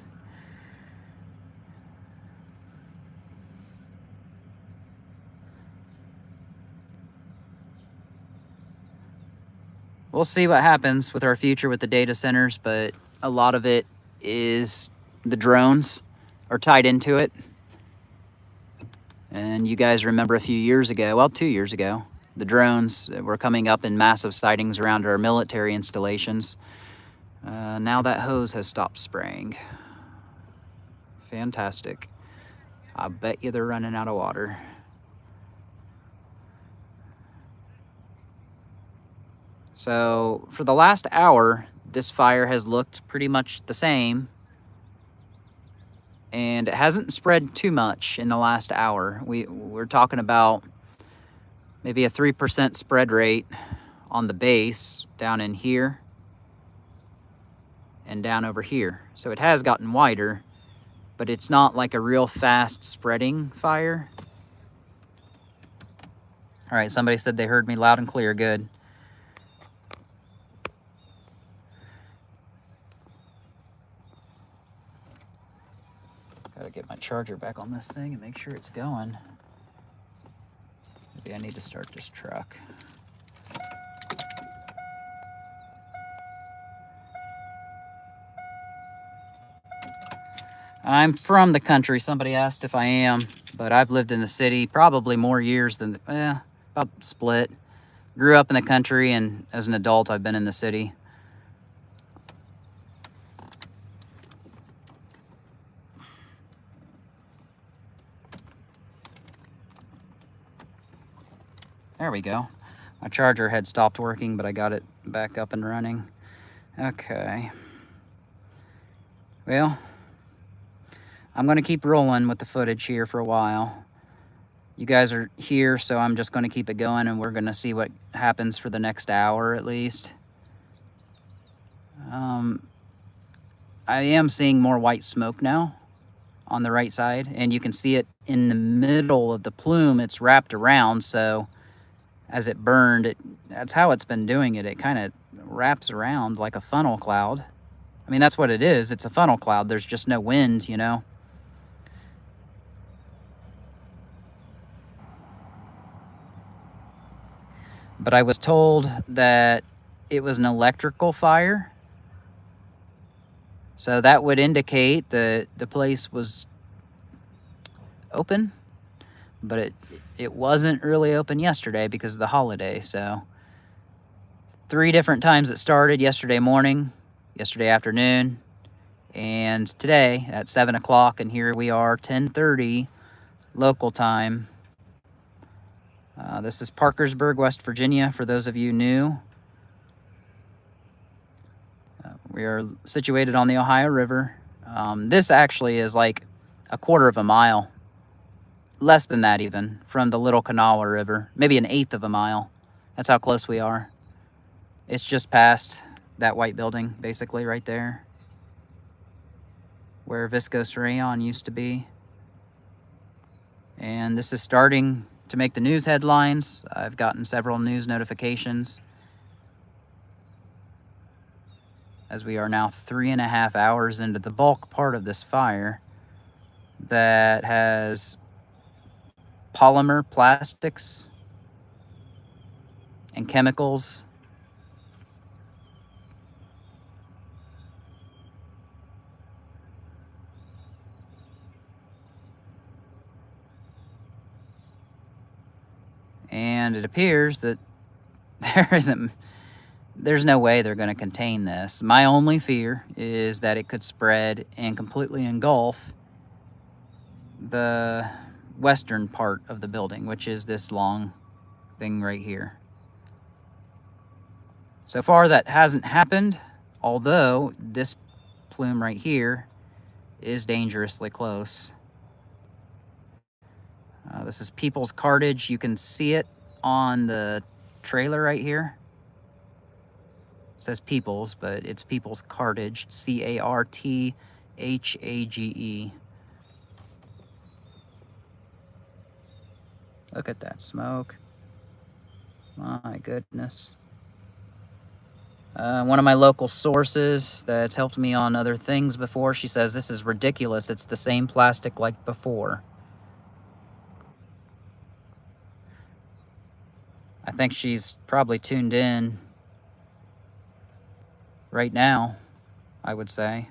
We'll see what happens with our future with the data centers, but a lot of it is the drones are tied into it. And you guys remember a few years ago, well, 2 years ago, the drones were coming up in massive sightings around our military installations. Now that hose has stopped spraying. Fantastic. I bet you they're running out of water. So for the last hour, this fire has looked pretty much the same. And it hasn't spread too much in the last hour. We're talking about maybe a 3% spread rate on the base down in here and down over here. So it has gotten wider, but it's not like a real fast spreading fire. All right, somebody said they heard me loud and clear. Good. Gotta get my charger back on this thing and make sure it's going. Maybe I need to start this truck. I'm from the country. Somebody asked if I am, but I've lived in the city probably more years than, about split. Grew up in the country, and as an adult, I've been in the city. There we go. My charger had stopped working, but I got it back up and running. Okay. Well, I'm going to keep rolling with the footage here for a while. You guys are here, so I'm just going to keep it going, and we're going to see what happens for the next hour at least. I am seeing more white smoke now on the right side, and you can see it in the middle of the plume. It's wrapped around, so as it burned, that's how it's been doing it. It kind of wraps around like a funnel cloud. I mean, that's what it is. It's a funnel cloud. There's just no wind, you know. But I was told that it was an electrical fire. So that would indicate that the place was open, but it wasn't really open yesterday because of the holiday. So 3 different times it started: yesterday morning, yesterday afternoon, and today at 7 o'clock. And here we are, 10:30 local time. This is Parkersburg, West Virginia, for those of you new. We are situated on the Ohio River. This actually is like a quarter of a mile, less than that even, from the Little Kanawha River, maybe an eighth of a mile. That's how close we are. It's just past that white building, basically, right there, where viscose rayon used to be. And this is starting to make the news headlines. I've gotten several news notifications, as we are now 3.5 hours into the bulk part of this fire that has polymer plastics and chemicals. And it appears that there's no way they're going to contain this. My only fear is that it could spread and completely engulf the western part of the building, which is this long thing right here. So far that hasn't happened, although this plume right here is dangerously close. This is People's Cartage. You can see it on the trailer right here. It says People's, but it's People's Cartage, Carthage. Look at that smoke. My goodness. One of my local sources that's helped me on other things before, she says, this is ridiculous. It's the same plastic like before. I think she's probably tuned in right now, I would say.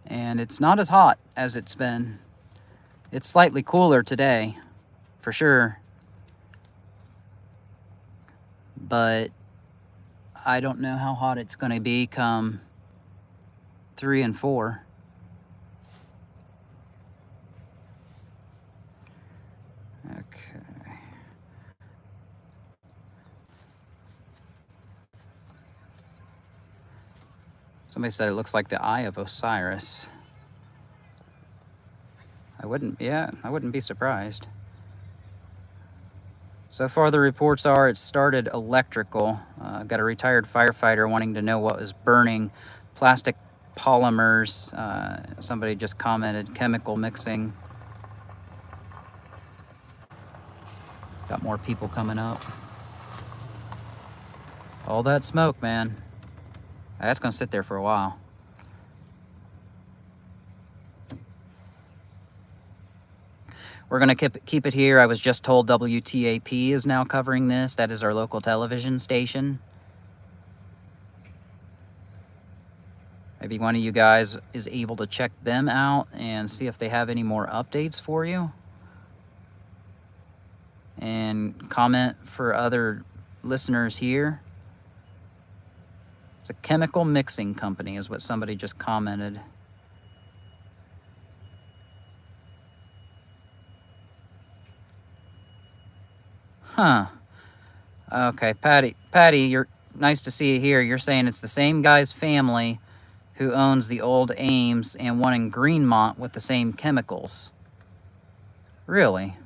And it's not as hot as it's been. It's slightly cooler today, for sure. But I don't know how hot it's going to be come 3 and 4. Okay. Somebody said it looks like the Eye of Osiris. I wouldn't be surprised. So far the reports are it started electrical. Got a retired firefighter wanting to know what was burning. Plastic polymers. Somebody just commented chemical mixing. Got more people coming up. All that smoke, man. That's gonna sit there for a while. We're going to keep it here. I was just told WTAP is now covering this. That is our local television station. Maybe one of you guys is able to check them out and see if they have any more updates for you. And comment for other listeners here. It's a chemical mixing company is what somebody just commented. Huh. Okay, Patty, you're nice to see you here. You're saying it's the same guy's family who owns the old Ames and one in Greenmont with the same chemicals. Really?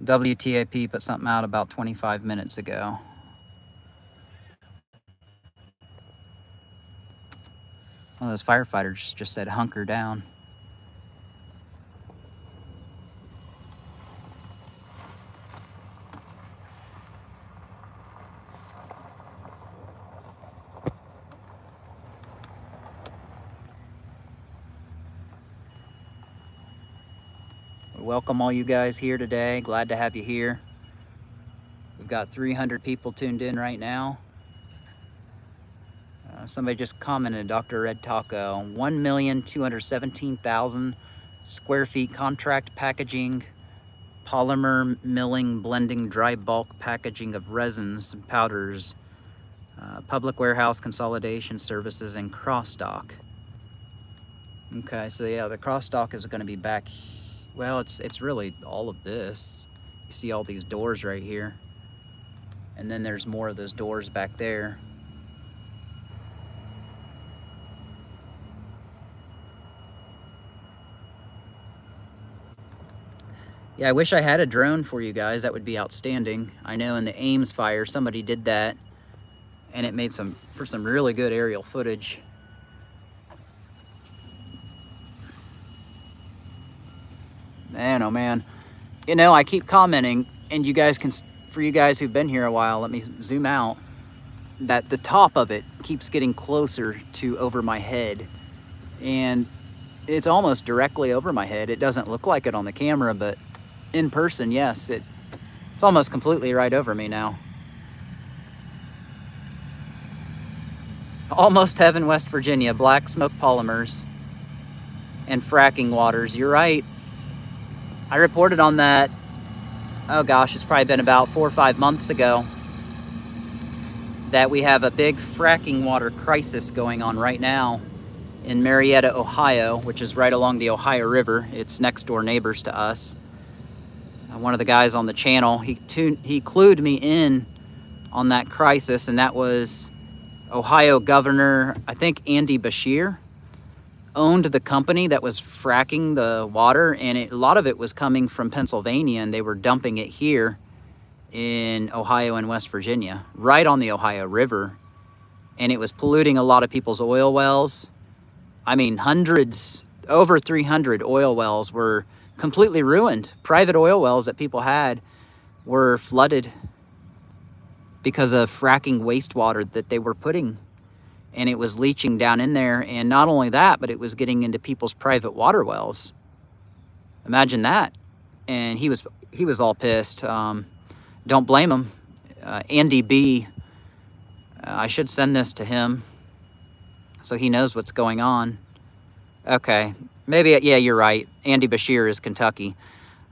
WTAP put something out about 25 minutes ago. One of those firefighters just said hunker down. welcome all you guys here today. Glad to have you here. We've got 300 people tuned in right now. Somebody just commented, Dr. Red Taco, 1,217,000 square feet contract packaging, polymer milling, blending, dry bulk packaging of resins and powders, public warehouse consolidation services, and cross stock. Okay, so yeah, the cross stock is going to be back. Well, it's really all of this. You see all these doors right here, and then there's more of those doors back there. Yeah, I wish I had a drone for you guys. That would be outstanding. I know in the Ames fire, somebody did that, and it made for some really good aerial footage. Man, oh man. You know, I keep commenting, and you guys can, for you guys who've been here a while, let me zoom out, that the top of it keeps getting closer to over my head. And it's almost directly over my head. It doesn't look like it on the camera, but in person, yes, it's almost completely right over me now. Almost heaven, West Virginia, black smoke polymers and fracking waters. You're right. I reported on that, oh gosh, it's probably been about 4 or 5 months ago, that we have a big fracking water crisis going on right now in Marietta, Ohio, which is right along the Ohio River. It's next door neighbors to us. One of the guys on the channel, he clued me in on that crisis, and that was Ohio Governor, I think Andy Beshear, owned the company that was fracking the water, and a lot of it was coming from Pennsylvania, and they were dumping it here in Ohio and West Virginia, right on the Ohio River, and it was polluting a lot of people's oil wells. I mean, hundreds, over 300 oil wells were completely ruined. Private oil wells that people had were flooded because of fracking wastewater that they were putting, and it was leaching down in there. And not only that, but it was getting into people's private water wells. Imagine that. And he was all pissed. Don't blame him. Andy B, I should send this to him so he knows what's going on. Okay, maybe, yeah, you're right. Andy Beshear is Kentucky.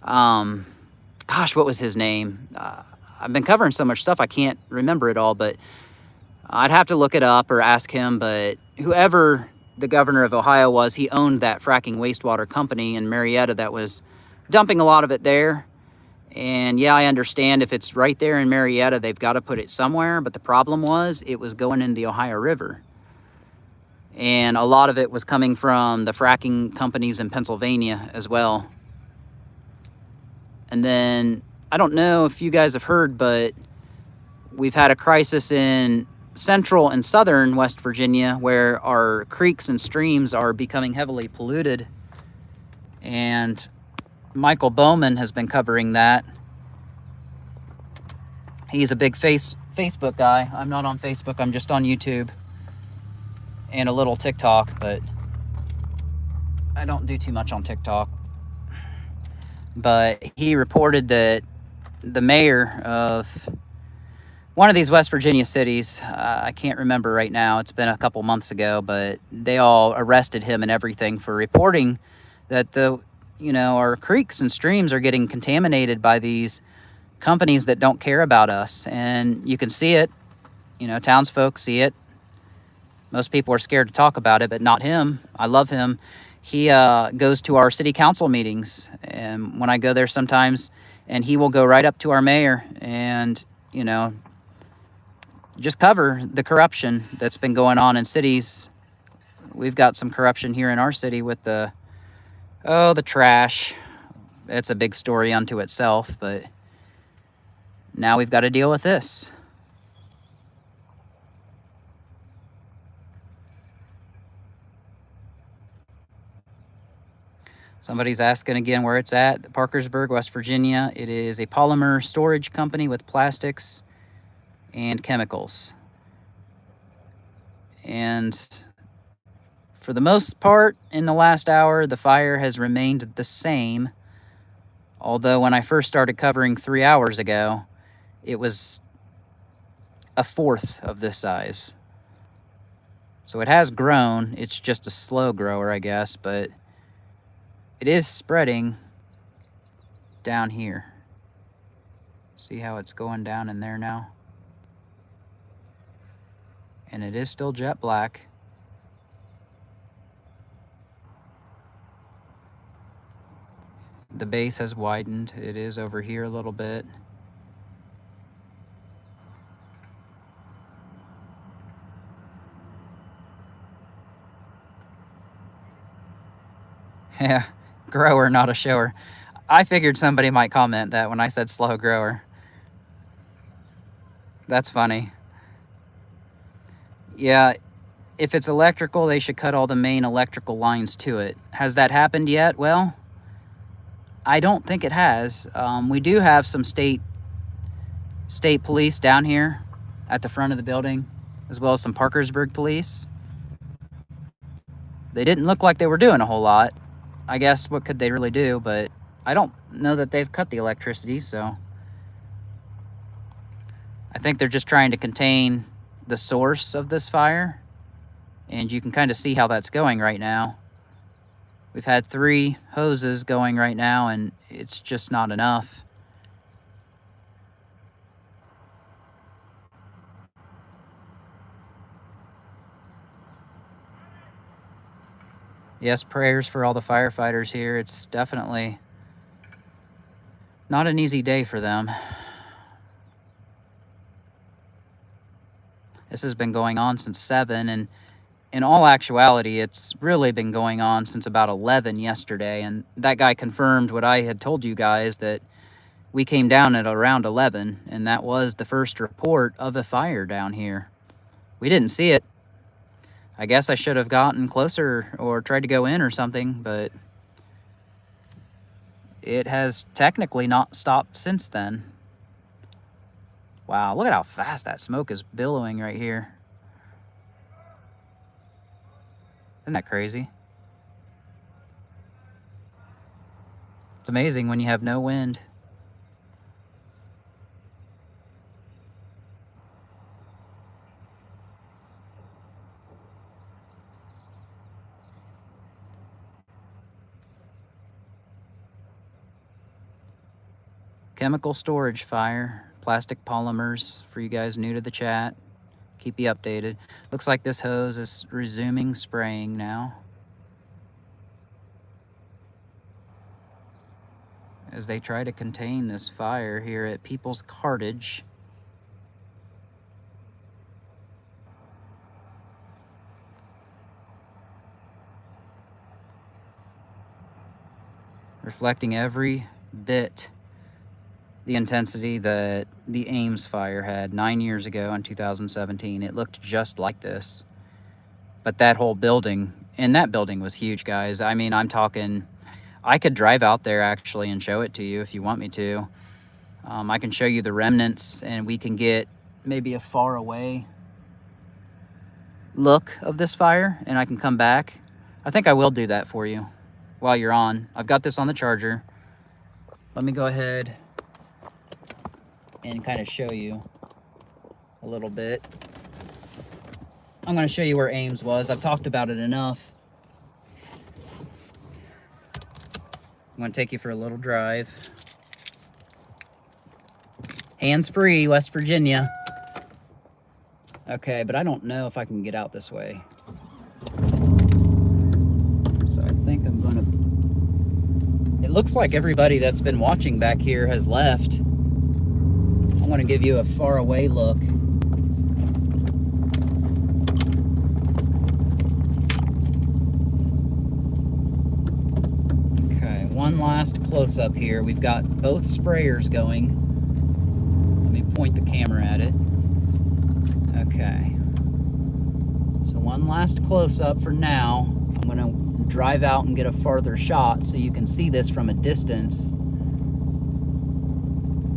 Gosh, what was his name? I've been covering so much stuff, I can't remember it all, but I'd have to look it up or ask him. But whoever the governor of Ohio was, he owned that fracking wastewater company in Marietta that was dumping a lot of it there. And yeah, I understand if it's right there in Marietta, they've got to put it somewhere. But the problem was it was going in the Ohio River. And a lot of it was coming from the fracking companies in Pennsylvania as well. And then, I don't know if you guys have heard, but we've had a crisis in central and southern West Virginia where our creeks and streams are becoming heavily polluted. And Michael Bowman has been covering that. He's a big Facebook guy. I'm not on Facebook, I'm just on YouTube and a little TikTok, but I don't do too much on TikTok. But he reported that the mayor of one of these West Virginia cities, I can't remember right now, it's been a couple months ago, but they all arrested him and everything for reporting that our creeks and streams are getting contaminated by these companies that don't care about us. And you can see it, townsfolk see it. Most people are scared to talk about it, but not him. I love him. He goes to our city council meetings, and when I go there sometimes, and he will go right up to our mayor and, just cover the corruption that's been going on in cities. We've got some corruption here in our city with the trash. It's a big story unto itself, but now we've got to deal with this. Somebody's asking again where it's at. Parkersburg, West Virginia. It is a polymer storage company with plastics and chemicals. And for the most part, in the last hour, the fire has remained the same. Although when I first started covering 3 hours ago, it was a fourth of this size. So it has grown. It's just a slow grower, I guess, but it is spreading down here. See how it's going down in there now? And it is still jet black. The base has widened. It is over here a little bit. Yeah, grower, not a shower. I figured somebody might comment that when I said slow grower. That's funny. Yeah, if it's electrical, they should cut all the main electrical lines to it. Has that happened yet? Well, I don't think it has. We do have some state police down here at the front of the building, as well as some Parkersburg police. They didn't look like they were doing a whole lot. I guess what could they really do, but I don't know that they've cut the electricity, so I think they're just trying to contain the source of this fire, and you can kind of see how that's going right now. We've had 3 hoses going right now, and it's just not enough. Yes, prayers for all the firefighters here. It's definitely not an easy day for them. This has been going on since 7, and in all actuality, it's really been going on since about 11 yesterday, and that guy confirmed what I had told you guys, that we came down at around 11, and that was the first report of a fire down here. We didn't see it. I guess I should have gotten closer or tried to go in or something, but it has technically not stopped since then. Wow, look at how fast that smoke is billowing right here. Isn't that crazy? It's amazing when you have no wind. Chemical storage fire, plastic polymers for you guys new to the chat. Keep you updated. Looks like this hose is resuming spraying now, as they try to contain this fire here at People's Cartage. Reflecting every bit the intensity that the Ames fire had 9 years ago in 2017. It looked just like this. But that whole building, and that building was huge, guys. I mean, I'm talking, I could drive out there actually and show it to you if you want me to. I can show you the remnants, and we can get maybe a far away look of this fire, and I can come back. I think I will do that for you while you're on. I've got this on the charger. Let me go ahead and kind of show you a little bit. I'm going to show you where Ames was. I've talked about it enough. I'm going to take you for a little drive. Hands-free, West Virginia. Okay, but I don't know if I can get out this way. So I think I'm going to... It looks like everybody that's been watching back here has left. I'm going to give you a far away look. Okay, one last close-up here. We've got both sprayers going. Let me point the camera at it. Okay. So one last close-up for now. I'm going to drive out and get a farther shot so you can see this from a distance.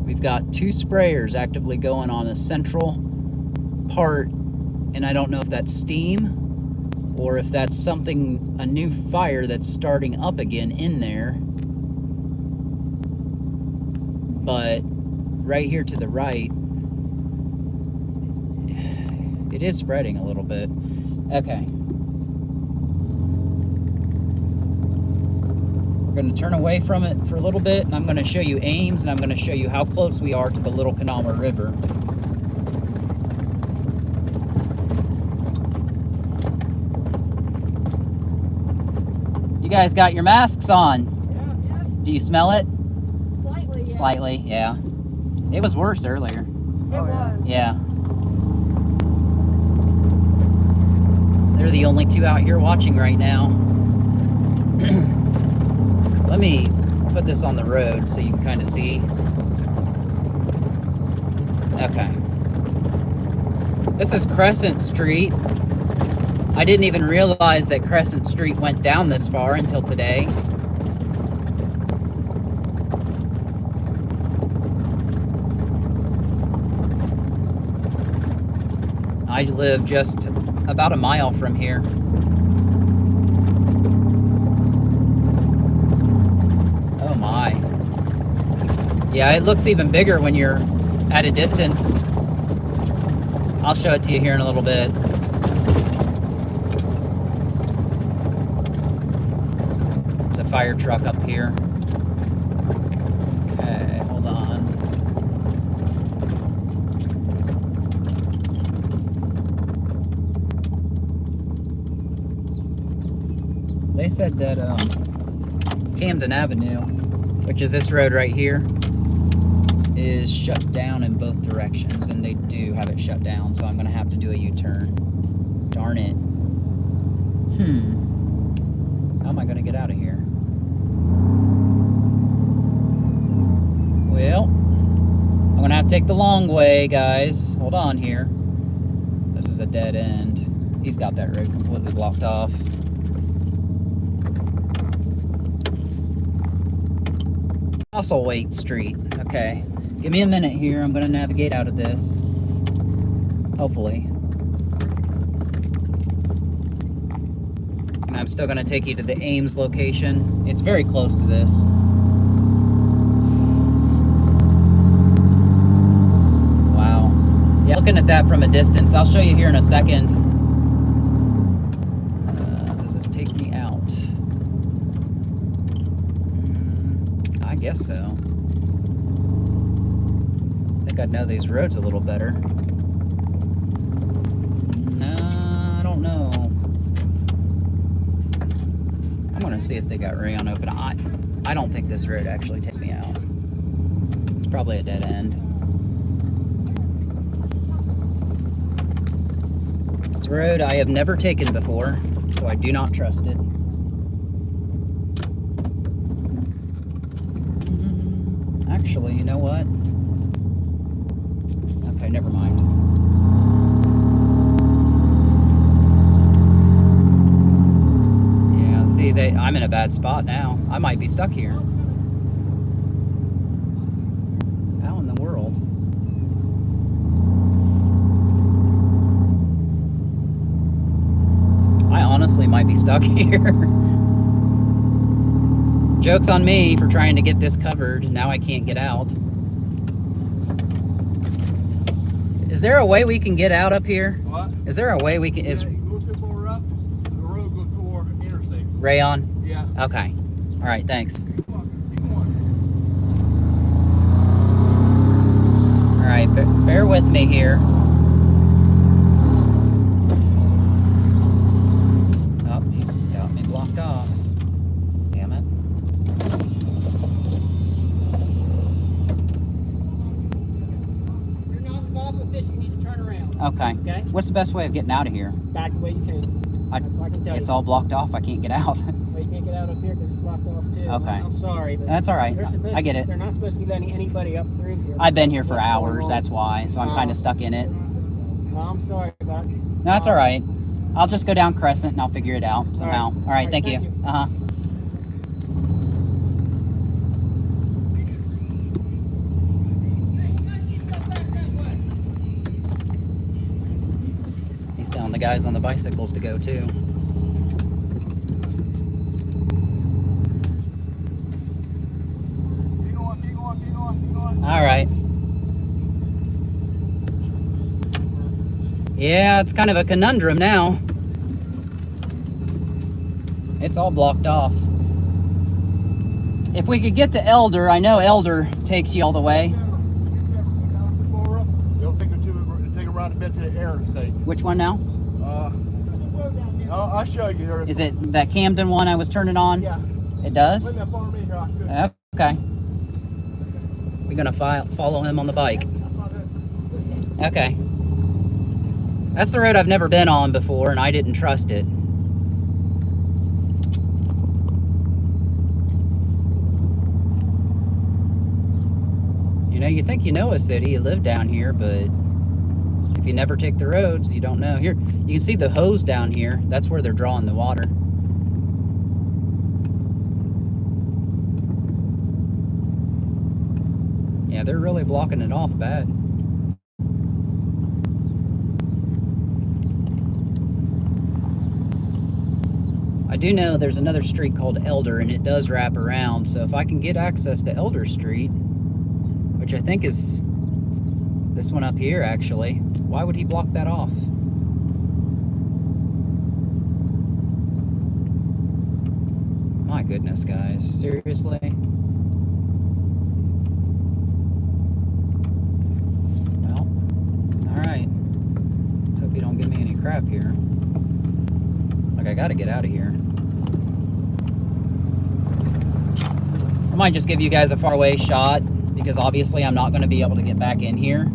We've got 2 sprayers actively going on the central part, and I don't know if that's steam or if that's something, a new fire that's starting up again in there. but right here to the right, it is spreading a little bit. Okay. We're going to turn away from it for a little bit, and I'm going to show you Ames, and I'm going to show you how close we are to the Little Kanawha River. You guys got your masks on. Yeah. Do you smell it? Slightly, yeah. Slightly, yeah. It was worse earlier. It was. Yeah. They're the only two out here watching right now. Let me put this on the road so you can kind of see. Okay. This is Crescent Street. I didn't even realize that Crescent Street went down this far until today. I live just about a mile from here. Oh my. Yeah, it looks even bigger when you're at a distance. I'll show it to you here in a little bit. There's a fire truck up here. Okay, hold on. They said that Camden Avenue, which is this road right here, is shut down in both directions, and they do have it shut down, so I'm gonna have to do a U-turn. Darn it. How am I gonna get out of here? Well, I'm gonna have to take the long way, guys. Hold on here. This is a dead end. He's got that road completely blocked off. Osselwaite Street. Okay. Give me a minute here. I'm going to navigate out of this. Hopefully. And I'm still going to take you to the Ames location. It's very close to this. Wow. Yeah, looking at that from a distance. I'll show you here in a second. Does this take me out? I guess so. I think I'd know these roads a little better. No, I don't know. I'm gonna see if they got rayon open. I don't think this road actually takes me out. It's probably a dead end. It's a road I have never taken before, so I do not trust it. Actually, you know what? Okay, never mind. Yeah, see, I'm in a bad spot now. I might be stuck here. How in the world? I honestly might be stuck here. Joke's on me for trying to get this covered. Now I can't get out. Is there a way we can get out up here? What? Is there a way we can... Yeah, you go too far up, the road goes toward the interstate. Rayon? Yeah. Okay. All right, thanks. Keep going. All right, bear with me here. Oh, he's got me blocked off. Damn it. You're not involved with this, you need to turn around. Okay. Okay? What's the best way of getting out of here? Back the way you came. I- That's what I can tell It's you. all blocked off. I can't get out. Well, you can't get out up here because it's blocked off too. Okay. I'm sorry, but That's all right. they're supposed I get to- it. They're not supposed to be letting anybody up through here. I've been here for What's going hours. on? That's why. So I'm kind of stuck in it. Well, I'm sorry about it. No, that's all right. I'll just go down Crescent and I'll figure it out somehow. All right, thank you. Uh-huh. He's telling the guys on the bicycles to go too. Keep going, keep going, keep going, keep going. All right. Yeah, it's kind of a conundrum now. It's all blocked off. If we could get to Elder, I know Elder takes you all the way. It'll take around a bit to the interstate. Which one now? I'll show you here. Is it that Camden one I was turning on? Yeah. It does? Wait a minute, follow me here. I'll show you. Okay. We're gonna follow him on the bike. Okay. That's the road I've never been on before, and I didn't trust it. You know, you think you know a city, you live down here, but if you never take the roads, you don't know. Here, you can see the hose down here. That's where they're drawing the water. Yeah, they're really blocking it off bad. I do know there's another street called Elder, and it does wrap around, so if I can get access to Elder Street, which I think is this one up here, actually, why would he block that off? My goodness, guys, seriously? Well, alright. Let's hope you don't give me any crap here. Like, I gotta get out of here. I might just give you guys a faraway shot, because obviously I'm not going to be able to get back in here.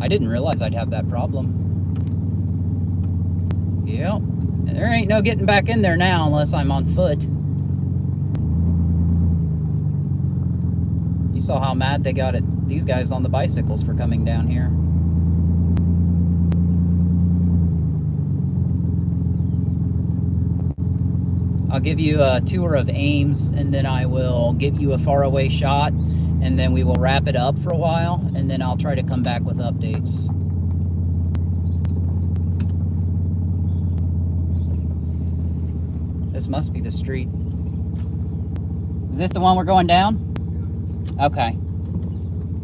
I didn't realize I'd have that problem. Yep. There ain't no getting back in there now unless I'm on foot. You saw how mad they got at these guys on the bicycles for coming down here. I'll give you a tour of Ames, and then I will give you a faraway shot, and then we will wrap it up for a while, and then I'll try to come back with updates. This must be the street. Is this the one we're going down? Okay.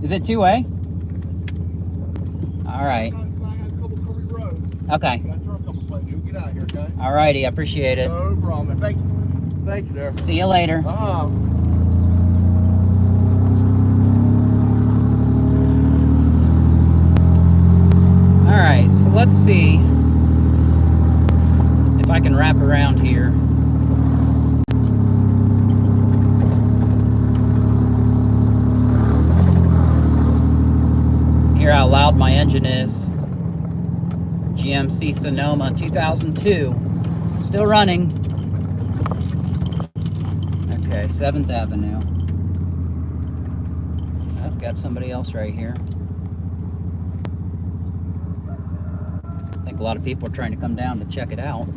Is it two-way? All right. Okay. Get out here, okay? Alrighty, I appreciate it. No problem. Thank you there. See you later. Alright, so let's see if I can wrap around here. Hear how loud my engine is. GMC Sonoma 2002. Still running. Okay, 7th Avenue. I've got somebody else right here. I think a lot of people are trying to come down to check it out.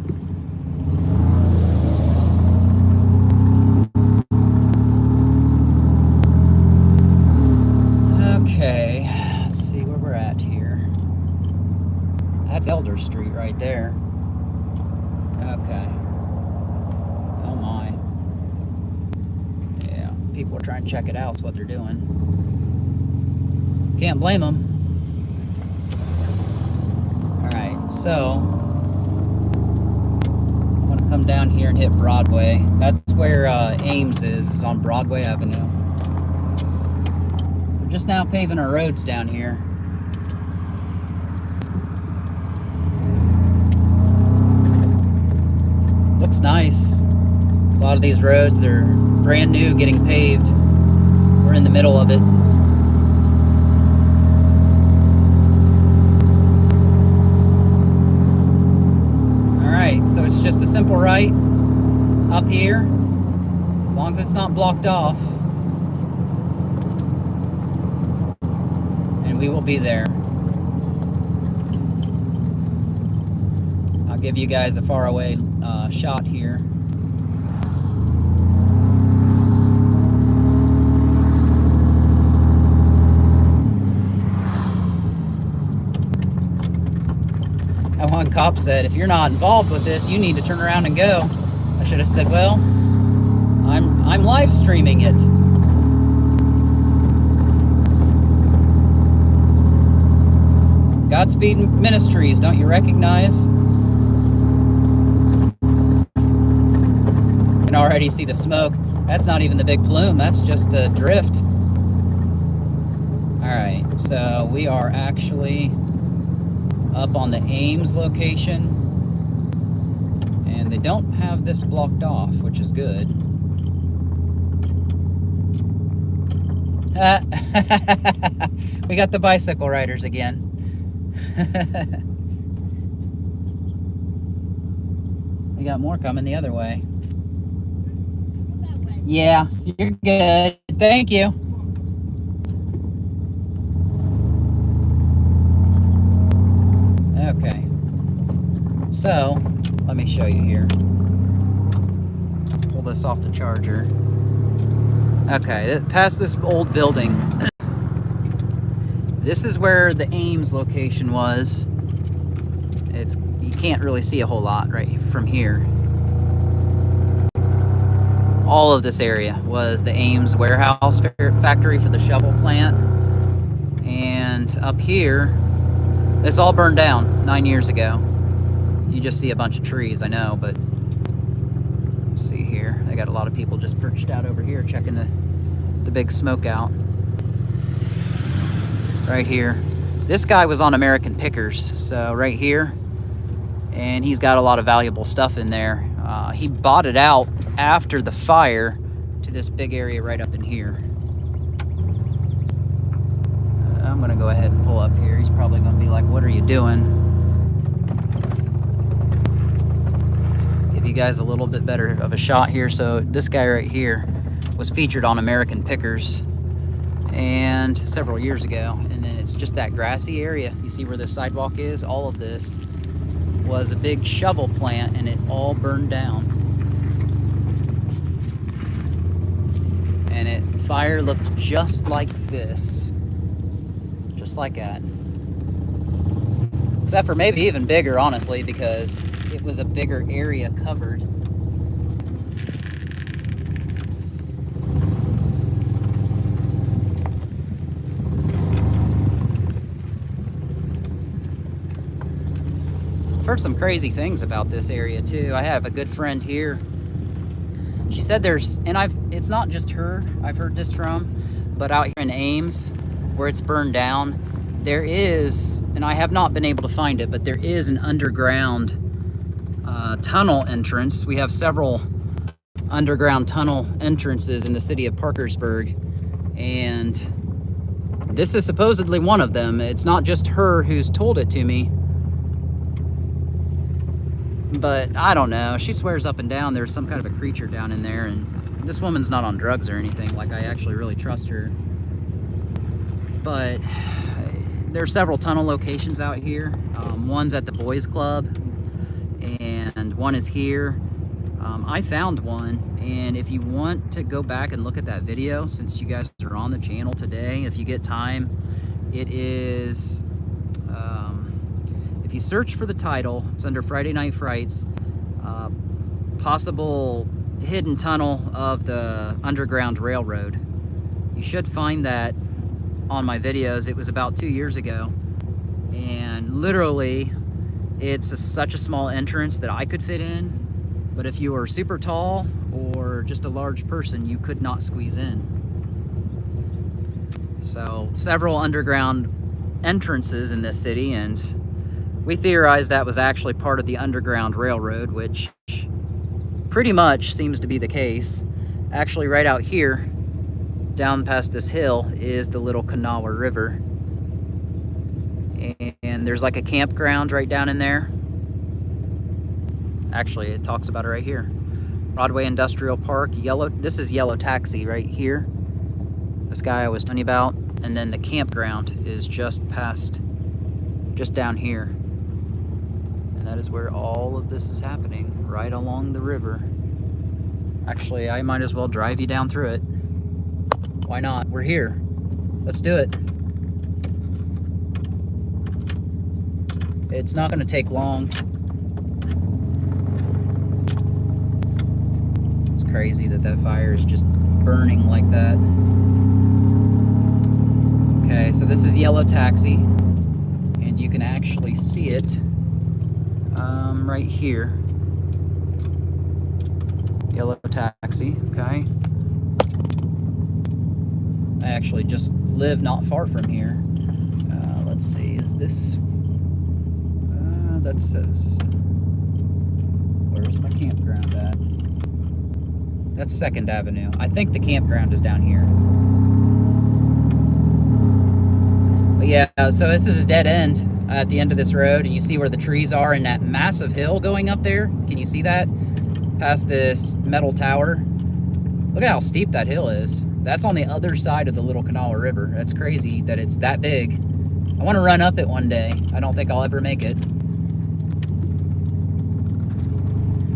Okay, let's see where we're at here. That's Elder Street right there. Okay. Oh my. Yeah, people are trying to check it out. That's what they're doing. Can't blame them. Alright, so I'm going to come down here and hit Broadway. That's where Ames is on Broadway Avenue. We're just now paving our roads down here. Looks nice. A lot of these roads are brand new, getting paved. We're in the middle of it. Alright, so it's just a simple right up here, as long as it's not blocked off. And we will be there. I'll give you guys a faraway shot here. I won't one cop said, if you're not involved with this, you need to turn around and go. I should have said, well, I'm live streaming it. GodSpeed Ministries, don't you recognize? You can already see the smoke. That's not even the big plume, that's just the drift. Alright, so we are actually up on the Ames location, and they don't have this blocked off, which is good. We got the bicycle riders again. We got more coming the other way. Yeah, you're good. Thank you. Okay. So, let me show you here. Pull this off the charger. Okay, past this old building. This is where the Ames location was. You can't really see a whole lot right from here. All of this area was the Ames warehouse factory for the shovel plant. And up here, this all burned down 9 years ago. You just see a bunch of trees, I know, but let's see here. They got a lot of people just perched out over here checking the big smoke out. Right here. This guy was on American Pickers, so right here. And he's got a lot of valuable stuff in there. He bought it out after the fire to this big area right up in here. I'm gonna go ahead and pull up here. He's probably gonna be like, what are you doing? Give you guys a little bit better of a shot here. So this guy right here was featured on American Pickers and several years ago. And then it's just that grassy area. You see where the sidewalk is? All of this was a big shovel plant, and it all burned down. And fire looked just like this. Just like that. Except for maybe even bigger, honestly, because it was a bigger area covered. I've heard some crazy things about this area too. I have a good friend here. She said it's not just her I've heard this from, but out here in Ames, where it's burned down, there is, and I have not been able to find it, but there is an underground tunnel entrance. We have several underground tunnel entrances in the city of Parkersburg, and this is supposedly one of them. It's not just her who's told it to me, but I don't know. She swears up and down there's some kind of a creature down in there, and this woman's not on drugs or anything. Like, I actually really trust her. But there are several tunnel locations out here. One's at the Boys Club, and one is here. I found one, and if you want to go back and look at that video, since you guys are on the channel today, if you get time, it is, if you search for the title, it's under Friday Night Frights, possible hidden tunnel of the Underground Railroad. You should find that on my videos. It was about 2 years ago, and literally it's such a small entrance that I could fit in, but if you were super tall or just a large person, you could not squeeze in. So several underground entrances in this city, and we theorized that was actually part of the Underground Railroad, which pretty much seems to be the case. Actually, right out here down past this hill is the Little Kanawha River, and there's like a campground right down in there. Actually, it talks about it right here. Broadway Industrial Park, this is Yellow Taxi right here, this guy I was telling you about, and then the campground is just down here, and that is where all of this is happening, right along the river. Actually, I might as well drive you down through it. Why not? We're here. Let's do it. It's not going to take long. It's crazy that that fire is just burning like that. Okay, so this is yellow taxi, and you can actually see it right here. Yellow taxi, okay. I actually just live not far from here. Let's see, is this, that says, where's my campground at? That's 2nd Avenue. I think the campground is down here. But yeah, so this is a dead end at the end of this road, and you see where the trees are and that massive hill going up there. Can you see that? Past this metal tower. Look at how steep that hill is. That's on the other side of the Little Kanawha River. That's crazy that it's that big. I want to run up it one day. I don't think I'll ever make it.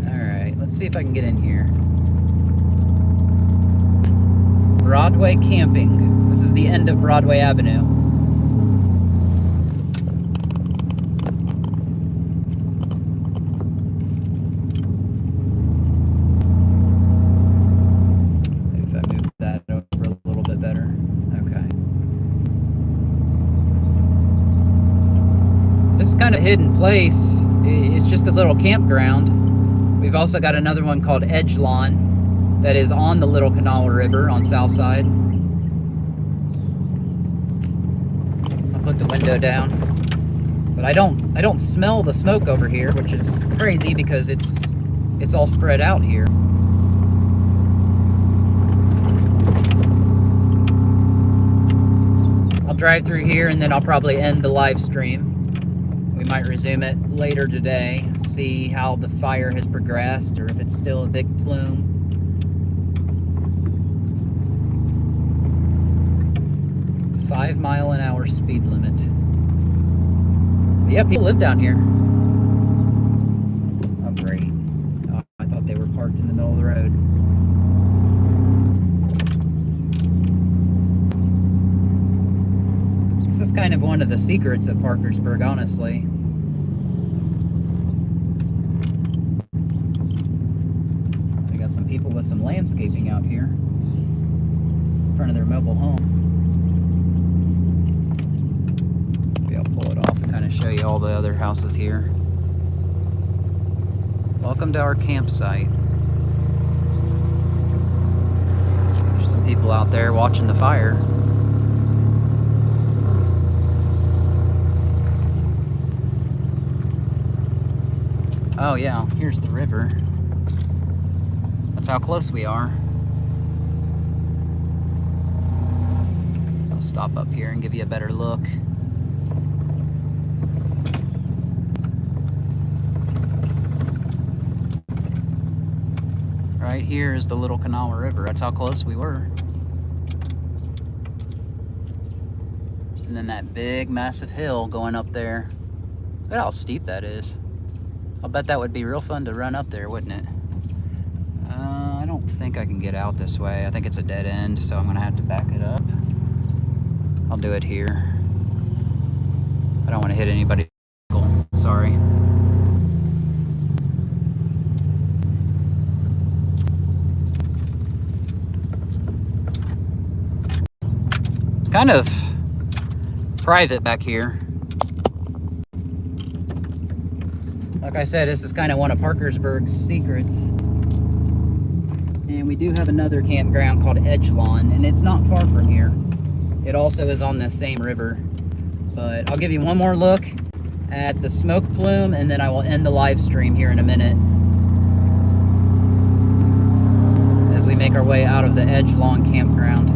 Alright, let's see if I can get in here. Broadway camping. This is the end of Broadway Avenue. Kind of hidden place. It's just a little campground. We've also got another one called Edge Lawn that is on the Little Kanawha River on south side. I'll put the window down. But I don't smell the smoke over here, which is crazy because it's all spread out here. I'll drive through here and then I'll probably end the live stream. We might resume it later today, see how the fire has progressed or if it's still a big plume. "5-mile-an-hour speed limit." But yeah, people live down here. Oh, great. Oh, I thought they were parked in the middle of the road. This is kind of one of the secrets of Parkersburg, honestly. They got some people with some landscaping out here in front of their mobile home. Maybe I'll pull it off and kind of show you all the other houses here. Welcome to our campsite. There's some people out there watching the fire. Oh yeah, here's the river. That's how close we are. I'll stop up here and give you a better look. Right here is the Little Kanawha River. That's how close we were. And then that big, massive hill going up there. Look at how steep that is. I'll bet that would be real fun to run up there, wouldn't it? I don't think I can get out this way. I think it's a dead end, so I'm gonna have to back it up. I'll do it here. I don't want to hit anybody. Sorry. It's kind of private back here. Like I said, this is kind of one of Parkersburg's secrets. And we do have another campground called Edge Lawn, and it's not far from here. It also is on the same river. But I'll give you one more look at the smoke plume, and then I will end the live stream here in a minute as we make our way out of the Edge Lawn campground.